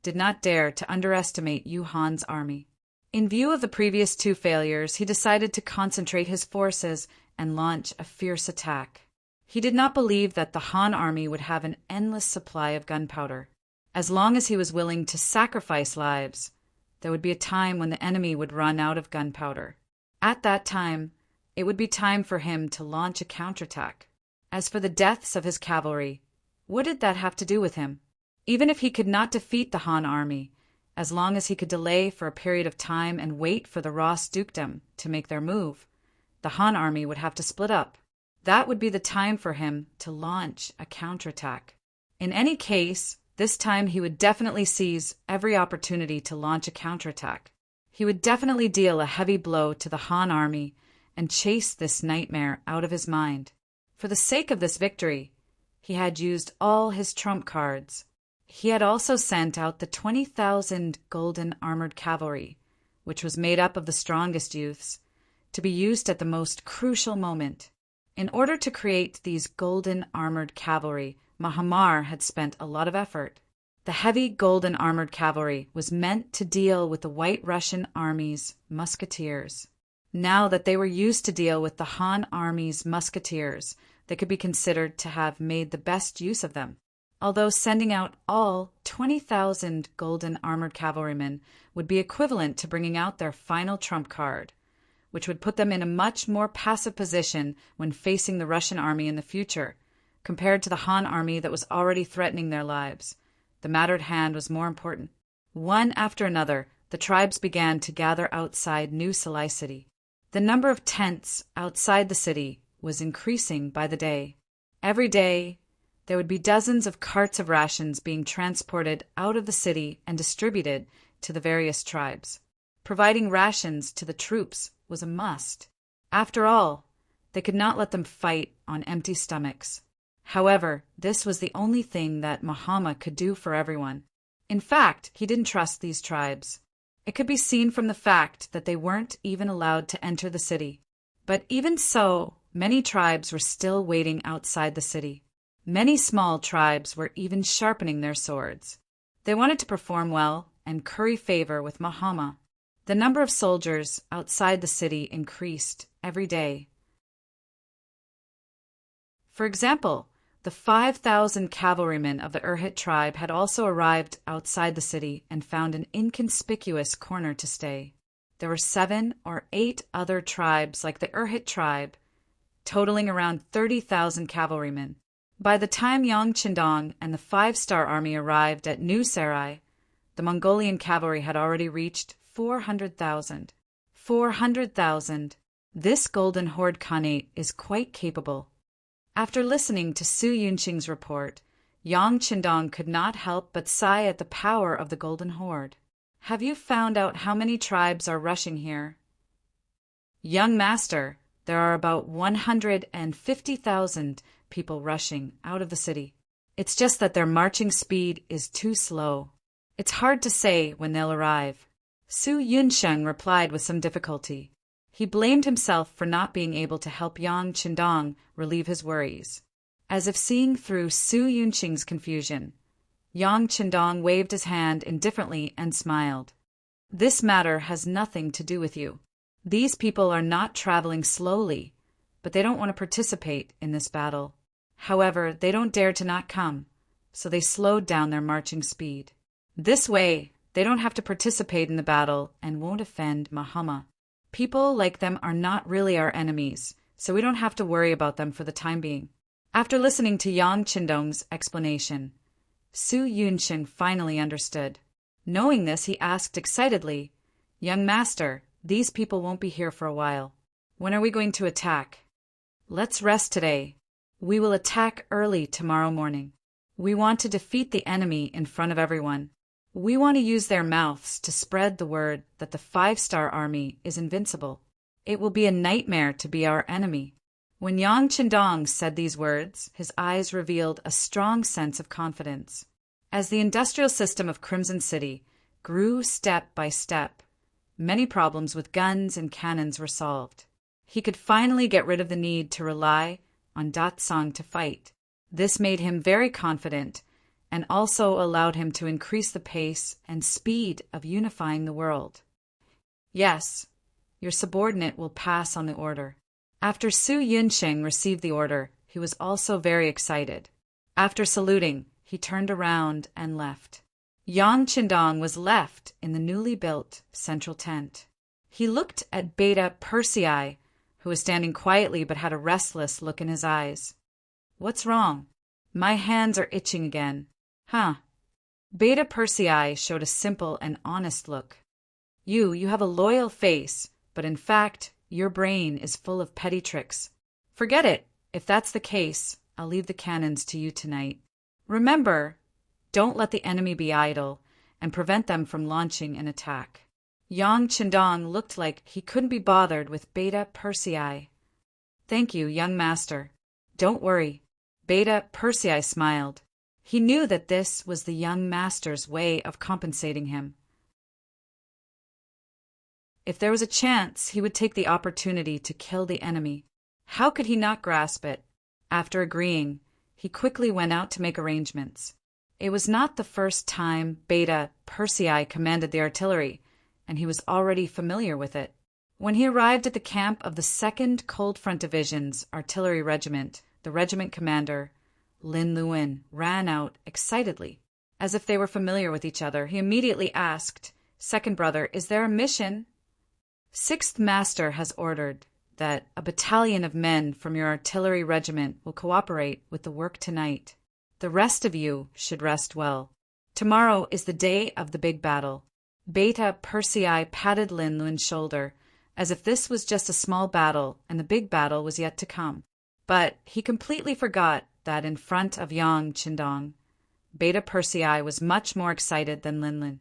did not dare to underestimate Yuhan's army. In view of the previous two failures, he decided to concentrate his forces and launch a fierce attack. He did not believe that the Han army would have an endless supply of gunpowder. As long as he was willing to sacrifice lives, there would be a time when the enemy would run out of gunpowder. At that time, it would be time for him to launch a counterattack. As for the deaths of his cavalry, what did that have to do with him? Even if he could not defeat the Han army, as long as he could delay for a period of time and wait for the Ross dukedom to make their move, the Han army would have to split up. That would be the time for him to launch a counterattack. In any case, this time he would definitely seize every opportunity to launch a counterattack. He would definitely deal a heavy blow to the Han army and chase this nightmare out of his mind. For the sake of this victory, he had used all his trump cards. He had also sent out the 20,000 golden armored cavalry, which was made up of the strongest youths, to be used at the most crucial moment. In order to create these golden armored cavalry, Muhammad had spent a lot of effort. The heavy golden armored cavalry was meant to deal with the White Russian army's musketeers. Now that they were used to deal with the Han army's musketeers, they could be considered to have made the best use of them. Although sending out all 20,000 golden armored cavalrymen would be equivalent to bringing out their final trump card, which would put them in a much more passive position when facing the Russian army in the future, compared to the Han army that was already threatening their lives. The matter at hand was more important. One after another, the tribes began to gather outside New Salai City. The number of tents outside the city was increasing by the day. Every day, there would be dozens of carts of rations being transported out of the city and distributed to the various tribes. Providing rations to the troops was a must. After all, they could not let them fight on empty stomachs. However, this was the only thing that Muhammad could do for everyone. In fact, he didn't trust these tribes. It could be seen from the fact that they weren't even allowed to enter the city. But even so, many tribes were still waiting outside the city. Many small tribes were even sharpening their swords. They wanted to perform well and curry favor with Muhammad. The number of soldiers outside the city increased every day. For example, the 5,000 cavalrymen of the Urhit tribe had also arrived outside the city and found an inconspicuous corner to stay. There were 7 or 8 other tribes like the Urhit tribe, totaling around 30,000 cavalrymen. By the time Yang Chindong and the 5-star army arrived at New Sarai, the Mongolian cavalry had already reached 400,000. 400,000! This Golden Horde Khanate is quite capable. After listening to Su Yunqing's report, Yang Chindong could not help but sigh at the power of the Golden Horde. Have you found out how many tribes are rushing here? Young master, there are about 150,000 people rushing out of the city. It's just that their marching speed is too slow. It's hard to say when they'll arrive. Su Yunsheng replied with some difficulty. He blamed himself for not being able to help Yang Chindong relieve his worries. As if seeing through Su Yunqing's confusion, Yang Chindong waved his hand indifferently and smiled. This matter has nothing to do with you. These people are not traveling slowly, but they don't want to participate in this battle. However, they don't dare to not come, so they slowed down their marching speed. This way, they don't have to participate in the battle and won't offend Muhammad. People like them are not really our enemies, so we don't have to worry about them for the time being. After listening to Yang Chindong's explanation, Su Yunqing finally understood. Knowing this, he asked excitedly, "Young master, these people won't be here for a while. When are we going to attack?" "Let's rest today. We will attack early tomorrow morning. We want to defeat the enemy in front of everyone. We want to use their mouths to spread the word that the 5-star army is invincible. It will be a nightmare to be our enemy." When Yang Chindong said these words, his eyes revealed a strong sense of confidence. As the industrial system of Crimson City grew step by step, many problems with guns and cannons were solved. He could finally get rid of the need to rely on Datsang to fight. This made him very confident and also allowed him to increase the pace and speed of unifying the world. "Yes, your subordinate will pass on the order." After Su Yunqing received the order, he was also very excited. After saluting, he turned around and left. Yang Chindong was left in the newly built central tent. He looked at Beta Persei, who was standing quietly but had a restless look in his eyes. "What's wrong? My hands are itching again." "Huh." Beta Persei showed a simple and honest look. You have a loyal face, but in fact, your brain is full of petty tricks. Forget it. If that's the case, I'll leave the cannons to you tonight. Remember, don't let the enemy be idle and prevent them from launching an attack." Yang Chindong looked like he couldn't be bothered with Beta Persei. "Thank you, young master. Don't worry." Beta Persei smiled. He knew that this was the young master's way of compensating him. If there was a chance, he would take the opportunity to kill the enemy. How could he not grasp it? After agreeing, he quickly went out to make arrangements. It was not the first time Beta Persei commanded the artillery, and he was already familiar with it. When he arrived at the camp of the 2nd Cold Front Division's artillery regiment, the regiment commander, Lin Luin, ran out excitedly. As if they were familiar with each other, he immediately asked, "Second brother, is there a mission?" "Sixth Master has ordered that a battalion of men from your artillery regiment will cooperate with the work tonight. The rest of you should rest well. Tomorrow is the day of the big battle. Beta Persei patted Lin Luan's shoulder, as if this was just a small battle and the big battle was yet to come. But he completely forgot that in front of Yang Qindong, Beta Persei was much more excited than Lin Luan.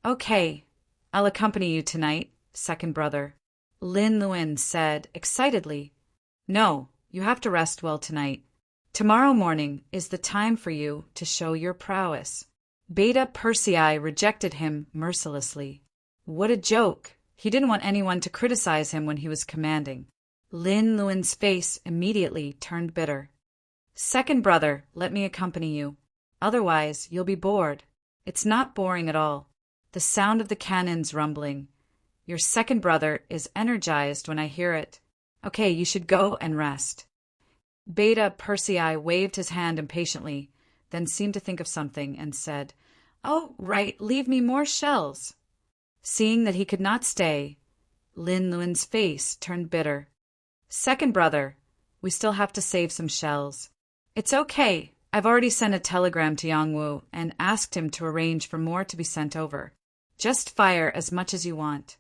"Okay, I'll accompany you tonight, second brother," Lin Luan said excitedly. "No, you have to rest well tonight. Tomorrow morning is the time for you to show your prowess." Beta Persei rejected him mercilessly. What a joke! He didn't want anyone to criticize him when he was commanding. Lin Luan's face immediately turned bitter. "Second brother, let me accompany you. Otherwise, you'll be bored." "It's not boring at all. The sound of the cannons rumbling. Your second brother is energized when I hear it. Okay, you should go and rest." Beta Persei waved his hand impatiently, then seemed to think of something and said, "Oh, right, leave me more shells." Seeing that he could not stay, Lin Luan's face turned bitter. "Second brother, we still have to save some shells." "It's okay. I've already sent a telegram to Yang Wu and asked him to arrange for more to be sent over. Just fire as much as you want."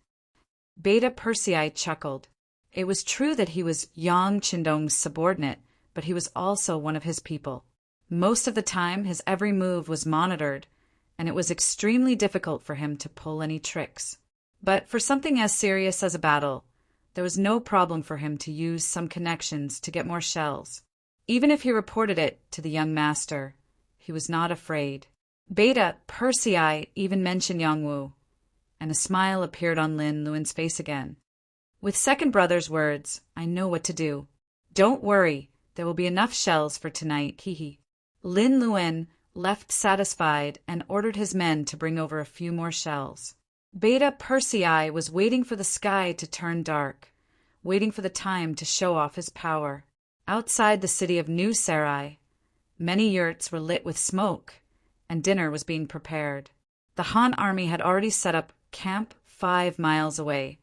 Beta Persei chuckled. It was true that he was Yang Qindong's subordinate, but he was also one of his people. Most of the time, his every move was monitored, and it was extremely difficult for him to pull any tricks. But for something as serious as a battle, there was no problem for him to use some connections to get more shells. Even if he reported it to the young master, he was not afraid. Beta Persei even mentioned Yang Wu, and a smile appeared on Lin Luan's face again. "With second brother's words, I know what to do. Don't worry, there will be enough shells for tonight, hee." Lin Luan left satisfied and ordered his men to bring over a few more shells. Beta Persei was waiting for the sky to turn dark, waiting for the time to show off his power. Outside the city of New Sarai, many yurts were lit with smoke, and dinner was being prepared. The Han army had already set up camp 5 miles away,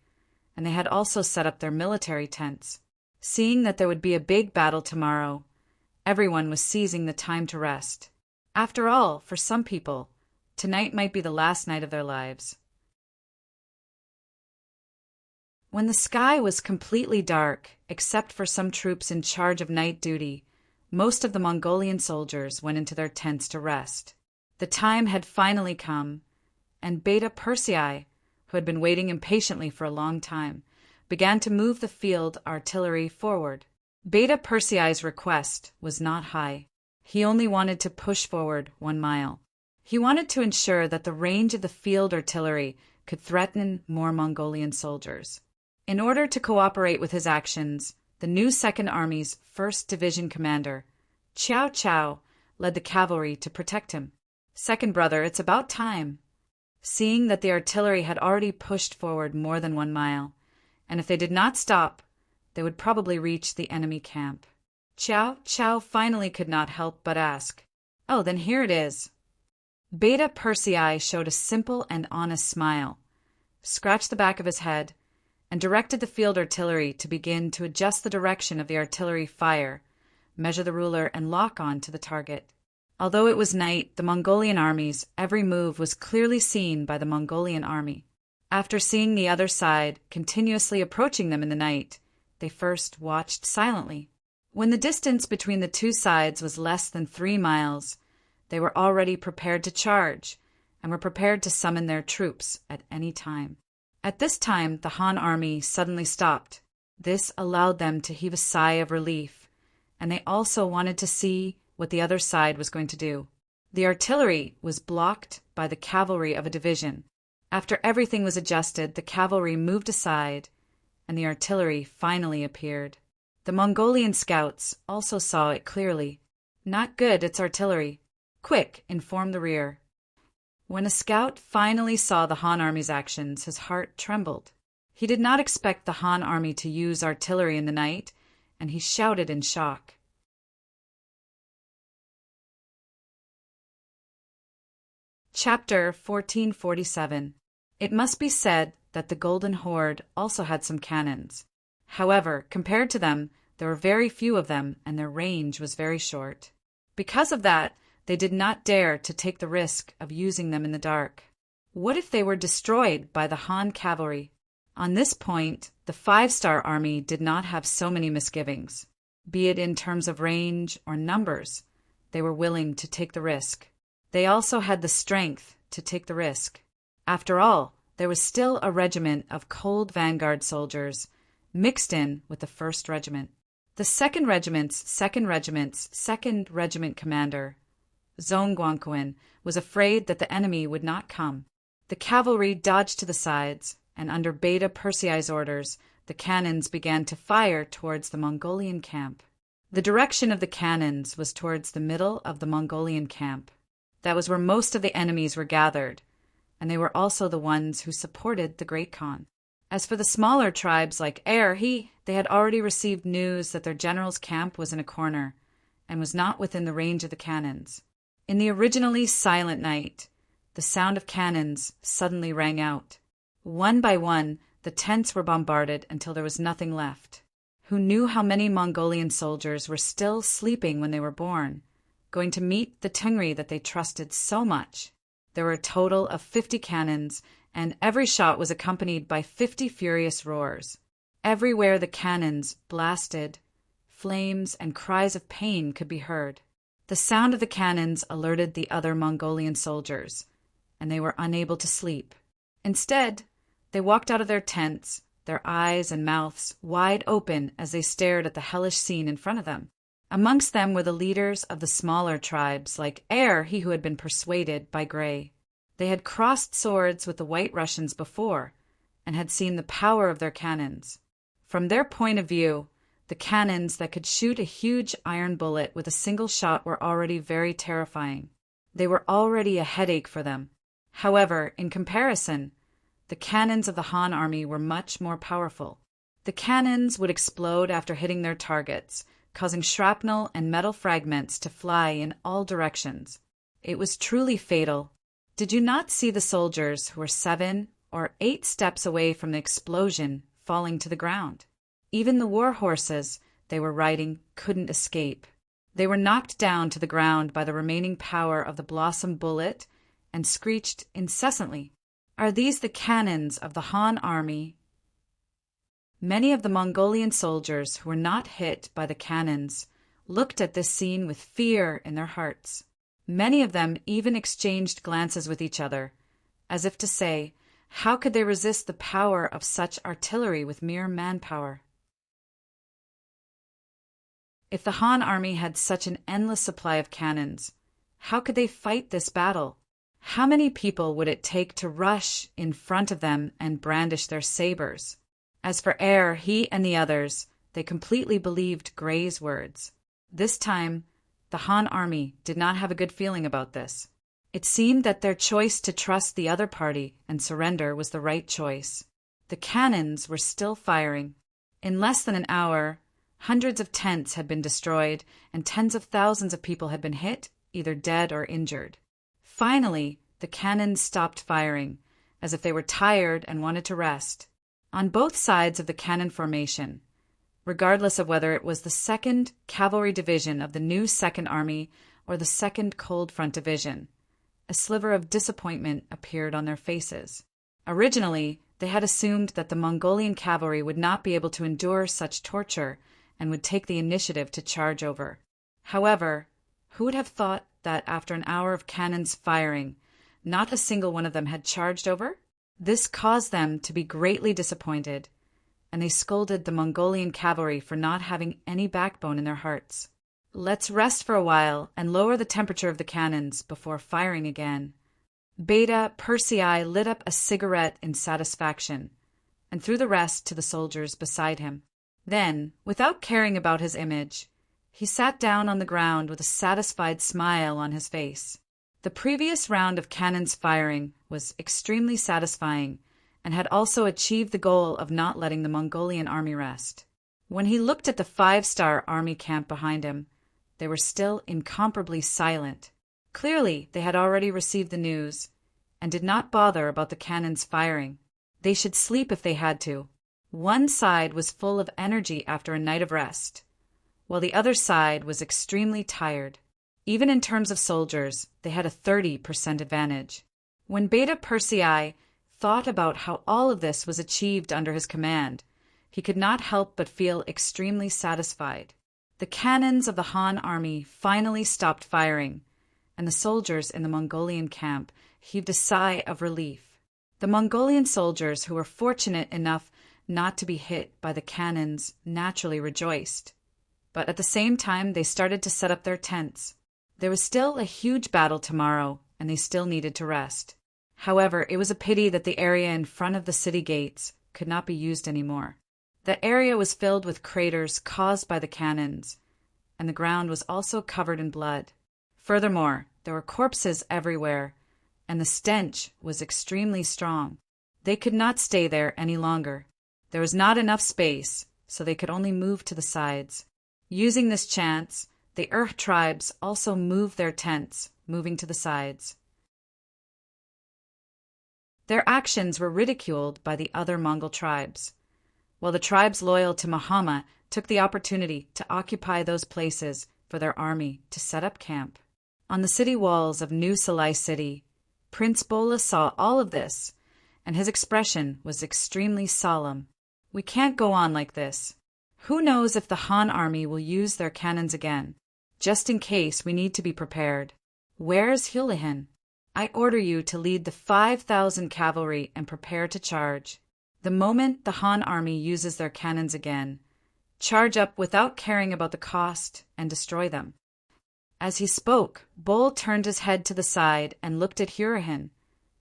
and they had also set up their military tents. Seeing that there would be a big battle tomorrow, everyone was seizing the time to rest. After all, for some people, tonight might be the last night of their lives. When the sky was completely dark, except for some troops in charge of night duty, most of the Mongolian soldiers went into their tents to rest. The time had finally come, and Beta Persei, who had been waiting impatiently for a long time, began to move the field artillery forward. Beta Persei's request was not high. He only wanted to push forward 1 mile. He wanted to ensure that the range of the field artillery could threaten more Mongolian soldiers. In order to cooperate with his actions, the new Second Army's 1st Division commander, Qiao Qiao, led the cavalry to protect him. "Second brother, it's about time." Seeing that the artillery had already pushed forward more than 1 mile, and if they did not stop, they would probably reach the enemy camp, Qiao Qiao finally could not help but ask, "Oh, then here it is." Beta Persei showed a simple and honest smile, scratched the back of his head, and directed the field artillery to begin to adjust the direction of the artillery fire, measure the ruler, and lock on to the target. Although it was night, the Mongolian army's every move was clearly seen by the Mongolian army. After seeing the other side continuously approaching them in the night, they first watched silently. When the distance between the two sides was less than 3 miles, they were already prepared to charge and were prepared to summon their troops at any time. At this time, the Han army suddenly stopped. This allowed them to heave a sigh of relief, and they also wanted to see what the other side was going to do. The artillery was blocked by the cavalry of a division. After everything was adjusted, the cavalry moved aside, and the artillery finally appeared. The Mongolian scouts also saw it clearly. "Not good, it's artillery. Quick, inform the rear." When a scout finally saw the Han army's actions, his heart trembled. He did not expect the Han army to use artillery in the night, and he shouted in shock. Chapter 1447. It must be said that the Golden Horde also had some cannons. However, compared to them, there were very few of them, and their range was very short. Because of that, they did not dare to take the risk of using them in the dark. What if they were destroyed by the Han cavalry? On this point, the five-star army did not have so many misgivings. Be it in terms of range or numbers, they were willing to take the risk. They also had the strength to take the risk. After all, there was still a regiment of cold vanguard soldiers mixed in with the 1st Regiment. The 2nd Regiment's 2nd Regiment commander, Zhong Guangquan, was afraid that the enemy would not come. The cavalry dodged to the sides, and under Beta Persei's orders, the cannons began to fire towards the Mongolian camp. The direction of the cannons was towards the middle of the Mongolian camp. That was where most of the enemies were gathered, and they were also the ones who supported the Great Khan. As for the smaller tribes like they had already received news that their general's camp was in a corner and was not within the range of the cannons. In the originally silent night, the sound of cannons suddenly rang out. One by one, the tents were bombarded until there was nothing left. Who knew how many Mongolian soldiers were still sleeping when they were born, going to meet the Tengri that they trusted so much? There were a total of 50 cannons, and every shot was accompanied by 50 furious roars. Everywhere the cannons blasted, flames and cries of pain could be heard. The sound of the cannons alerted the other Mongolian soldiers, and they were unable to sleep. Instead, they walked out of their tents, their eyes and mouths wide open as they stared at the hellish scene in front of them. Amongst them were the leaders of the smaller tribes, like he who had been persuaded by Grey. They had crossed swords with the White Russians before, and had seen the power of their cannons. From their point of view, the cannons that could shoot a huge iron bullet with a single shot were already very terrifying. They were already a headache for them. However, in comparison, the cannons of the Han army were much more powerful. The cannons would explode after hitting their targets, causing shrapnel and metal fragments to fly in all directions. It was truly fatal. Did you not see the soldiers who were 7 or 8 steps away from the explosion falling to the ground? Even the war horses they were riding couldn't escape. They were knocked down to the ground by the remaining power of the blossom bullet and screeched incessantly. Are these the cannons of the Han army? Many of the Mongolian soldiers who were not hit by the cannons looked at this scene with fear in their hearts. Many of them even exchanged glances with each other, as if to say, how could they resist the power of such artillery with mere manpower? If the Han army had such an endless supply of cannons, how could they fight this battle? How many people would it take to rush in front of them and brandish their sabers? As for he and the others, they completely believed Grey's words. This time, the Han army did not have a good feeling about this. It seemed that their choice to trust the other party and surrender was the right choice. The cannons were still firing. In less than an hour, hundreds of tents had been destroyed and tens of thousands of people had been hit, either dead or injured. Finally, the cannons stopped firing, as if they were tired and wanted to rest. On both sides of the cannon formation, regardless of whether it was the 2nd Cavalry Division of the new 2nd Army or the 2nd Cold Front Division, a sliver of disappointment appeared on their faces. Originally, they had assumed that the Mongolian cavalry would not be able to endure such torture and would take the initiative to charge over. However, who would have thought that after an hour of cannons firing, not a single one of them had charged over? This caused them to be greatly disappointed, and they scolded the Mongolian cavalry for not having any backbone in their hearts. Let's rest for a while and lower the temperature of the cannons before firing again. Beta Persei lit up a cigarette in satisfaction and threw the rest to the soldiers beside him. Then, without caring about his image, he sat down on the ground with a satisfied smile on his face. The previous round of cannons firing was extremely satisfying and had also achieved the goal of not letting the Mongolian army rest. When he looked at the 5-star army camp behind him, they were still incomparably silent. Clearly, they had already received the news and did not bother about the cannons firing. They should sleep if they had to. One side was full of energy after a night of rest, while the other side was extremely tired. Even in terms of soldiers, they had a 30% advantage. When Beta Persei thought about how all of this was achieved under his command, he could not help but feel extremely satisfied. The cannons of the Han army finally stopped firing, and the soldiers in the Mongolian camp heaved a sigh of relief. The Mongolian soldiers who were fortunate enough not to be hit by the cannons naturally rejoiced. But at the same time, they started to set up their tents. There was still a huge battle tomorrow, and they still needed to rest. However, it was a pity that the area in front of the city gates could not be used anymore. That area was filled with craters caused by the cannons, and the ground was also covered in blood. Furthermore, there were corpses everywhere, and the stench was extremely strong. They could not stay there any longer. There was not enough space, so they could only move to the sides. Using this chance, the Earth tribes also moved their tents, moving to the sides. Their actions were ridiculed by the other Mongol tribes, while the tribes loyal to Muhammad took the opportunity to occupy those places for their army to set up camp. On the city walls of New Salai City, Prince Bola saw all of this, and his expression was extremely solemn. We can't go on like this. Who knows if the Han army will use their cannons again? Just in case, we need to be prepared. Where's Hulahin? I order you to lead the 5,000 cavalry and prepare to charge. The moment the Han army uses their cannons again, charge up without caring about the cost and destroy them. As he spoke, Bol turned his head to the side and looked at Hurahin,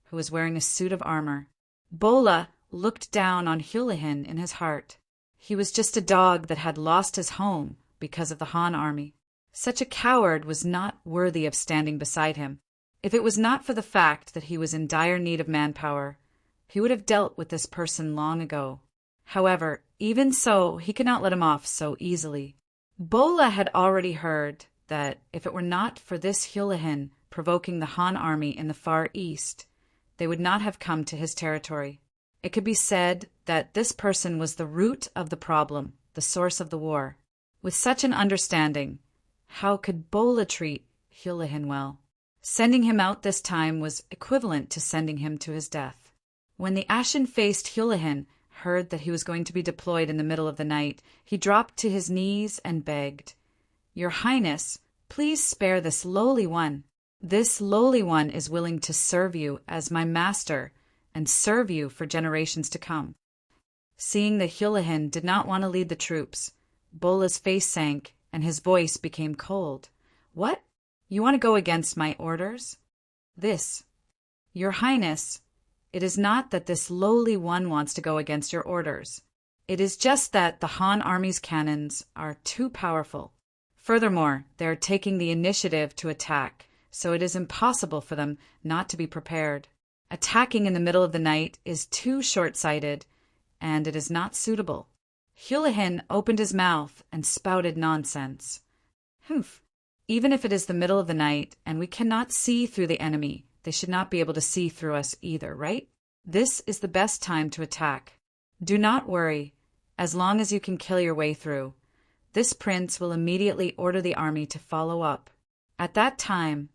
who was wearing a suit of armor. Bola looked down on Hulahin in his heart. He was just a dog that had lost his home because of the Han army. Such a coward was not worthy of standing beside him. If it was not for the fact that he was in dire need of manpower, he would have dealt with this person long ago. However, even so, he could not let him off so easily. Bola had already heard that if it were not for this Hulahin provoking the Han army in the Far East, they would not have come to his territory. It could be said that this person was the root of the problem, the source of the war. With such an understanding, how could Bola treat Hulahin well? Sending him out this time was equivalent to sending him to his death. When the ashen-faced Hulahin heard that he was going to be deployed in the middle of the night, he dropped to his knees and begged, "Your Highness, please spare this lowly one. This lowly one is willing to serve you as my master and serve you for generations to come." Seeing that Hulahin did not want to lead the troops, Bola's face sank and his voice became cold. "What? You want to go against my orders?" "This. Your Highness, it is not that this lowly one wants to go against your orders. It is just that the Han army's cannons are too powerful. Furthermore, they are taking the initiative to attack, so it is impossible for them not to be prepared. Attacking in the middle of the night is too short-sighted, and it is not suitable." Hulahin opened his mouth and spouted nonsense. "Humph. Even if it is the middle of the night and we cannot see through the enemy, they should not be able to see through us either, right? This is the best time to attack. Do not worry, as long as you can kill your way through. This prince will immediately order the army to follow up. At that time,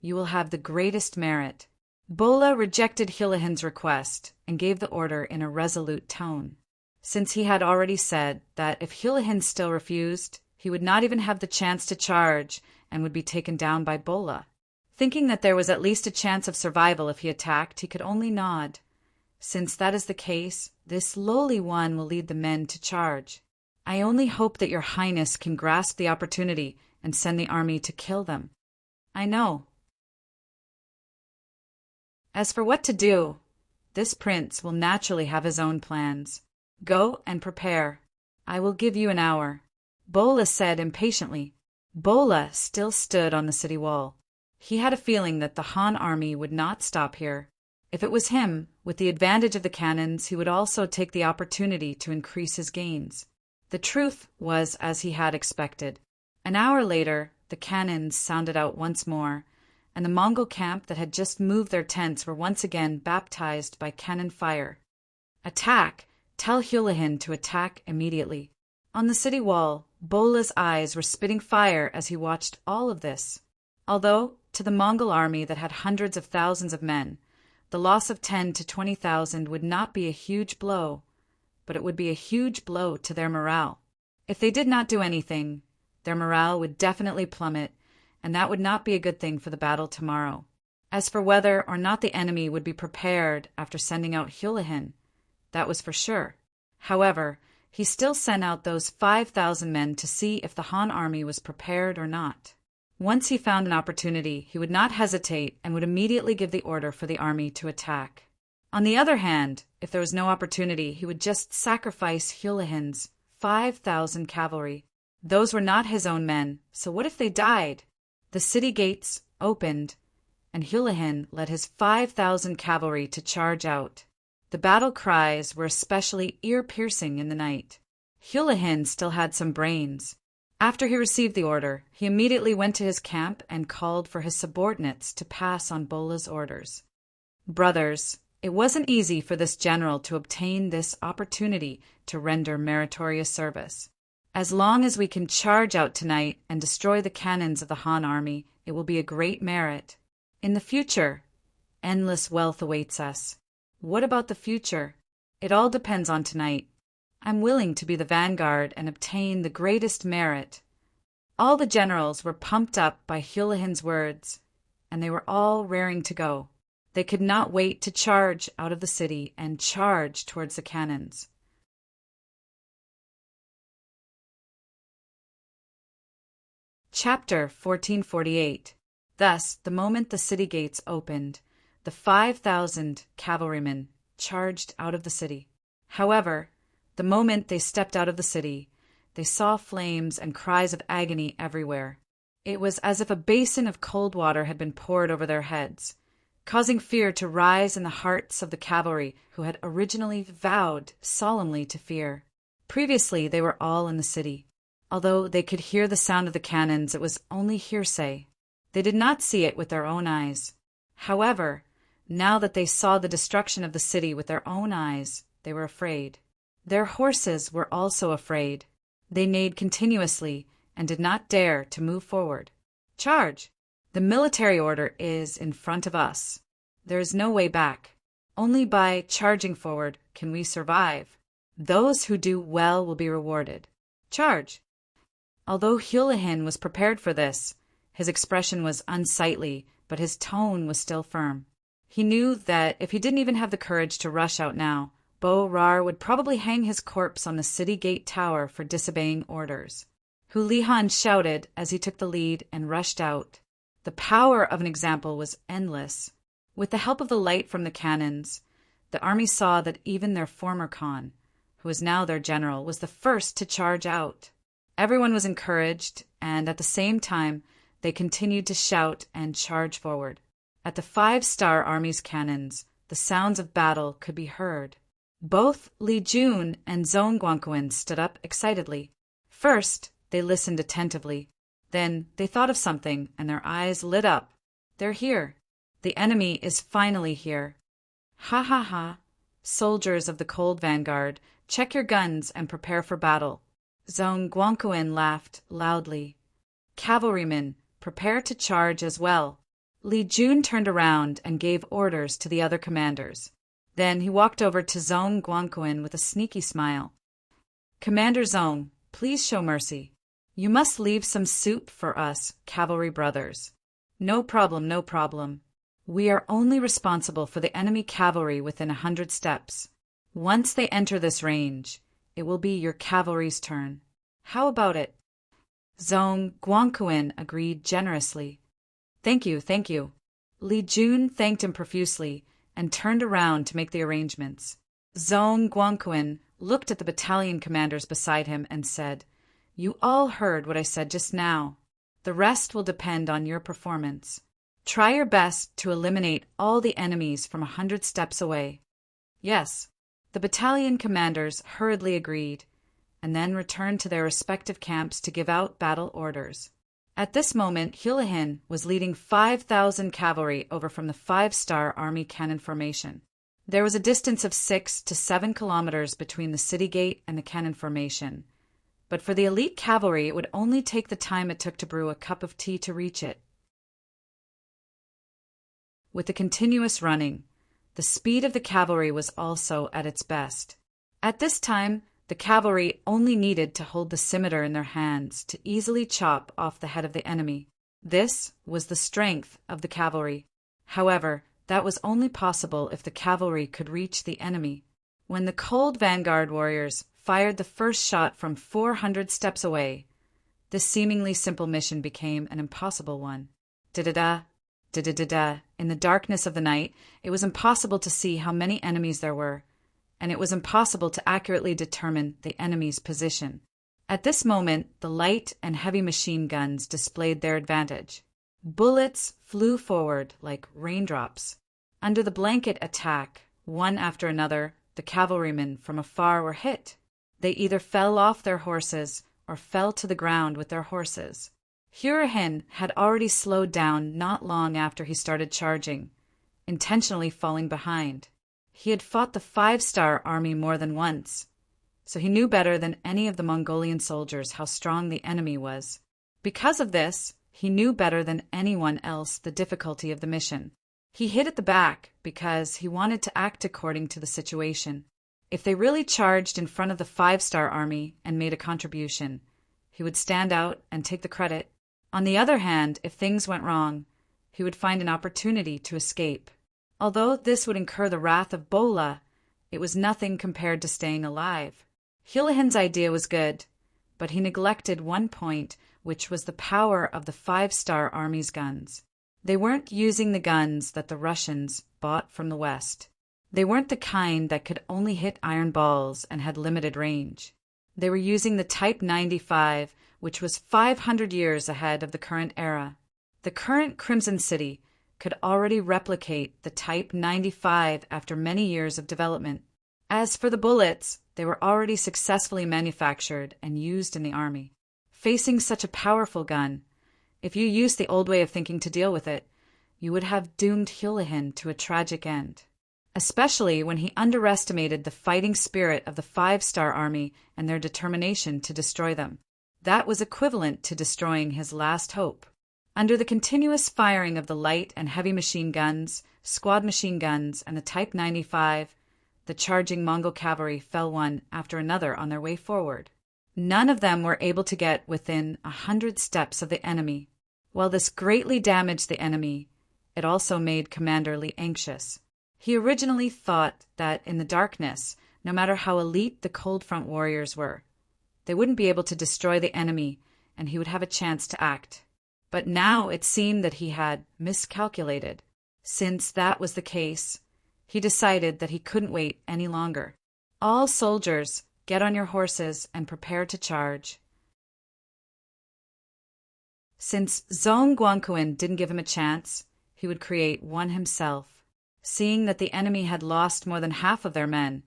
you will have the greatest merit." Bola rejected Hulahin's request and gave the order in a resolute tone, since he had already said that if Hulahin still refused, he would not even have the chance to charge and would be taken down by Bola. Thinking that there was at least a chance of survival if he attacked, he could only nod. Since that is the case, this lowly one will lead the men to charge. I only hope that your Highness can grasp the opportunity and send the army to kill them. I know. As for what to do, this prince will naturally have his own plans. Go and prepare. I will give you an hour." Bola said impatiently. Bola still stood on the city wall. He had a feeling that the Han army would not stop here. If it was him, with the advantage of the cannons, he would also take the opportunity to increase his gains. The truth was as he had expected. An hour later, the cannons sounded out once more, and the Mongol camp that had just moved their tents were once again baptized by cannon fire. "Attack! Tell Hulahin to attack immediately." On the city wall, Bola's eyes were spitting fire as he watched all of this. Although, to the Mongol army that had hundreds of thousands of men, The loss of 10 to 20,000 would not be a huge blow, but it would be a huge blow to their morale. If they did not do anything, their morale would definitely plummet, and that would not be a good thing for the battle tomorrow. As for whether or not the enemy would be prepared after sending out Houlihan, that was for sure. However, he still sent out those 5,000 men to see if the Han army was prepared or not. Once he found an opportunity, he would not hesitate and would immediately give the order for the army to attack. On the other hand, if there was no opportunity, he would just sacrifice Houlihan's 5,000 cavalry. Those were not his own men, so what if they died? The city gates opened, and Houlihan led his 5,000 cavalry to charge out. The battle cries were especially ear-piercing in the night. Houlihan still had some brains. After he received the order, he immediately went to his camp and called for his subordinates to pass on Bola's orders. Brothers, it wasn't easy for this general to obtain this opportunity to render meritorious service. As long as we can charge out tonight and destroy the cannons of the Han army, it will be a great merit. In the future, endless wealth awaits us. What about the future? It all depends on tonight. I'm willing to be the vanguard and obtain the greatest merit. All the generals were pumped up by Houlihan's words, and they were all raring to go. They could not wait to charge out of the city and charge towards the cannons. Chapter 1448. Thus, the moment the city gates opened, the 5,000 cavalrymen charged out of the city. However, the moment they stepped out of the city, they saw flames and cries of agony everywhere. It was as if a basin of cold water had been poured over their heads, causing fear to rise in the hearts of the cavalry who had originally vowed solemnly to fear. Previously, they were all in the city. Although they could hear the sound of the cannons, it was only hearsay. They did not see it with their own eyes. However, now that they saw the destruction of the city with their own eyes, they were afraid. Their horses were also afraid. They neighed continuously and did not dare to move forward. Charge! The military order is in front of us. There is no way back. Only by charging forward can we survive. Those who do well will be rewarded. Charge! Although Houlihan was prepared for this, his expression was unsightly, but his tone was still firm. He knew that if he didn't even have the courage to rush out now, Bo-Rar would probably hang his corpse on the city gate tower for disobeying orders. Houlihan shouted as he took the lead and rushed out. The power of an example was endless. With the help of the light from the cannons, the army saw that even their former Khan, who was now their general, was the first to charge out. Everyone was encouraged, and at the same time, they continued to shout and charge forward. At the 5-star army's cannons, the sounds of battle could be heard. Both Li Jun and Zhong Guangquan stood up excitedly. First, they listened attentively. Then they thought of something, and their eyes lit up. They're here. The enemy is finally here. Ha ha ha. Soldiers of the Cold Vanguard, check your guns and prepare for battle. Zhong Guangquan laughed loudly. Cavalrymen, prepare to charge as well. Li Jun turned around and gave orders to the other commanders. Then he walked over to Zhong Guangquan with a sneaky smile. Commander Zhong, please show mercy. You must leave some soup for us, cavalry brothers. No problem, no problem. We are only responsible for the enemy cavalry within 100 steps. Once they enter this range, it will be your cavalry's turn. How about it? Zhong Guangquan agreed generously. Thank you, thank you. Li Jun thanked him profusely and turned around to make the arrangements. Zhong Guangquan looked at the battalion commanders beside him and said, You all heard what I said just now. The rest will depend on your performance. Try your best to eliminate all the enemies from 100 steps away. Yes, the battalion commanders hurriedly agreed, and then returned to their respective camps to give out battle orders. At this moment, Houlihan was leading 5,000 cavalry over from the 5-star army cannon formation. There was a distance of 6 to 7 kilometers between the city gate and the cannon formation, but for the elite cavalry it would only take the time it took to brew a cup of tea to reach it. With the continuous running, The speed of the cavalry was also at its best. At this time, the cavalry only needed to hold the scimitar in their hands to easily chop off the head of the enemy. This was the strength of the cavalry. However, that was only possible if the cavalry could reach the enemy. When the cold vanguard warriors fired the first shot from 400 steps away, this seemingly simple mission became an impossible one. Da-da-da, da-da-da-da. In the darkness of the night, it was impossible to see how many enemies there were, and it was impossible to accurately determine the enemy's position. At this moment, the light and heavy machine guns displayed their advantage. Bullets flew forward like raindrops. Under the blanket attack, one after another, the cavalrymen from afar were hit. They either fell off their horses or fell to the ground with their horses. Hurahan had already slowed down not long after he started charging, intentionally falling behind. He had fought the 5-star army more than once, so he knew better than any of the Mongolian soldiers how strong the enemy was. Because of this, he knew better than anyone else the difficulty of the mission. He hid at the back because he wanted to act according to the situation. If they really charged in front of the 5-star army and made a contribution, he would stand out and take the credit. On the other hand, if things went wrong, he would find an opportunity to escape. Although this would incur the wrath of Bola, it was nothing compared to staying alive. Hulahan's idea was good, but he neglected one point, which was the power of the 5-star army's guns. They weren't using the guns that the Russians bought from the West. They weren't the kind that could only hit iron balls and had limited range. They were using the Type 95, which was 500 years ahead of the current era. The current Crimson City could already replicate the Type 95 after many years of development. As for the bullets, they were already successfully manufactured and used in the army. Facing such a powerful gun, if you used the old way of thinking to deal with it, you would have doomed Hulahan to a tragic end, especially when he underestimated the fighting spirit of the 5-star army and their determination to destroy them. That was equivalent to destroying his last hope. Under the continuous firing of the light and heavy machine guns, squad machine guns, and the Type 95, the charging Mongol cavalry fell one after another on their way forward. None of them were able to get within 100 steps of the enemy. While this greatly damaged the enemy, it also made Commander Li anxious. He originally thought that in the darkness, no matter how elite the Cold Front warriors were, they wouldn't be able to destroy the enemy and he would have a chance to act. But now it seemed that he had miscalculated. Since that was the case, he decided that he couldn't wait any longer. All soldiers, get on your horses and prepare to charge. Since Zhong Guangquan didn't give him a chance, he would create one himself. Seeing that the enemy had lost more than half of their men,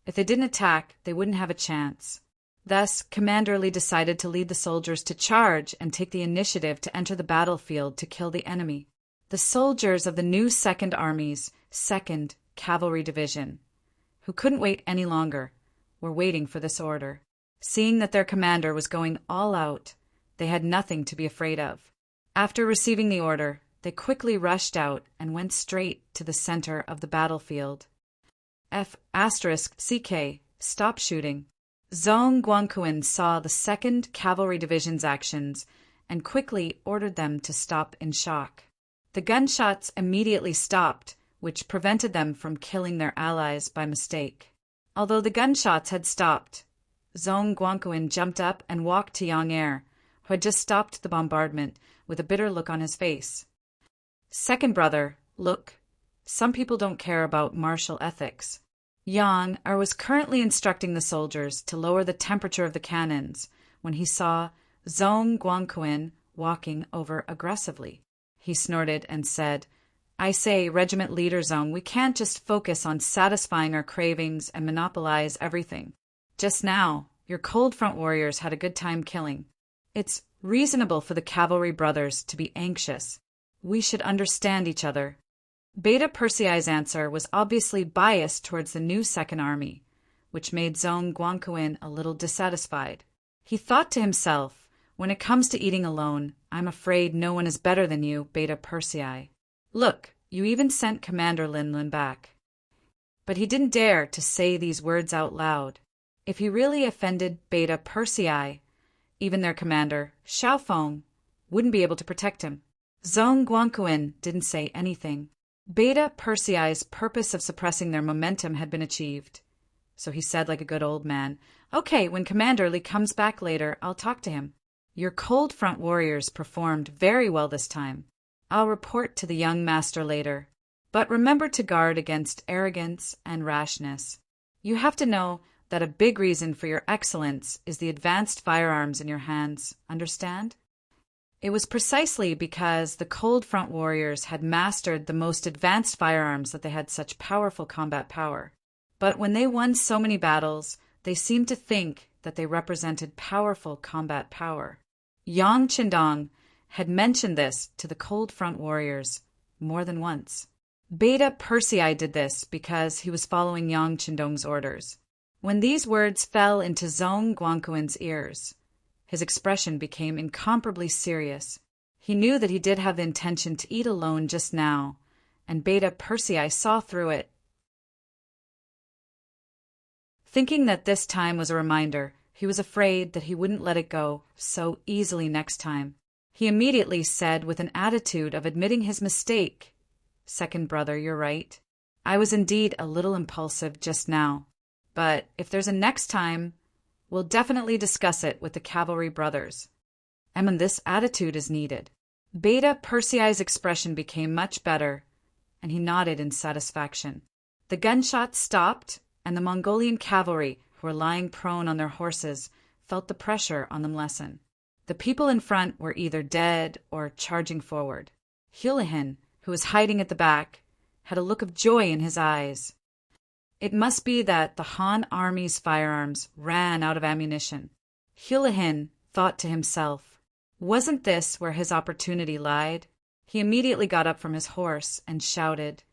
if they didn't attack, they wouldn't have a chance. Thus, Commander Li decided to lead the soldiers to charge and take the initiative to enter the battlefield to kill the enemy. The soldiers of the new Second Army's 2nd Cavalry Division, who couldn't wait any longer, were waiting for this order. Seeing that their commander was going all out, they had nothing to be afraid of. After receiving the order, they quickly rushed out and went straight to the center of the battlefield. F***CK, stop shooting. Zhong Guangquan saw the 2nd Cavalry Division's actions and quickly ordered them to stop in shock. The gunshots immediately stopped, which prevented them from killing their allies by mistake. Although the gunshots had stopped, Zhong Guangquan jumped up and walked to Yang Er, who had just stopped the bombardment, with a bitter look on his face. Second brother, look, some people don't care about martial ethics. Yang Er was currently instructing the soldiers to lower the temperature of the cannons when he saw Zhong Guangquan walking over aggressively. He snorted and said, I say, Regiment Leader Zhong, we can't just focus on satisfying our cravings and monopolize everything. Just now, your Cold Front warriors had a good time killing. It's reasonable for the cavalry brothers to be anxious. We should understand each other. Beta Persei's answer was obviously biased towards the new Second Army, which made Zhong Guangquan a little dissatisfied. He thought to himself, when it comes to eating alone, I'm afraid no one is better than you, Beta Persei. Look, you even sent Commander Lin Lin back. But he didn't dare to say these words out loud. If he really offended Beta Persei, even their commander, Xiaofeng, wouldn't be able to protect him. Zhong Guanquan didn't say anything. Beta Persei's purpose of suppressing their momentum had been achieved. So he said like a good old man, "Okay, when Commander Li comes back later, I'll talk to him. Your cold front warriors performed very well this time. I'll report to the young master later. But remember to guard against arrogance and rashness. You have to know that a big reason for your excellence is the advanced firearms in your hands, understand?" It was precisely because the cold front warriors had mastered the most advanced firearms that they had such powerful combat power. But when they won so many battles, they seemed to think that they represented powerful combat power. Yang Qindong had mentioned this to the cold front warriors more than once. Beta Persei did this because he was following Yang Qindong's orders. When these words fell into Zhong Guanquan's ears, his expression became incomparably serious. He knew that he did have the intention to eat alone just now, and Beta Persei saw through it. Thinking that this time was a reminder, he was afraid that he wouldn't let it go so easily next time. He immediately said with an attitude of admitting his mistake, "Second brother, you're right. I was indeed a little impulsive just now. But if there's a next time, we'll definitely discuss it with the cavalry brothers. And this attitude is needed." Beta Persei's expression became much better, and he nodded in satisfaction. The gunshots stopped, and the Mongolian cavalry, who were lying prone on their horses, felt the pressure on them lessen. The people in front were either dead or charging forward. Houlihan, who was hiding at the back, had a look of joy in his eyes. It must be that the Han army's firearms ran out of ammunition. Houlihan thought to himself, wasn't this where his opportunity lied? He immediately got up from his horse and shouted,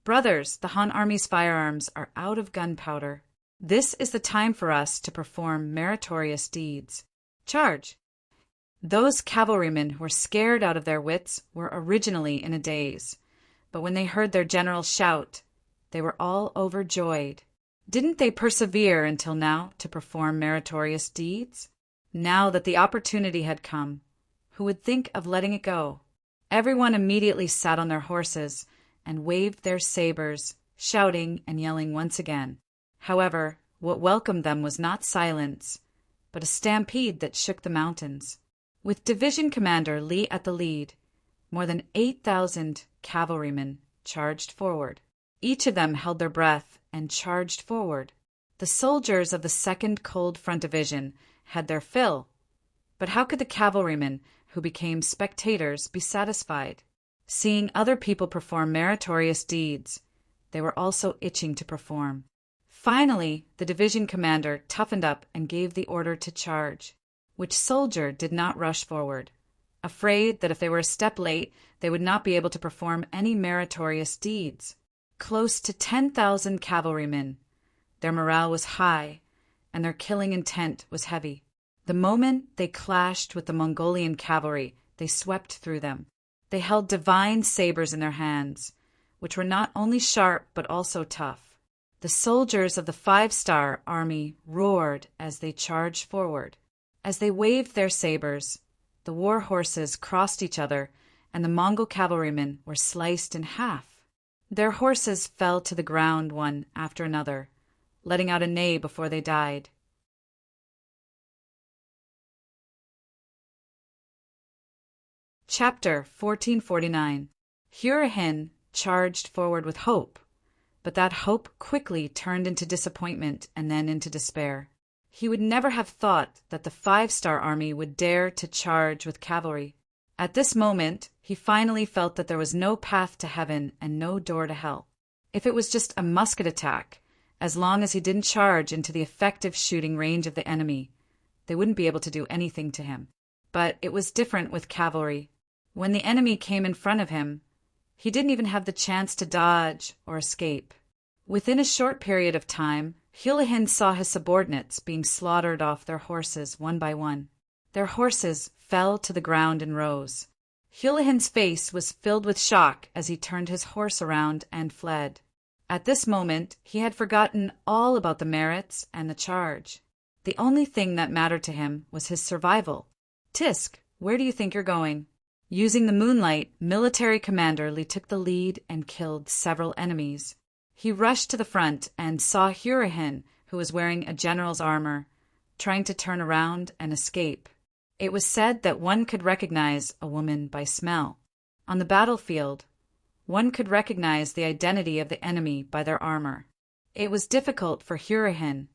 "Brothers, the Han army's firearms are out of gunpowder. This is the time for us to perform meritorious deeds. Charge!" Those cavalrymen who were scared out of their wits were originally in a daze, but when they heard their general shout, they were all overjoyed. Didn't they persevere until now to perform meritorious deeds? Now that the opportunity had come, who would think of letting it go? Everyone immediately sat on their horses and waved their sabers, shouting and yelling once again. However, what welcomed them was not silence, but a stampede that shook the mountains. With Division Commander Li at the lead, more than 8,000 cavalrymen charged forward. Each of them held their breath and charged forward. The soldiers of the 2nd Cold Front Division had their fill, but how could the cavalrymen who became spectators be satisfied? Seeing other people perform meritorious deeds, they were also itching to perform. Finally, the division commander toughened up and gave the order to charge. Which soldier did not rush forward, afraid that if they were a step late, they would not be able to perform any meritorious deeds. Close to 10,000 cavalrymen. Their morale was high, and their killing intent was heavy. The moment they clashed with the Mongolian cavalry, they swept through them. They held divine sabers in their hands, which were not only sharp but also tough. The soldiers of the 5-star army roared as they charged forward. As they waved their sabers, the war horses crossed each other, and the Mongol cavalrymen were sliced in half. Their horses fell to the ground one after another, letting out a neigh before they died. Chapter 1449. Houlihan charged forward with hope, but that hope quickly turned into disappointment and then into despair. He would never have thought that the 5-star army would dare to charge with cavalry. At this moment, he finally felt that there was no path to heaven and no door to hell. If it was just a musket attack, as long as he didn't charge into the effective shooting range of the enemy, they wouldn't be able to do anything to him. But it was different with cavalry. When the enemy came in front of him, he didn't even have the chance to dodge or escape. Within a short period of time, Houlihan saw his subordinates being slaughtered off their horses one by one. Their horses fell to the ground in rows. Houlihan's face was filled with shock as he turned his horse around and fled. At this moment, he had forgotten all about the merits and the charge. The only thing that mattered to him was his survival. "Tisk, where do you think you're going?" Using the moonlight, Military Commander Li took the lead and killed several enemies. He rushed to the front and saw Hurahin, who was wearing a general's armor, trying to turn around and escape. It was said that one could recognize a woman by smell. On the battlefield, one could recognize the identity of the enemy by their armor. It was difficult for Hurahin,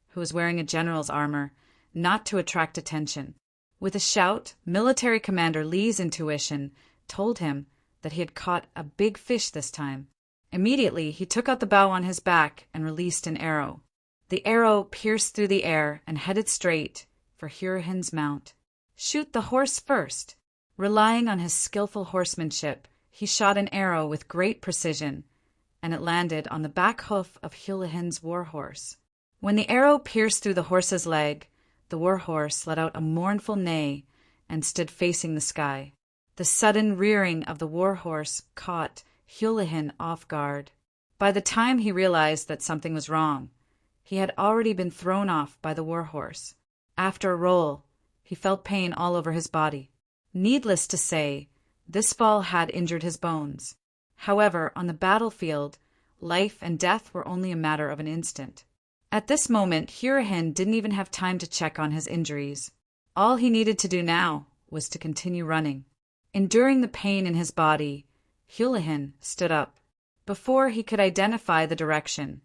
who was wearing a general's armor, not to attract attention. With a shout, Military Commander Li's intuition told him that he had caught a big fish this time. Immediately, he took out the bow on his back and released an arrow. The arrow pierced through the air and headed straight for Hurahin's mount. "Shoot the horse first." Relying on his skillful horsemanship, he shot an arrow with great precision, and it landed on the back hoof of Hurahin's warhorse. When the arrow pierced through the horse's leg, the warhorse let out a mournful neigh and stood facing the sky. The sudden rearing of the warhorse caught Hurahin off guard. By the time he realized that something was wrong, he had already been thrown off by the warhorse. After a roll, he felt pain all over his body. Needless to say, this fall had injured his bones. However, on the battlefield, life and death were only a matter of an instant. At this moment, Hurahin didn't even have time to check on his injuries. All he needed to do now was to continue running. Enduring the pain in his body, Hurahin stood up. Before he could identify the direction,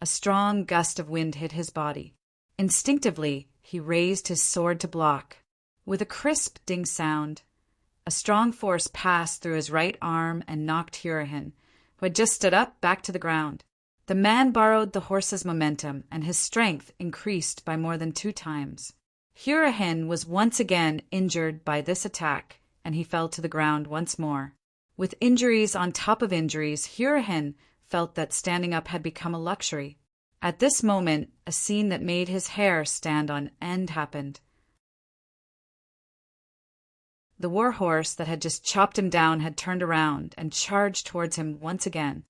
a strong gust of wind hit his body. Instinctively, he raised his sword to block. With a crisp ding sound, a strong force passed through his right arm and knocked Hurahin, who had just stood up, back to the ground. The man borrowed the horse's momentum, and his strength increased by more than 2 times. Hurahin was once again injured by this attack, and he fell to the ground once more. With injuries on top of injuries, Hurahin felt that standing up had become a luxury. At this moment, a scene that made his hair stand on end happened. The warhorse that had just chopped him down had turned around and charged towards him once again.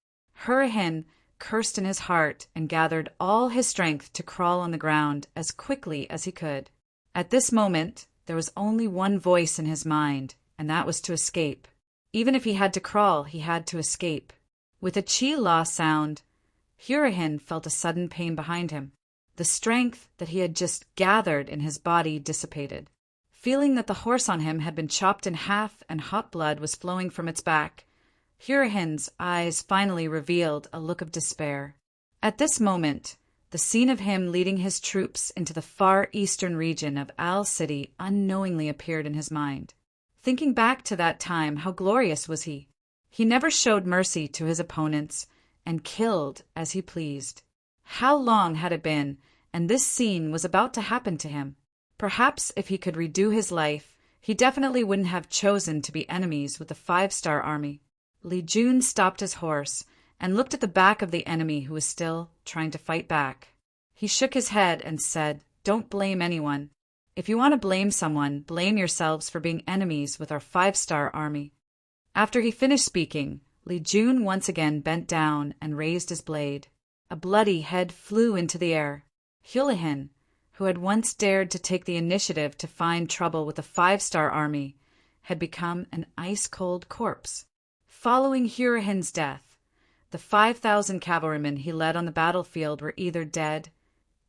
Hurahin cursed in his heart and gathered all his strength to crawl on the ground as quickly as he could. At this moment, there was only one voice in his mind, and that was to escape. Even if he had to crawl, he had to escape. With a chi-la sound, Hurahin felt a sudden pain behind him. The strength that he had just gathered in his body dissipated. Feeling that the horse on him had been chopped in half and hot blood was flowing from its back, Hurahin's eyes finally revealed a look of despair. At this moment, the scene of him leading his troops into the far eastern region of Al City unknowingly appeared in his mind. Thinking back to that time, how glorious was he! He never showed mercy to his opponents and killed as he pleased. How long had it been, and this scene was about to happen to him? Perhaps if he could redo his life, he definitely wouldn't have chosen to be enemies with the 5-star army. Li Jun stopped his horse and looked at the back of the enemy who was still trying to fight back. He shook his head and said, "Don't blame anyone. If you want to blame someone, blame yourselves for being enemies with our 5-star army." After he finished speaking, Li Jun once again bent down and raised his blade. A bloody head flew into the air. Hurahin, who had once dared to take the initiative to find trouble with the 5-star army, had become an ice-cold corpse. Following Hurahin's death, the 5,000 cavalrymen he led on the battlefield were either dead,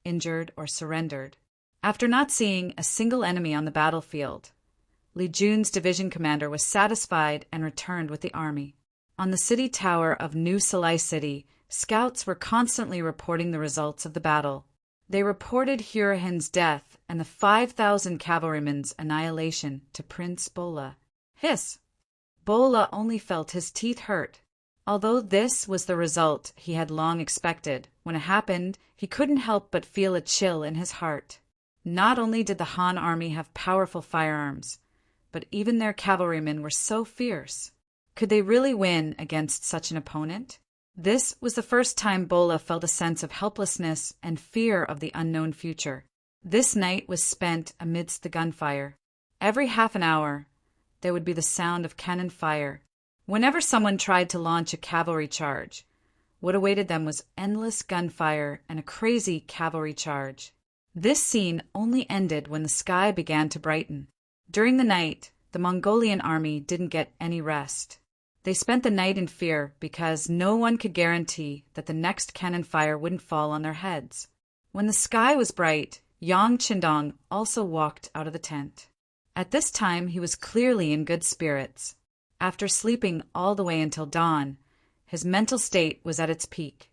injured, or surrendered. After not seeing a single enemy on the battlefield, Li Jun's division commander was satisfied and returned with the army. On the city tower of New Salai City, scouts were constantly reporting the results of the battle. They reported Hurahin's death and the 5,000 cavalrymen's annihilation to Prince Bola. Hiss! Bola only felt his teeth hurt. Although this was the result he had long expected, when it happened, he couldn't help but feel a chill in his heart. Not only did the Han army have powerful firearms, but even their cavalrymen were so fierce. Could they really win against such an opponent? This was the first time Bola felt a sense of helplessness and fear of the unknown future. This night was spent amidst the gunfire. Every half an hour, there would be the sound of cannon fire. Whenever someone tried to launch a cavalry charge, What awaited them was endless gunfire and a crazy cavalry charge. This scene only ended when the sky began to brighten. During the night, the Mongolian army didn't get any rest. They spent the night in fear because no one could guarantee that the next cannon fire wouldn't fall on their heads. When the sky was bright, Yang Qindong also walked out of the tent. At this time, he was clearly in good spirits. After sleeping all the way until dawn, his mental state was at its peak.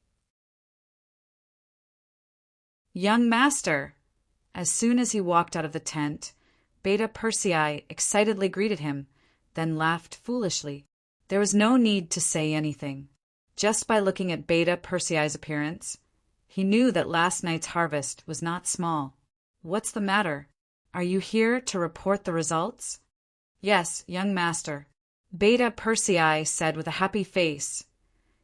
"Young master!" As soon as he walked out of the tent, Beta Persei excitedly greeted him, then laughed foolishly. There was no need to say anything. Just by looking at Beta Persei's appearance, he knew that last night's harvest was not small. "What's the matter? Are you here to report the results?" "Yes, young master," Beta Persei said with a happy face.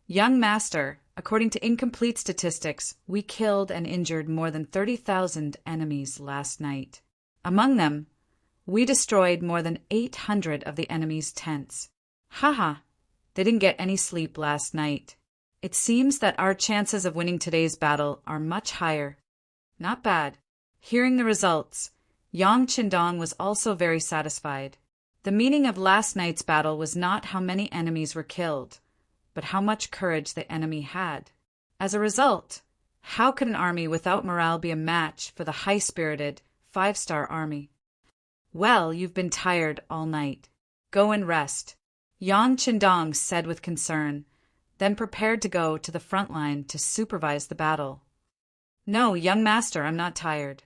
"Young master, according to incomplete statistics, we killed and injured more than 30,000 enemies last night. Among them, we destroyed more than 800 of the enemy's tents. Haha, they didn't get any sleep last night. It seems that our chances of winning today's battle are much higher." "Not bad." Hearing the results, Yang Qindong was also very satisfied. The meaning of last night's battle was not how many enemies were killed, but how much courage the enemy had. As a result, how could an army without morale be a match for the high-spirited, 5-star army? "Well, you've been tired all night. Go and rest," Yang Qindong said with concern, then prepared to go to the front line to supervise the battle. "No, young master, I'm not tired."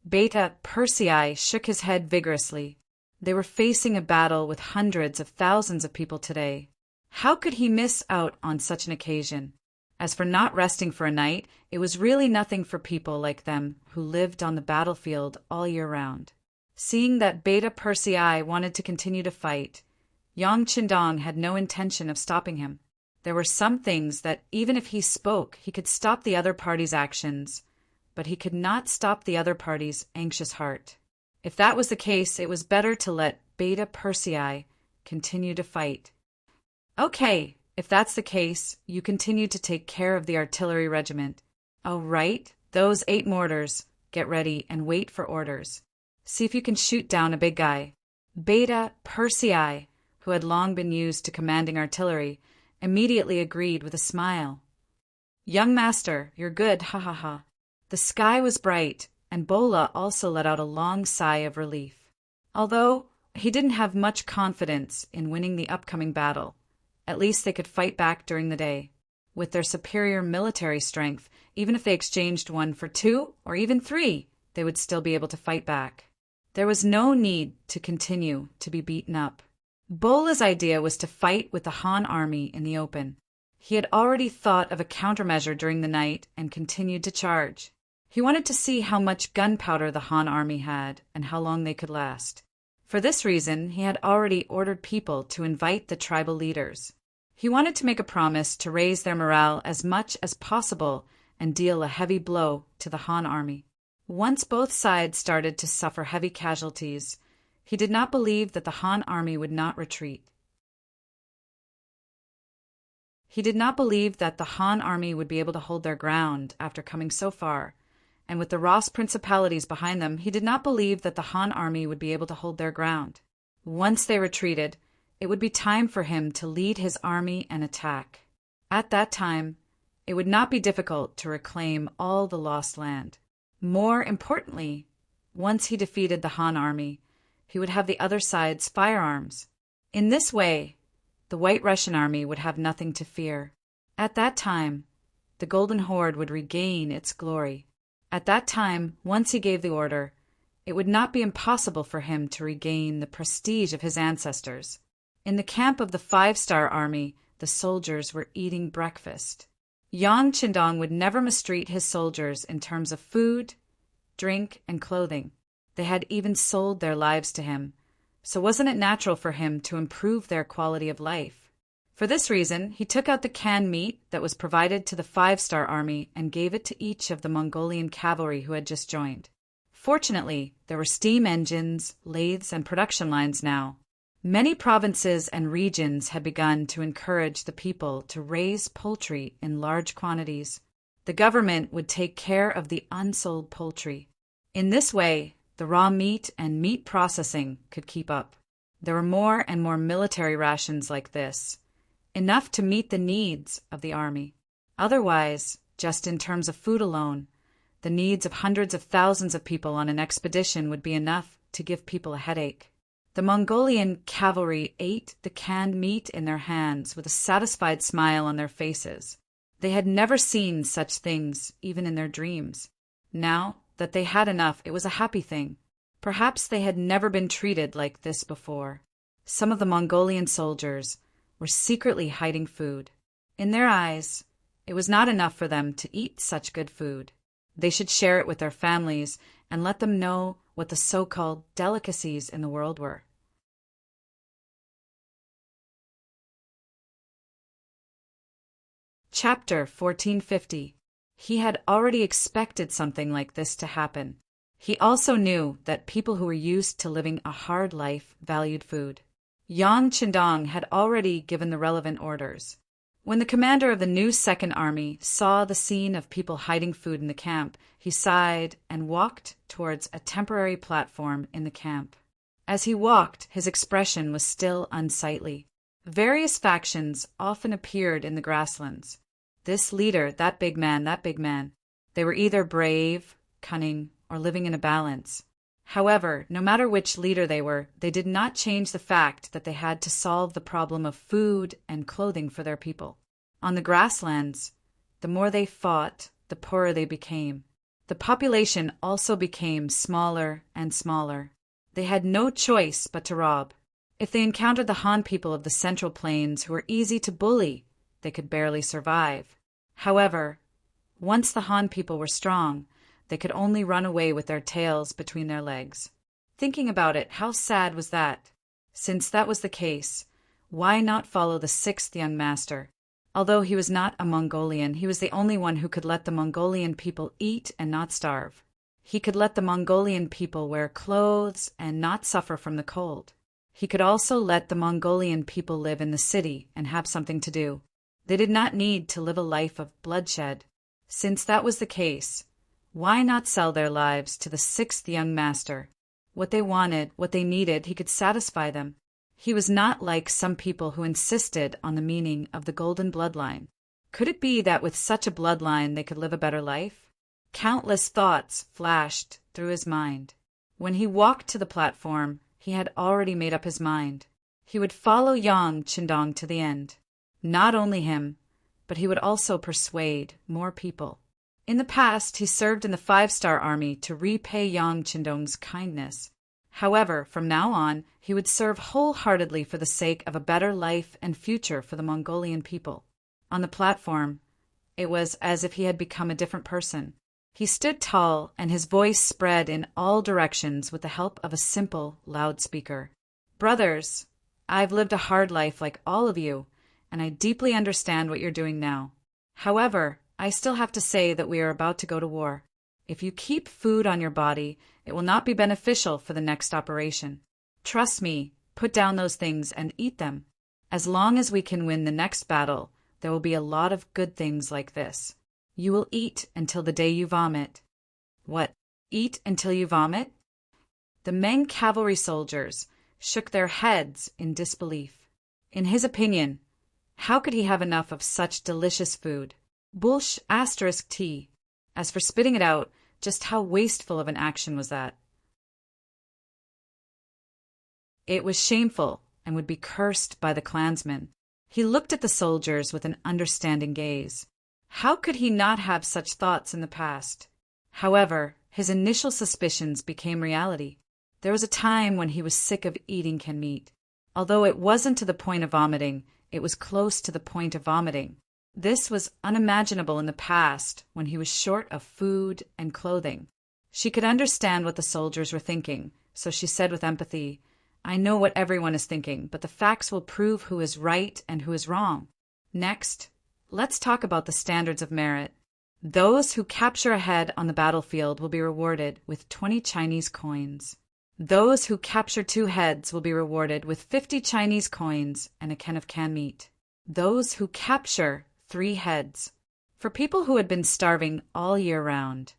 Beta Persei shook his head vigorously. They were facing a battle with hundreds of thousands of people today. How could he miss out on such an occasion? As for not resting for a night, it was really nothing for people like them who lived on the battlefield all year round. Seeing that Beta Persei wanted to continue to fight, Yang Qindong had no intention of stopping him. There were some things that even if he spoke, he could stop the other party's actions, but he could not stop the other party's anxious heart. If that was the case, it was better to let Beta Persei continue to fight. "Okay, if that's the case, you continue to take care of the artillery regiment. Oh, right, those 8 mortars. Get ready and wait for orders. See if you can shoot down a big guy." Beta Persei, who had long been used to commanding artillery, immediately agreed with a smile. "Young master, you're good, ha ha ha." The sky was bright, and Bola also let out a long sigh of relief. Although he didn't have much confidence in winning the upcoming battle, at least they could fight back during the day. With their superior military strength, even if they exchanged 1 for 2 or even 3, they would still be able to fight back. There was no need to continue to be beaten up. Bola's idea was to fight with the Han army in the open. He had already thought of a countermeasure during the night and continued to charge. He wanted to see how much gunpowder the Han army had and how long they could last. For this reason, he had already ordered people to invite the tribal leaders. He wanted to make a promise to raise their morale as much as possible and deal a heavy blow to the Han army. Once both sides started to suffer heavy casualties, he did not believe that the Han army would not retreat. He did not believe that the Han army would be able to hold their ground after coming so far, and with the Ross principalities behind them, he did not believe that the Han army would be able to hold their ground. Once they retreated, it would be time for him to lead his army and attack. At that time, it would not be difficult to reclaim all the lost land. More importantly, once he defeated the Han army, he would have the other side's firearms. In this way, the White Russian army would have nothing to fear. At that time, the Golden Horde would regain its glory. At that time, once he gave the order, it would not be impossible for him to regain the prestige of his ancestors. In the camp of the 5-star army, the soldiers were eating breakfast. Yang Qindong would never mistreat his soldiers in terms of food, drink, and clothing. They had even sold their lives to him, so wasn't it natural for him to improve their quality of life? For this reason, he took out the canned meat that was provided to the 5-star army and gave it to each of the Mongolian cavalry who had just joined. Fortunately, there were steam engines, lathes, and production lines now. Many provinces and regions had begun to encourage the people to raise poultry in large quantities. The government would take care of the unsold poultry. In this way, the raw meat and meat processing could keep up. There were more and more military rations like this, enough to meet the needs of the army. Otherwise, just in terms of food alone, the needs of hundreds of thousands of people on an expedition would be enough to give people a headache. The Mongolian cavalry ate the canned meat in their hands with a satisfied smile on their faces. They had never seen such things, even in their dreams. Now that they had enough, it was a happy thing. Perhaps they had never been treated like this before. Some of the Mongolian soldiers were secretly hiding food. In their eyes, it was not enough for them to eat such good food. They should share it with their families and let them know what the so-called delicacies in the world were. Chapter 1450. He had already expected something like this to happen. He also knew that people who were used to living a hard life valued food. Yang Qindong had already given the relevant orders. When the commander of the new Second Army saw the scene of people hiding food in the camp, he sighed and walked towards a temporary platform in the camp. As he walked, his expression was still unsightly. Various factions often appeared in the grasslands. This leader, that big man. They were either brave, cunning, or living in a balance. However, no matter which leader they were, they did not change the fact that they had to solve the problem of food and clothing for their people. On the grasslands, the more they fought, the poorer they became. The population also became smaller and smaller. They had no choice but to rob. If they encountered the Han people of the Central Plains, who were easy to bully, they could barely survive. However, once the Han people were strong, they could only run away with their tails between their legs. Thinking about it, how sad was that? Since that was the case, why not follow the sixth young master? Although he was not a Mongolian, he was the only one who could let the Mongolian people eat and not starve. He could let the Mongolian people wear clothes and not suffer from the cold. He could also let the Mongolian people live in the city and have something to do. They did not need to live a life of bloodshed. Since that was the case, why not sell their lives to the sixth young master? What they wanted, what they needed, he could satisfy them. He was not like some people who insisted on the meaning of the golden bloodline. Could it be that with such a bloodline they could live a better life? Countless thoughts flashed through his mind. When he walked to the platform, he had already made up his mind. He would follow Yang Qindong to the end. Not only him, but he would also persuade more people. In the past, he served in the 5-star army to repay Yang Qindong's kindness. However, from now on, he would serve wholeheartedly for the sake of a better life and future for the Mongolian people. On the platform, it was as if he had become a different person. He stood tall, and his voice spread in all directions with the help of a simple loudspeaker. Brothers, I've lived a hard life like all of you, and I deeply understand what you're doing now. However, I still have to say that we are about to go to war. If you keep food on your body, it will not be beneficial for the next operation. Trust me, put down those things and eat them. As long as we can win the next battle, there will be a lot of good things like this. You will eat until the day you vomit. What? Eat until you vomit? The Ming cavalry soldiers shook their heads in disbelief. In his opinion, how could he have enough of such delicious food? Bullsh *T. As for spitting it out, just how wasteful of an action was that? It was shameful and would be cursed by the clansmen. He looked at the soldiers with an understanding gaze. How could he not have such thoughts in the past? However, his initial suspicions became reality. There was a time when he was sick of eating canned meat. Although it wasn't to the point of vomiting, it was close to the point of vomiting. This was unimaginable in the past when he was short of food and clothing. She could understand what the soldiers were thinking, so she said with empathy, I know what everyone is thinking, but the facts will prove who is right and who is wrong. Next, let's talk about the standards of merit. Those who capture a head on the battlefield will be rewarded with 20 Chinese coins. Those who capture 2 heads will be rewarded with 50 Chinese coins and a can of canned meat. Those who capture 3 heads. For people who had been starving all year round,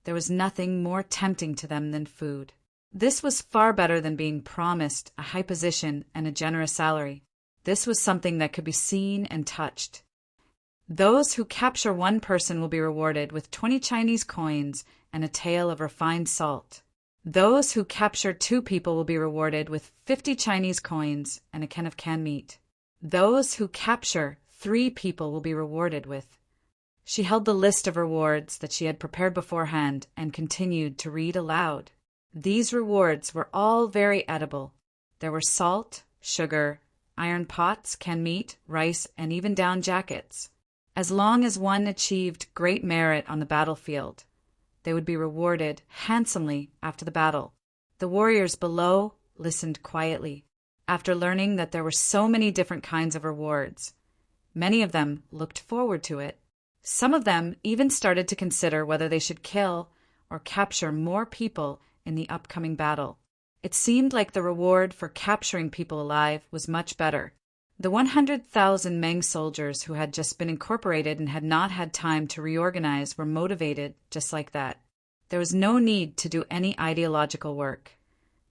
there was nothing more tempting to them than food. This was far better than being promised a high position and a generous salary. This was something that could be seen and touched. Those who capture 1 person will be rewarded with 20 Chinese coins and a tael of refined salt. Those who capture 2 people will be rewarded with 50 Chinese coins and a can of canned meat. Those who capture 3 people will be rewarded with. She held the list of rewards that she had prepared beforehand and continued to read aloud. These rewards were all very edible. There were salt, sugar, iron pots, canned meat, rice, and even down jackets. As long as one achieved great merit on the battlefield, they would be rewarded handsomely after the battle. The warriors below listened quietly. After learning that there were so many different kinds of rewards, many of them looked forward to it. Some of them even started to consider whether they should kill or capture more people in the upcoming battle. It seemed like the reward for capturing people alive was much better. The 100,000 Ming soldiers who had just been incorporated and had not had time to reorganize were motivated just like that. There was no need to do any ideological work,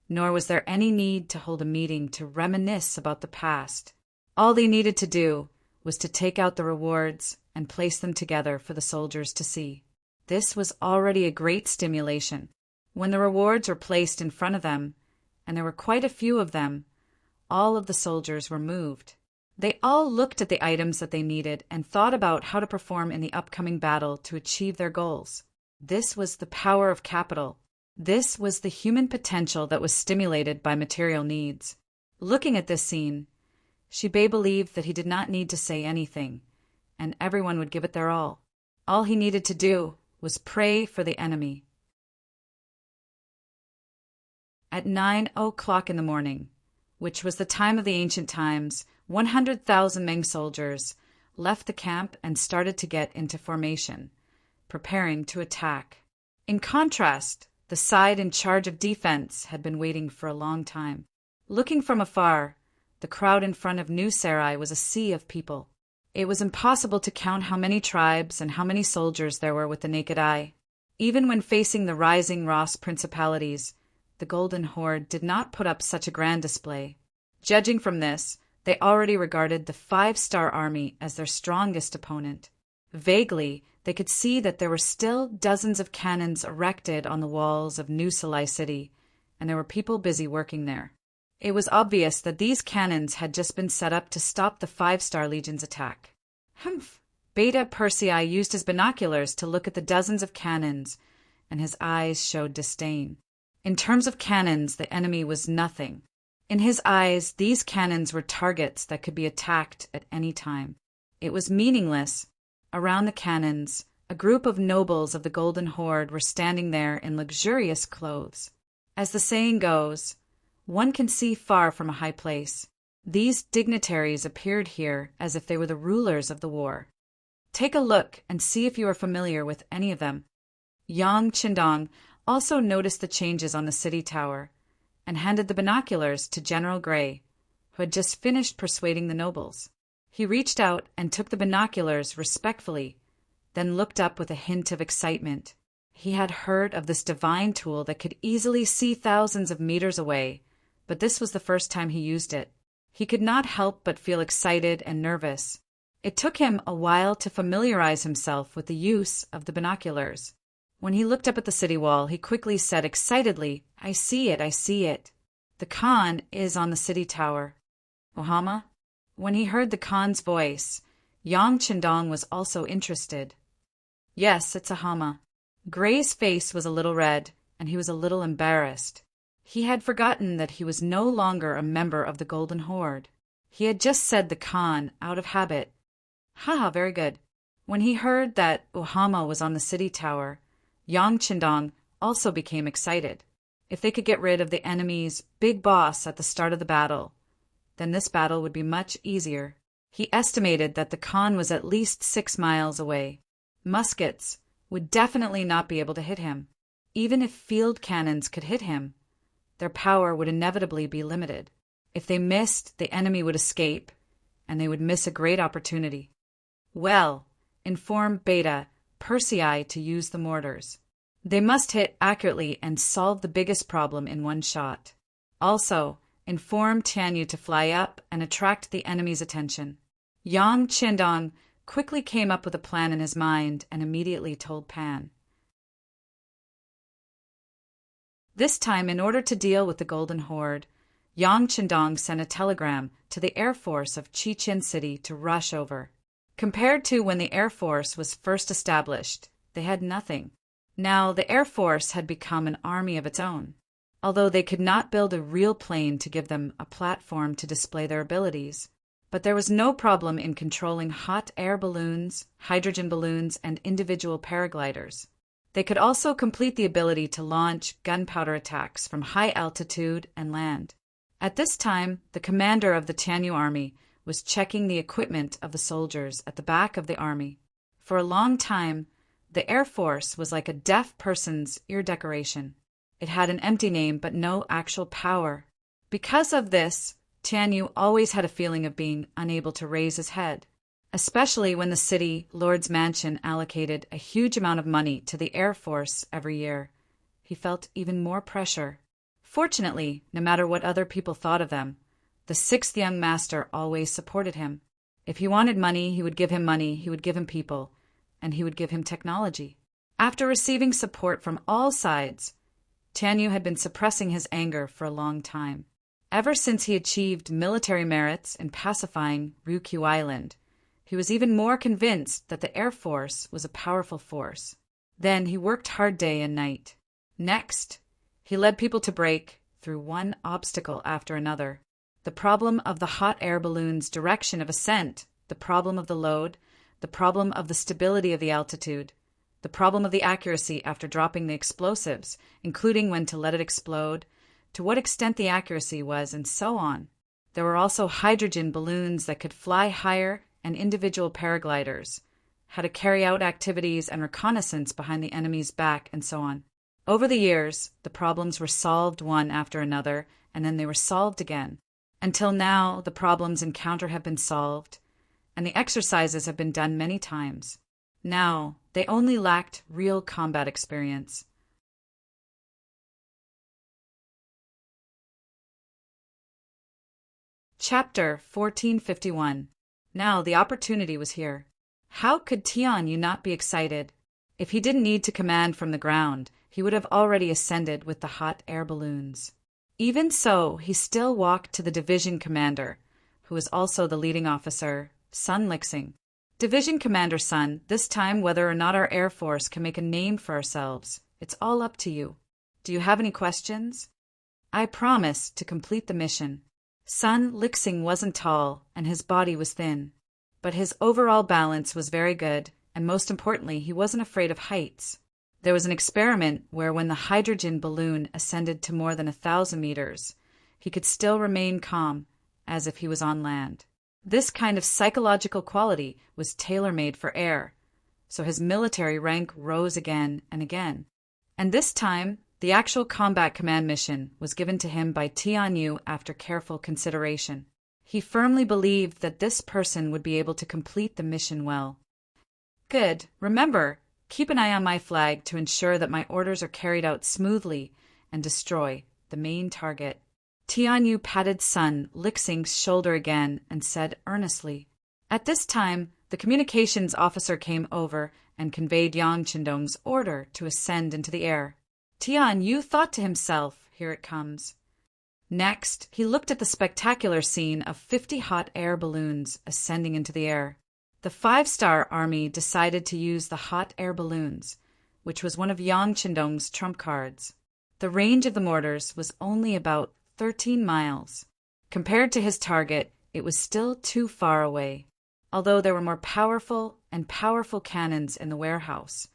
nor was there any need to hold a meeting to reminisce about the past. All they needed to do was to take out the rewards and place them together for the soldiers to see. This was already a great stimulation. When the rewards were placed in front of them, and there were quite a few of them, all of the soldiers were moved. They all looked at the items that they needed and thought about how to perform in the upcoming battle to achieve their goals. This was the power of capital. This was the human potential that was stimulated by material needs. Looking at this scene, Shibei believed that he did not need to say anything, and everyone would give it their all. All he needed to do was pray for the enemy. At 9:00 in the morning, which was the time of the ancient times, 100,000 Ming soldiers left the camp and started to get into formation, preparing to attack. In contrast, the side in charge of defense had been waiting for a long time. Looking from afar, the crowd in front of New Sarai was a sea of people. It was impossible to count how many tribes and how many soldiers there were with the naked eye. Even when facing the rising Ross principalities, the Golden Horde did not put up such a grand display. Judging from this, they already regarded the 5-star army as their strongest opponent. Vaguely, they could see that there were still dozens of cannons erected on the walls of New Salai City, and there were people busy working there. It was obvious that these cannons had just been set up to stop the 5-star Legion's attack. Humph! Beta Persei used his binoculars to look at the dozens of cannons, and his eyes showed disdain. In terms of cannons, the enemy was nothing. In his eyes, these cannons were targets that could be attacked at any time. It was meaningless. Around the cannons, a group of nobles of the Golden Horde were standing there in luxurious clothes. As the saying goes, one can see far from a high place. These dignitaries appeared here as if they were the rulers of the war. Take a look and see if you are familiar with any of them. Yang Qindong also noticed the changes on the city tower and handed the binoculars to General Gray, who had just finished persuading the nobles. He reached out and took the binoculars respectfully, then looked up with a hint of excitement. He had heard of this divine tool that could easily see thousands of meters away, but this was the first time he used it. He could not help but feel excited and nervous. It took him a while to familiarize himself with the use of the binoculars. When he looked up at the city wall, he quickly said excitedly, "I see it, I see it. The Khan is on the city tower." "Ohama?" When he heard the Khan's voice, Yang Qindong was also interested. "Yes, it's a Hama." Gray's face was a little red, and he was a little embarrassed. He had forgotten that he was no longer a member of the Golden Horde. He had just said the Khan out of habit. "Ha, very good." When he heard that Ohama was on the city tower, Yang Qindong also became excited. If they could get rid of the enemy's big boss at the start of the battle, then this battle would be much easier. He estimated that the Khan was at least 6 miles away. Muskets would definitely not be able to hit him. Even if field cannons could hit him, their power would inevitably be limited. If they missed, the enemy would escape, and they would miss a great opportunity. Well, inform Beta Persei to use the mortars. They must hit accurately and solve the biggest problem in one shot. Also, inform Tianyu to fly up and attract the enemy's attention. Yang Qindong quickly came up with a plan in his mind and immediately told Pan. This time, in order to deal with the Golden Horde, Yang Qindong sent a telegram to the Air Force of Chichen City to rush over. Compared to when the Air Force was first established, they had nothing. Now the Air Force had become an army of its own. Although they could not build a real plane to give them a platform to display their abilities, but there was no problem in controlling hot air balloons, hydrogen balloons, and individual paragliders. They could also complete the ability to launch gunpowder attacks from high altitude and land. At this time, the commander of the Tianyu army was checking the equipment of the soldiers at the back of the army. For a long time, the Air Force was like a deaf person's ear decoration. It had an empty name but no actual power. Because of this, Tianyu always had a feeling of being unable to raise his head, especially when the city Lord's Mansion allocated a huge amount of money to the Air Force every year. He felt even more pressure. Fortunately, no matter what other people thought of them, the sixth young master always supported him. If he wanted money, he would give him money, he would give him people, and he would give him technology. After receiving support from all sides, Tianyu had been suppressing his anger for a long time. Ever since he achieved military merits in pacifying Ryukyu Island, he was even more convinced that the Air Force was a powerful force. Then he worked hard day and night. Next, he led people to break through one obstacle after another. The problem of the hot air balloon's direction of ascent, the problem of the load, the problem of the stability of the altitude, the problem of the accuracy after dropping the explosives, including when to let it explode, to what extent the accuracy was, and so on. There were also hydrogen balloons that could fly higher and individual paragliders, how to carry out activities and reconnaissance behind the enemy's back, and so on. Over the years, the problems were solved one after another, and then they were solved again. Until now, the problems encountered have been solved, and the exercises have been done many times. Now, they only lacked real combat experience. Chapter 1451. Now the opportunity was here. How could Tianyu not be excited? If he didn't need to command from the ground, he would have already ascended with the hot air balloons. Even so, he still walked to the division commander, who was also the leading officer, Sun Lixing. Division Commander Sun, this time whether or not our Air Force can make a name for ourselves, it's all up to you. Do you have any questions? I promise to complete the mission. Sun Lixing wasn't tall, and his body was thin, but his overall balance was very good, and most importantly, he wasn't afraid of heights. There was an experiment where when the hydrogen balloon ascended to more than 1,000 meters, he could still remain calm, as if he was on land. This kind of psychological quality was tailor-made for air, so his military rank rose again and again. And this time, the actual combat command mission was given to him by Tianyu after careful consideration. He firmly believed that this person would be able to complete the mission well. Good. Remember, keep an eye on my flag to ensure that my orders are carried out smoothly and destroy the main target. Tianyu patted Sun Lixing's shoulder again and said earnestly. At this time, the communications officer came over and conveyed Yang Qindong's order to ascend into the air. Tianyu thought to himself, here it comes. Next, he looked at the spectacular scene of 50 hot air balloons ascending into the air. The 5-star army decided to use the hot air balloons, which was one of Yang Qindong's trump cards. The range of the mortars was only about 13 miles. Compared to his target, it was still too far away. Although there were more powerful cannons in the warehouse,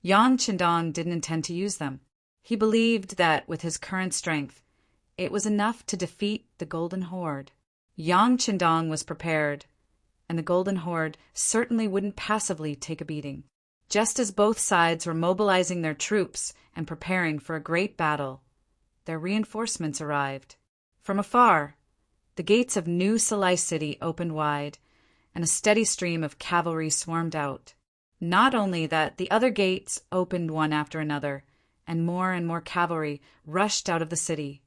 Yang Qindong didn't intend to use them. He believed that with his current strength, it was enough to defeat the Golden Horde. Yang Qindong was prepared, and the Golden Horde certainly wouldn't passively take a beating. Just as both sides were mobilizing their troops and preparing for a great battle, their reinforcements arrived. From afar, the gates of New Salai City opened wide, and a steady stream of cavalry swarmed out. Not only that, the other gates opened one after another, and more cavalry rushed out of the city,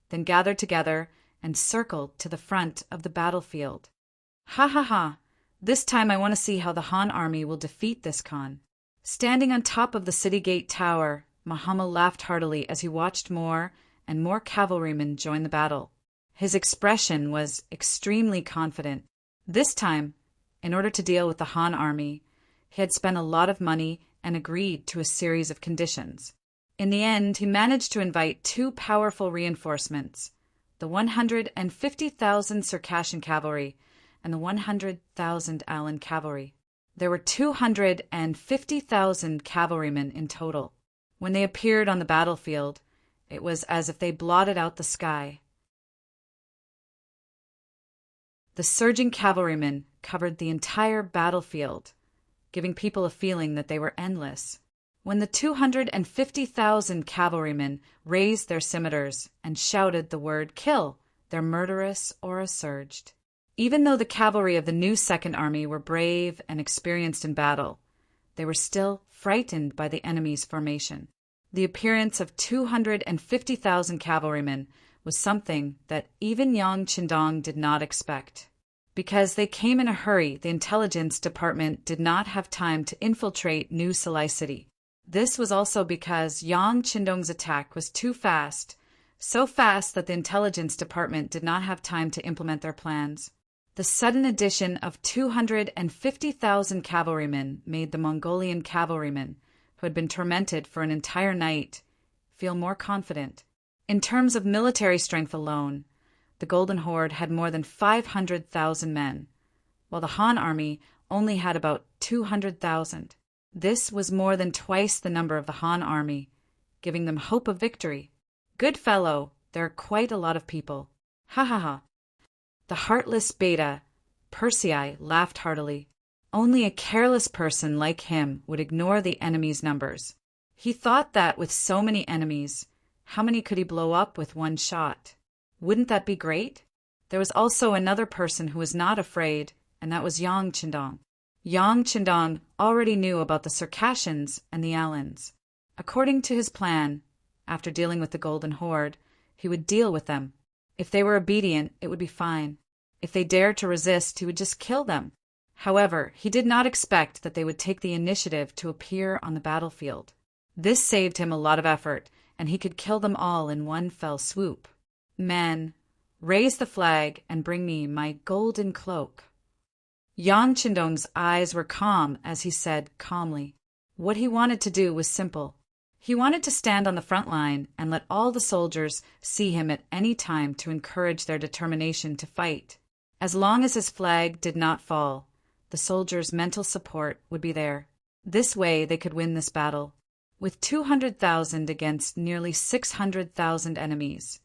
then gathered together and circled to the front of the battlefield. Ha ha ha! This time I want to see how the Han army will defeat this Khan. Standing on top of the city gate tower, Muhammad laughed heartily as he watched more and more cavalrymen join the battle. His expression was extremely confident. This time, in order to deal with the Han army, he had spent a lot of money and agreed to a series of conditions. In the end, he managed to invite two powerful reinforcements, the 150,000 Circassian cavalry and the 100,000 Alan cavalry. There were 250,000 cavalrymen in total. When they appeared on the battlefield, it was as if they blotted out the sky. The surging cavalrymen covered the entire battlefield, giving people a feeling that they were endless. When the 250,000 cavalrymen raised their scimitars and shouted the word "kill," their murderous aura surged. Even though the cavalry of the new Second Army were brave and experienced in battle, they were still frightened by the enemy's formation. The appearance of 250,000 cavalrymen was something that even Yang Qindong did not expect. Because they came in a hurry, the intelligence department did not have time to infiltrate New Salai City. This was also because Yang Qindong's attack was too fast, so fast that the intelligence department did not have time to implement their plans. The sudden addition of 250,000 cavalrymen made the Mongolian cavalrymen, who had been tormented for an entire night, feel more confident. In terms of military strength alone, the Golden Horde had more than 500,000 men, while the Han army only had about 200,000. This was more than twice the number of the Han army, giving them hope of victory. Good fellow, there are quite a lot of people. Ha ha ha. The heartless Beta, Persei, laughed heartily. Only a careless person like him would ignore the enemy's numbers. He thought that with so many enemies, how many could he blow up with one shot? Wouldn't that be great? There was also another person who was not afraid, and that was Yang Qindong. Yang Qindong already knew about the Circassians and the Alans. According to his plan, after dealing with the Golden Horde, he would deal with them. If they were obedient, it would be fine. If they dared to resist, he would just kill them. However, he did not expect that they would take the initiative to appear on the battlefield. This saved him a lot of effort, and he could kill them all in one fell swoop. Men, raise the flag and bring me my golden cloak. Yang Qindong's eyes were calm as he said calmly. What he wanted to do was simple. He wanted to stand on the front line and let all the soldiers see him at any time to encourage their determination to fight. As long as his flag did not fall, the soldiers' mental support would be there. This way they could win this battle. With 200,000 against nearly 600,000 enemies,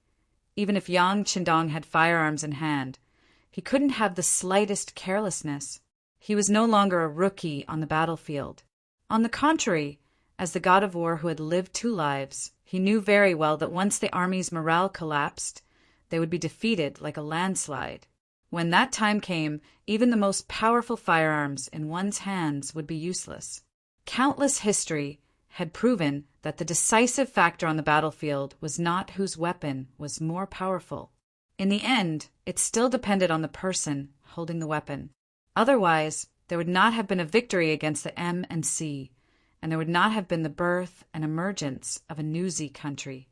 even if Yang Qindong had firearms in hand, he couldn't have the slightest carelessness. He was no longer a rookie on the battlefield. On the contrary, as the god of war who had lived two lives, he knew very well that once the army's morale collapsed, they would be defeated like a landslide. When that time came, even the most powerful firearms in one's hands would be useless. Countless history had proven that the decisive factor on the battlefield was not whose weapon was more powerful. In the end, it still depended on the person holding the weapon. Otherwise, there would not have been a victory against the M&C, and there would not have been the birth and emergence of a new Z country.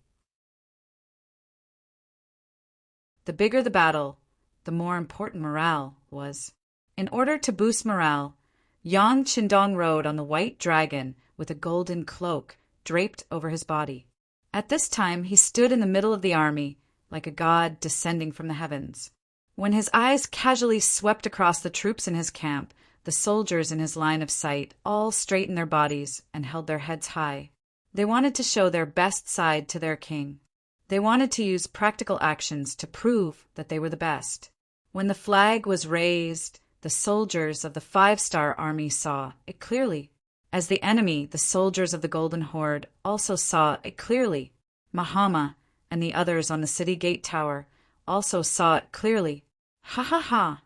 The bigger the battle, the more important morale was. In order to boost morale, Yang Qindong rode on the white dragon with a golden cloak draped over his body. At this time, he stood in the middle of the army, like a god descending from the heavens. When his eyes casually swept across the troops in his camp, the soldiers in his line of sight all straightened their bodies and held their heads high. They wanted to show their best side to their king. They wanted to use practical actions to prove that they were the best. When the flag was raised, the soldiers of the 5-star army saw it clearly. As the enemy, the soldiers of the Golden Horde also saw it clearly. Mahama, and the others on the city gate tower also saw it clearly. Ha ha ha!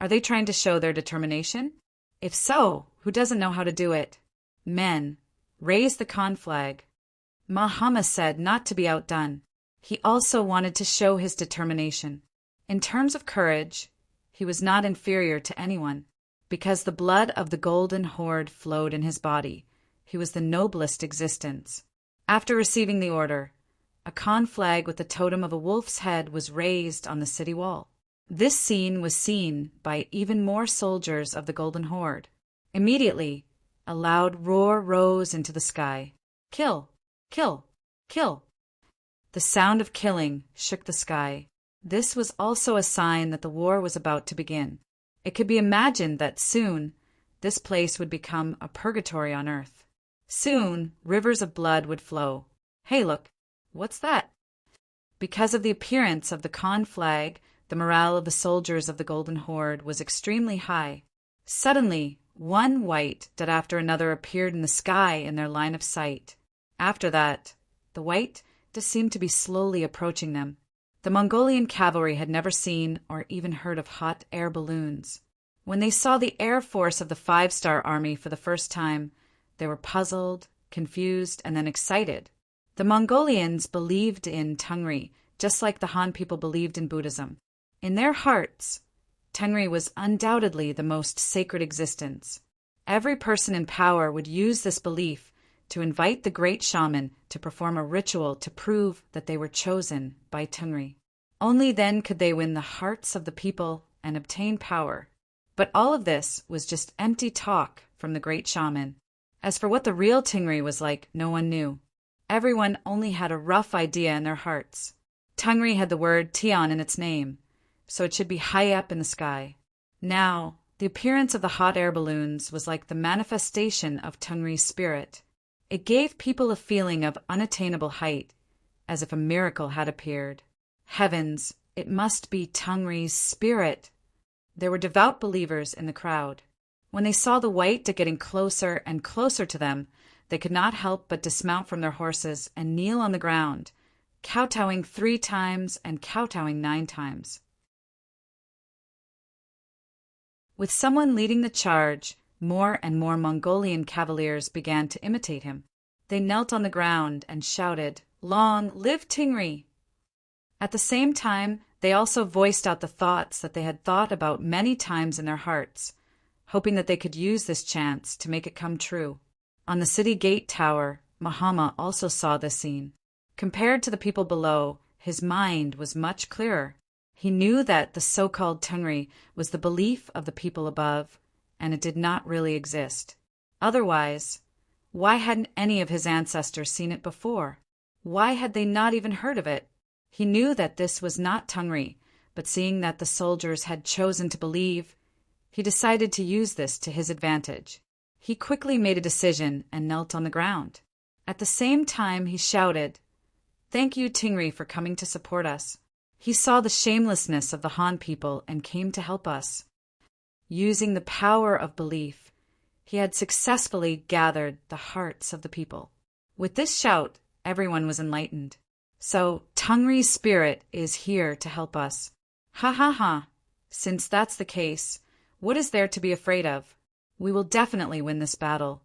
Are they trying to show their determination? If so, who doesn't know how to do it? Men, raise the Khan flag. Muhammad said not to be outdone. He also wanted to show his determination. In terms of courage, he was not inferior to anyone. Because the blood of the Golden Horde flowed in his body, he was the noblest existence. After receiving the order, a Khan flag with the totem of a wolf's head was raised on the city wall. This scene was seen by even more soldiers of the Golden Horde. Immediately, a loud roar rose into the sky. Kill! Kill! Kill! The sound of killing shook the sky. This was also a sign that the war was about to begin. It could be imagined that soon this place would become a purgatory on earth. Soon rivers of blood would flow. Hey, look, what's that? Because of the appearance of the Khan flag, the morale of the soldiers of the Golden Horde was extremely high. Suddenly, one white dot after another appeared in the sky in their line of sight. After that, the white just seemed to be slowly approaching them. The Mongolian cavalry had never seen or even heard of hot air balloons. When they saw the air force of the 5-star army for the first time, they were puzzled, confused, and then excited. The Mongolians believed in Tengri, just like the Han people believed in Buddhism. In their hearts, Tengri was undoubtedly the most sacred existence. Every person in power would use this belief to invite the great shaman to perform a ritual to prove that they were chosen by Tengri. Only then could they win the hearts of the people and obtain power. But all of this was just empty talk from the great shaman. As for what the real Tengri was like, no one knew. Everyone only had a rough idea in their hearts. Tengri had the word Tian in its name, so it should be high up in the sky. Now, the appearance of the hot air balloons was like the manifestation of Tengri's spirit. It gave people a feeling of unattainable height, as if a miracle had appeared. Heavens, it must be Tengri's spirit! There were devout believers in the crowd. When they saw the white getting closer and closer to them, they could not help but dismount from their horses and kneel on the ground, kowtowing 3 times and kowtowing 9 times. With someone leading the charge, more and more Mongolian cavaliers began to imitate him. They knelt on the ground and shouted, "Long live Tengri!" At the same time, they also voiced out the thoughts that they had thought about many times in their hearts, hoping that they could use this chance to make it come true. On the city gate tower, Muhammad also saw this scene. Compared to the people below, his mind was much clearer. He knew that the so-called Tengri was the belief of the people above, and it did not really exist. Otherwise, why hadn't any of his ancestors seen it before? Why had they not even heard of it? He knew that this was not Tengri, but seeing that the soldiers had chosen to believe, he decided to use this to his advantage. He quickly made a decision and knelt on the ground. At the same time, he shouted, "Thank you, Tengri, for coming to support us." He saw the shamelessness of the Han people and came to help us. Using the power of belief, he had successfully gathered the hearts of the people. With this shout, everyone was enlightened. So, Tengri's spirit is here to help us. Ha ha ha! Since that's the case, what is there to be afraid of? We will definitely win this battle.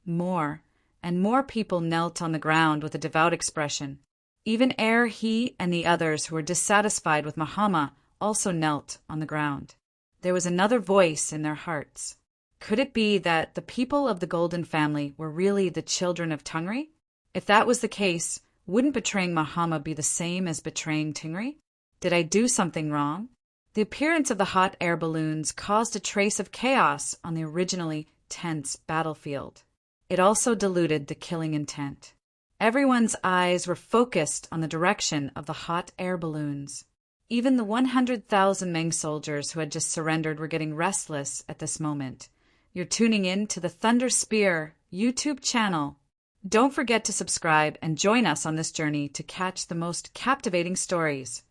More and more people knelt on the ground with a devout expression. Even ere he and the others who were dissatisfied with Muhammad also knelt on the ground. There was another voice in their hearts. Could it be that the people of the Golden Family were really the children of Tengri? If that was the case, wouldn't betraying Muhammad be the same as betraying Tengri? Did I do something wrong? The appearance of the hot air balloons caused a trace of chaos on the originally tense battlefield. It also diluted the killing intent. Everyone's eyes were focused on the direction of the hot air balloons. Even the 100,000 Ming soldiers who had just surrendered were getting restless at this moment. You're tuning in to the Thunder Spear YouTube channel. Don't forget to subscribe and join us on this journey to catch the most captivating stories.